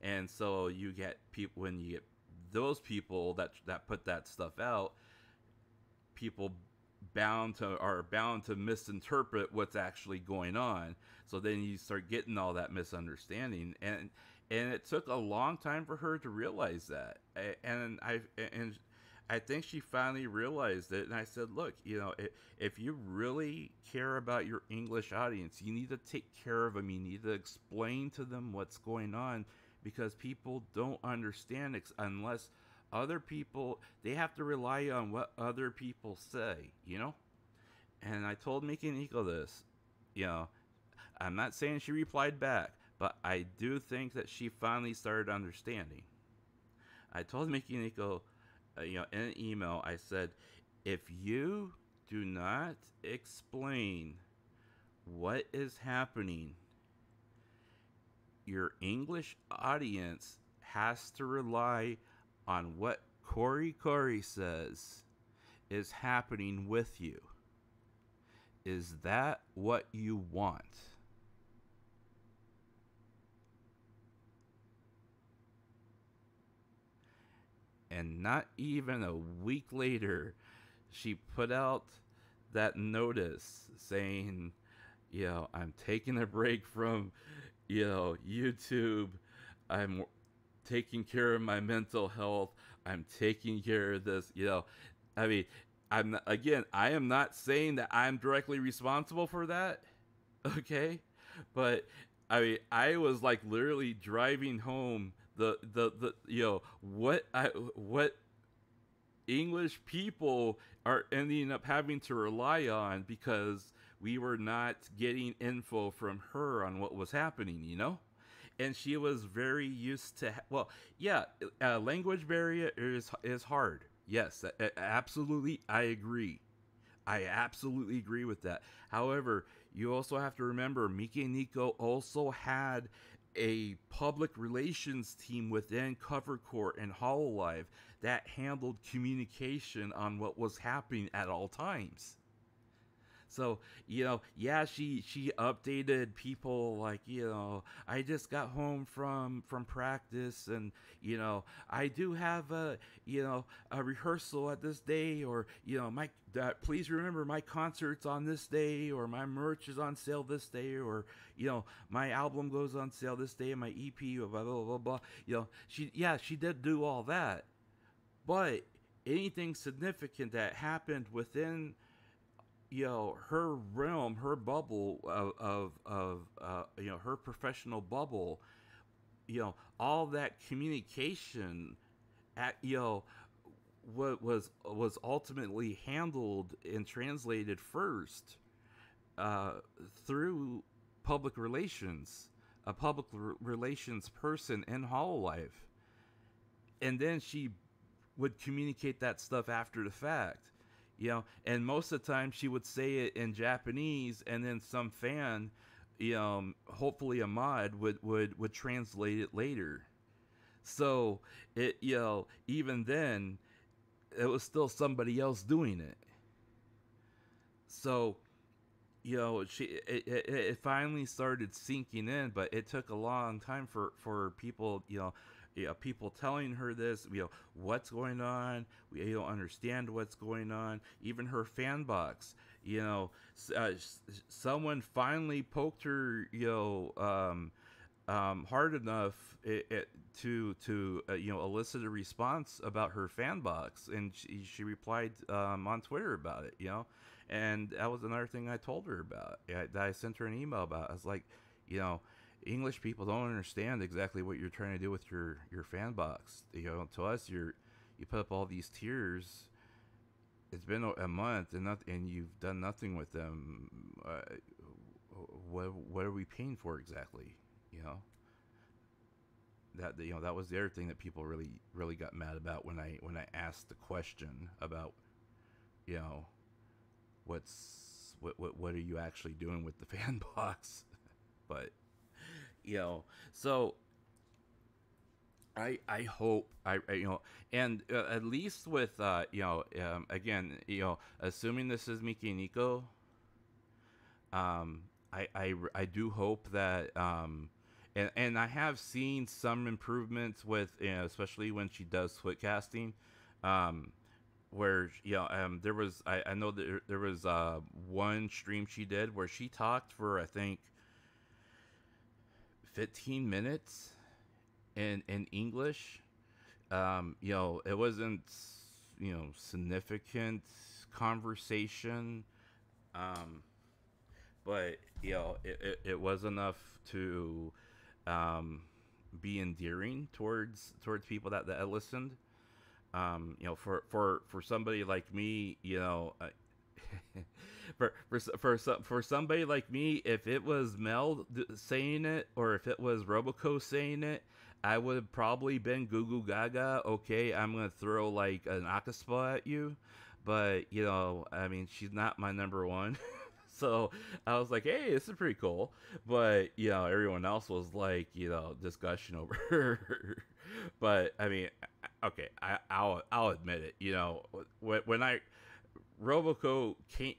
and so you get people when you get those people that put that stuff out, people are bound to misinterpret what's actually going on. So then you start getting all that misunderstanding, and it took a long time for her to realize that. And I think she finally realized it. And I said, look, if you really care about your English audience, you need to take care of them. You need to explain to them what's going on, because people don't understand unless other people, they have to rely on what other people say. And I told Miki and Iko this, I'm not saying she replied back, but I do think that she finally started understanding. I told Miki and Iko, in an email, I said, if you do not explain what is happening, your English audience has to rely on what Kori says is happening with you. Is that what you want? And not even a week later, she put out that notice saying, I'm taking a break from, YouTube. I'm taking care of my mental health. I'm taking care of this. I mean, I am not saying that I'm directly responsible for that. Okay, but I mean, I was like literally driving home the what English people are ending up having to rely on because we were not getting info from her on what was happening. And she was very used to language barrier is hard. Yes, absolutely, I absolutely agree with that. However, you also have to remember Miki and Nico also had a public relations team within Cover Court and Hololive that handled communication on what was happening at all times. So, yeah, she updated people like, I just got home from practice, and I do have a rehearsal at this day, or my please remember my concert's on this day, or my merch is on sale this day, or my album goes on sale this day, and my EP, blah blah blah blah blah. She did do all that, but anything significant that happened within her realm, her bubble of her professional bubble, all that communication at what was ultimately handled and translated first through public relations, a public relations person in Hololive, and then she would communicate that stuff after the fact. And most of the time she would say it in Japanese, and then some fan, hopefully a mod would translate it later. So it, even then, it was still somebody else doing it. So, it finally started sinking in, but it took a long time for people, people telling her this, what's going on. We don't understand what's going on. Even her fan box, someone finally poked her, hard enough to elicit a response about her fan box, and she replied on Twitter about it, and that was another thing I told her about. That I sent her an email about. I was like, English people don't understand exactly what you're trying to do with your fan box. To us, you put up all these tiers. It's been a month, and you've done nothing with them. What are we paying for exactly? That was the other thing that people really got mad about when I asked the question about, what are you actually doing with the fan box? But so I hope and at least with again, assuming this is Miki Nico, I do hope that and I have seen some improvements with, especially when she does foot casting, where there was, I know that there was one stream she did where she talked for, I think, 15 minutes in English. It wasn't significant conversation, but it was enough to be endearing towards people that listened. For somebody like me, for somebody like me, if it was Mel saying it, or if it was Roboco saying it, I would have probably been goo goo gaga. Okay, I'm gonna throw like an Akaspa at you, but I mean, she's not my number one. So I was like, hey, this is pretty cool. But everyone else was like, discussion over her. But I mean, okay, I'll admit it. When I Roboco came,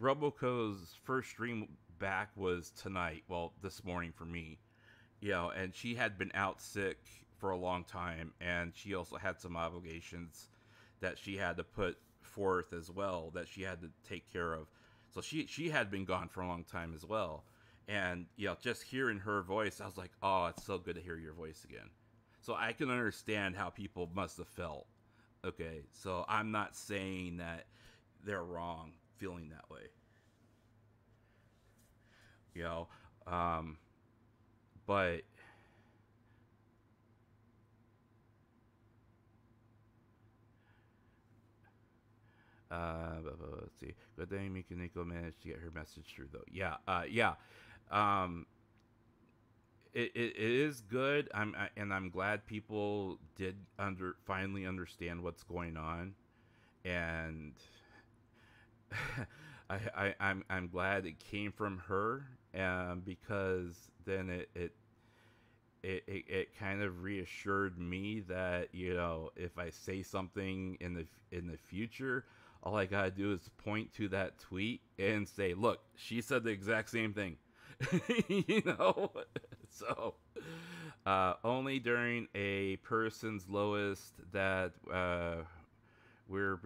Roboco's first stream back was tonight. Well, this morning for me. And she had been out sick for a long time, and she also had some obligations that she had to put forth as well, that she had to take care of. So she had been gone for a long time as well. And just hearing her voice, I was like, oh, it's so good to hear your voice again. So I can understand how people must have felt. Okay, so I'm not saying that they're wrong feeling that way. But let's see. Good thing Mikaneko managed to get her message through, though. Yeah. It is good. I'm glad people did finally understand what's going on, and I'm glad it came from her, because then it it kind of reassured me that, you know, if I say something in the future, all I gotta do is point to that tweet and say, look, she said the exact same thing. You know? So only during a person's lowest that where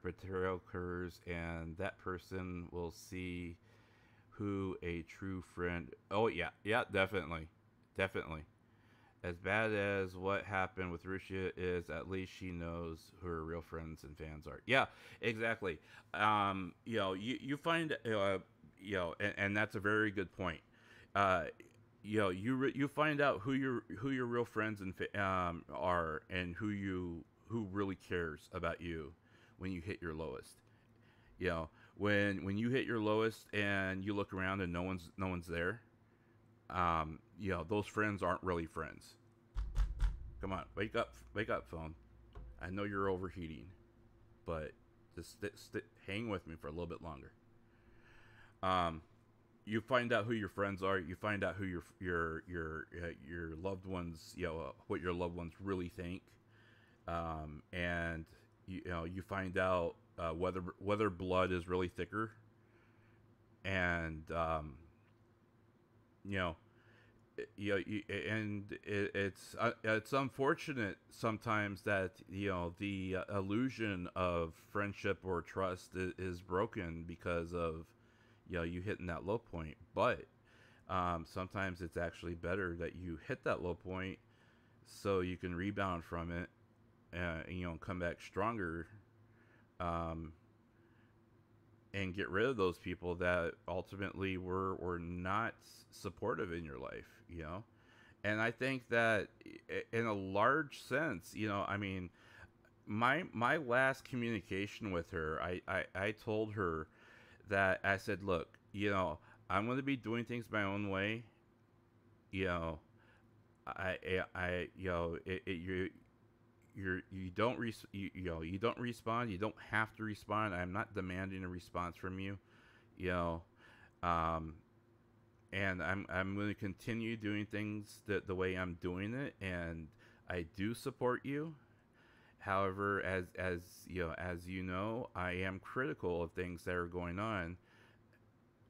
betrayal occurs, and that person will see who a true friend. Oh yeah, yeah, definitely, definitely. As bad as what happened with Russia is, at least she knows who her real friends and fans are. Yeah, exactly. You know, you find, and that's a very good point. Uh, you know, you find out who your real friends and are, and who really cares about you when you hit your lowest. You know, when you hit your lowest and you look around and no one's there, you know, those friends aren't really friends. Come on, wake up, phone. I know you're overheating, but just hang with me for a little bit longer. Um, you find out who your friends are. You find out who your loved ones, you know, what your loved ones really think, and you know, you find out whether blood is really thicker, and you know, it's unfortunate sometimes that, you know, the illusion of friendship or trust is broken because of, you know, you hitting that low point. But sometimes it's actually better that you hit that low point so you can rebound from it, and, you know, come back stronger, um, and get rid of those people that ultimately were not supportive in your life, you know. And I think that in a large sense, you know, I mean, my last communication with her, I told her that, I said, look, you know, I'm going to be doing things my own way. You know, you know, you don't you know, you don't respond. You don't have to respond. I'm not demanding a response from you. You know, um, and I'm going to continue doing things the way I'm doing it, and I do support you. However, as you know, I am critical of things that are going on,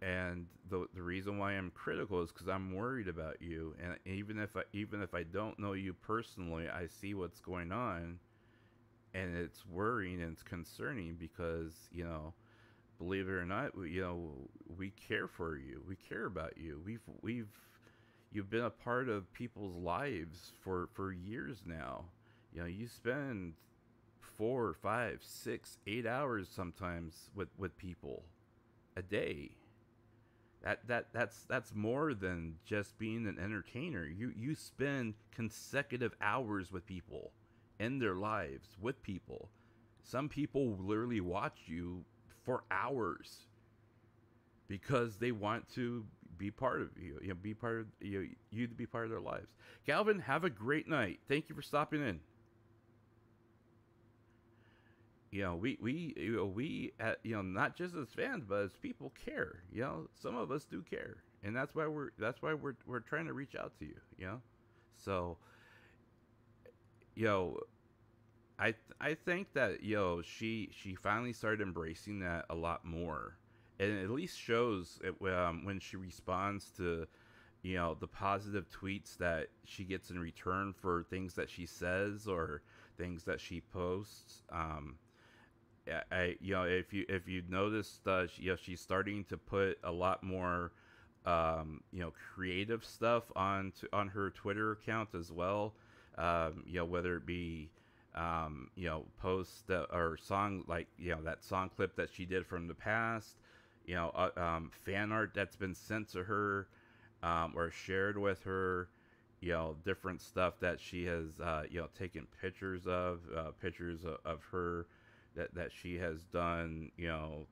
and the reason why I'm critical is because I'm worried about you. And even if I don't know you personally, I see what's going on, and it's worrying and it's concerning because, you know, believe it or not, you know, we care for you, we care about you. You've been a part of people's lives for years now. You know, you spend 4, 5, 6, 8 hours sometimes with people a day. That's more than just being an entertainer. You spend consecutive hours with people in their lives with people. Some people literally watch you for hours because they want to be part of you. You know, be part of you to be part of their lives. Calvin, have a great night. Thank you for stopping in. You know, you know, not just as fans, but as people care. You know, some of us do care, and that's why we're trying to reach out to you. You know, so, you know, I think that, you know, she finally started embracing that a lot more, and it at least shows it when she responds to, you know, the positive tweets that she gets in return for things that she says or things that she posts. You know, if you noticed, you know, she's starting to put a lot more, you know, creative stuff on her Twitter account as well. You know, whether it be, you know, posts that or song, like, you know, that song clip that she did from the past, you know, fan art that's been sent to her, or shared with her, you know, different stuff that she has, you know, taken pictures of her that she has done, you know,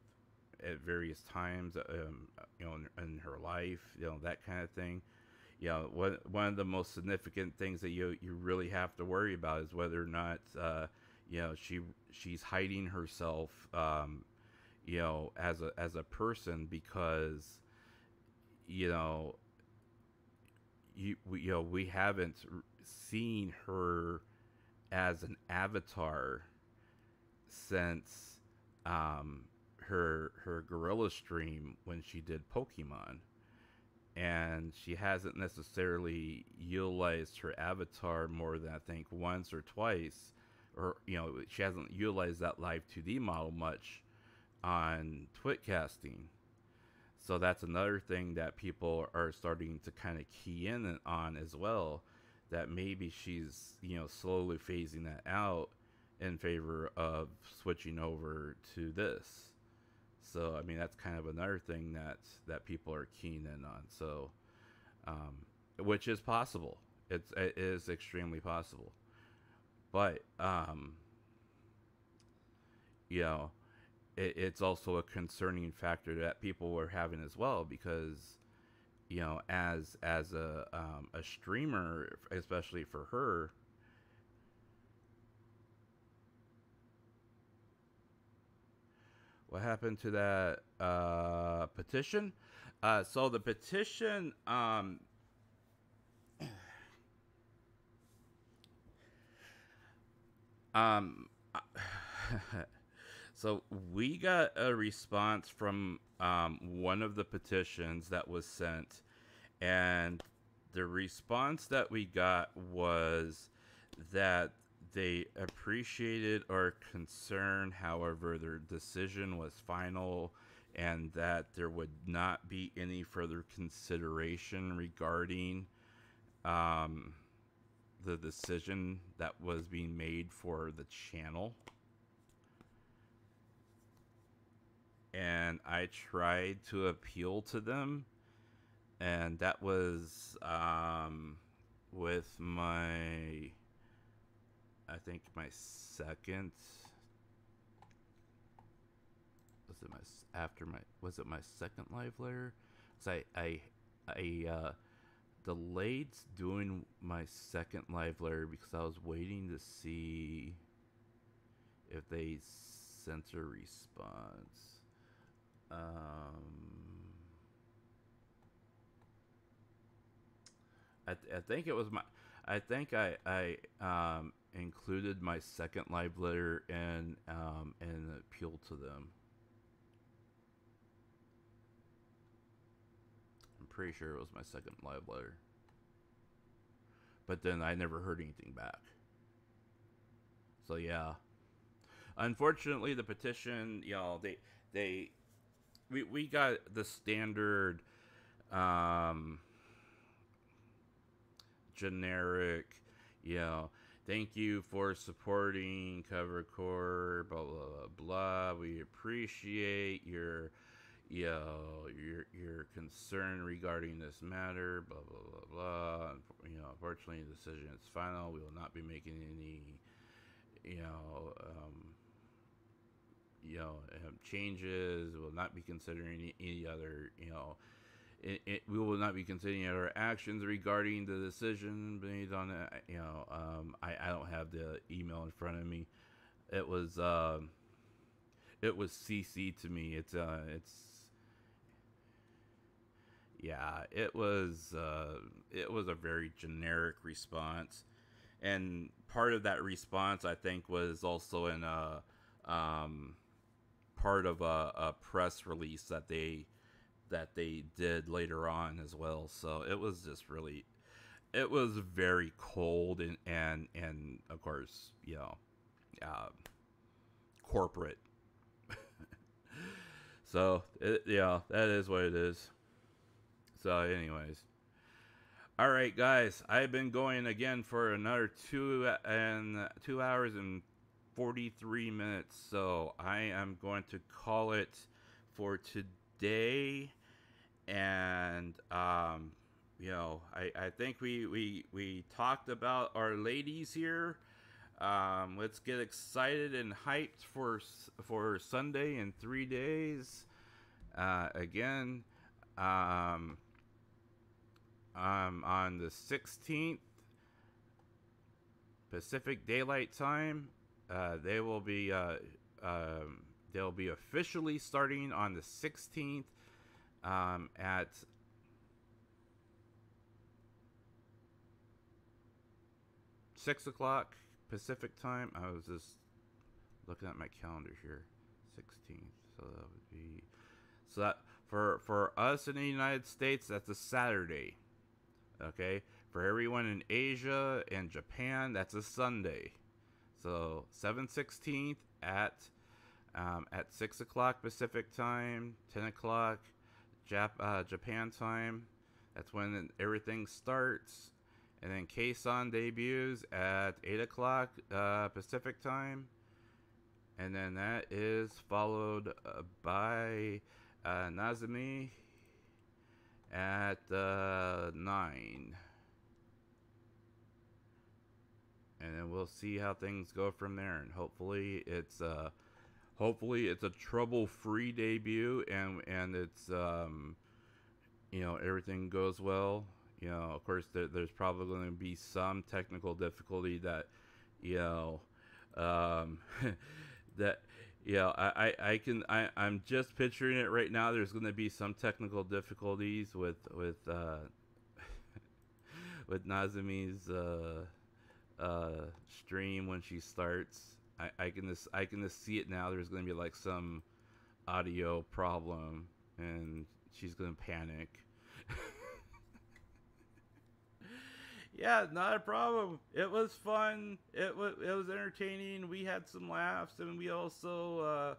at various times, you know, in her life, you know, that kind of thing. You know, one of the most significant things that you really have to worry about is whether or not, you know, she's hiding herself, you know, as a person, because, you know, we haven't seen her as an avatar since her gorilla stream when she did Pokemon, and she hasn't necessarily utilized her avatar more than I think once or twice, or she hasn't utilized that live 2D model much on Twitcasting. So that's another thing that people are starting to kind of key in on as well, that maybe she's slowly phasing that out in favor of switching over to this. So I mean, that's kind of another thing that people are keen in on. So which is possible. It is extremely possible. But it's also a concerning factor that people were having as well, because as a streamer, especially for her. What happened to that petition? So the petition, so we got a response from one of the petitions that was sent, and the response that we got was that they appreciated our concern, however, their decision was final, and that there would not be any further consideration regarding the decision that was being made for the channel. And I tried to appeal to them, and that was with my, I think my second, was it my second live layer? So I delayed doing my second live layer because I was waiting to see if they sent a response. I think it was my, I think I included my second live letter and appeal to them. I'm pretty sure it was my second live letter, but then I never heard anything back. So yeah, unfortunately, the petition, we got the standard generic, thank you for supporting Cover Core, blah blah blah blah. We appreciate your concern regarding this matter, blah blah blah blah. Unfortunately, the decision is final. We will not be making any changes. We will not be considering any other, we will not be considering other actions regarding the decision made on it. I don't have the email in front of me. It was CC to me. It was a very generic response, and part of that response, I think, was also in a part of a press release that they did later on as well. So it was just really, it was very cold and of course, corporate. So that is what it is. So anyways, all right, guys, I've been going again for another 2 hours and 43 minutes, so I am going to call it for today. And I think we talked about our ladies here. Let's get excited and hyped for Sunday in 3 days. Again, on the 16th Pacific Daylight Time. They'll be officially starting on the 16th at 6 o'clock Pacific time. I was just looking at my calendar here. 16th. So that would be... So that for us in the United States, that's a Saturday. Okay? For everyone in Asia and Japan, that's a Sunday. So 7/16 at 6 o'clock Pacific time, 10 o'clock Japan time. That's when everything starts. And then Kson debuts at 8 o'clock Pacific time. And then that is followed by Nazumi at 9. And then we'll see how things go from there. And hopefully it's a trouble-free debut, and it's you know, everything goes well. You know, of course, there's probably going to be some technical difficulty that, you know, that, you know, I'm just picturing it right now. There's going to be some technical difficulties with Nazumi's stream when she starts. I can just see it now. There's going to be like some audio problem, and she's going to panic. Yeah, not a problem. It was fun. It was entertaining. We had some laughs, and we also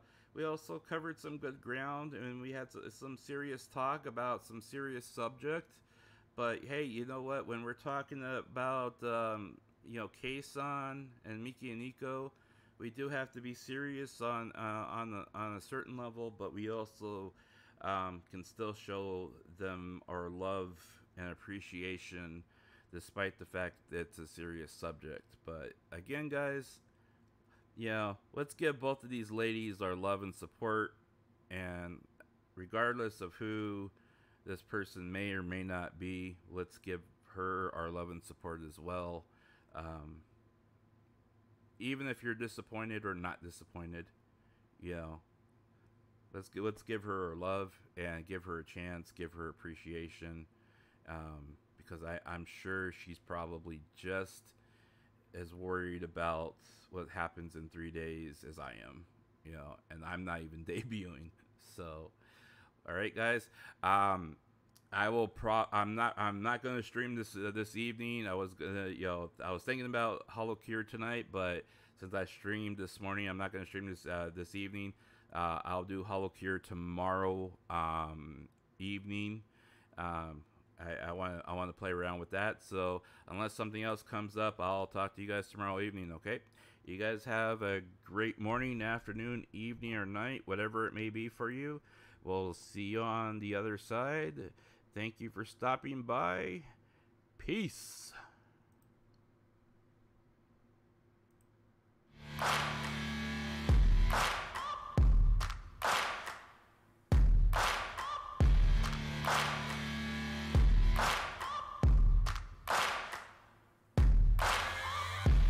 covered some good ground, and we had some serious talk about some serious subject. But hey, you know what? When we're talking about you know, Kson and Miki and Nico, we do have to be serious on a certain level, but we also can still show them our love and appreciation, despite the fact that it's a serious subject. But again, guys, you know, let's give both of these ladies our love and support, and regardless of who this person may or may not be, let's give her our love and support as well. Even if you're disappointed or not disappointed, you know, let's give her our love and give her a chance, give her appreciation, because I'm sure she's probably just as worried about what happens in 3 days as I am, you know, and I'm not even debuting. So, all right, guys. I'm not going to stream this evening. I was thinking about Hollow Cure tonight, but since I streamed this morning, I'm not going to stream this evening. I'll do Hollow Cure tomorrow evening. I want to play around with that. So unless something else comes up, I'll talk to you guys tomorrow evening. Okay? You guys have a great morning, afternoon, evening, or night, whatever it may be for you. We'll see you on the other side. Thank you for stopping by. Peace.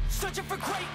Searching for greatness.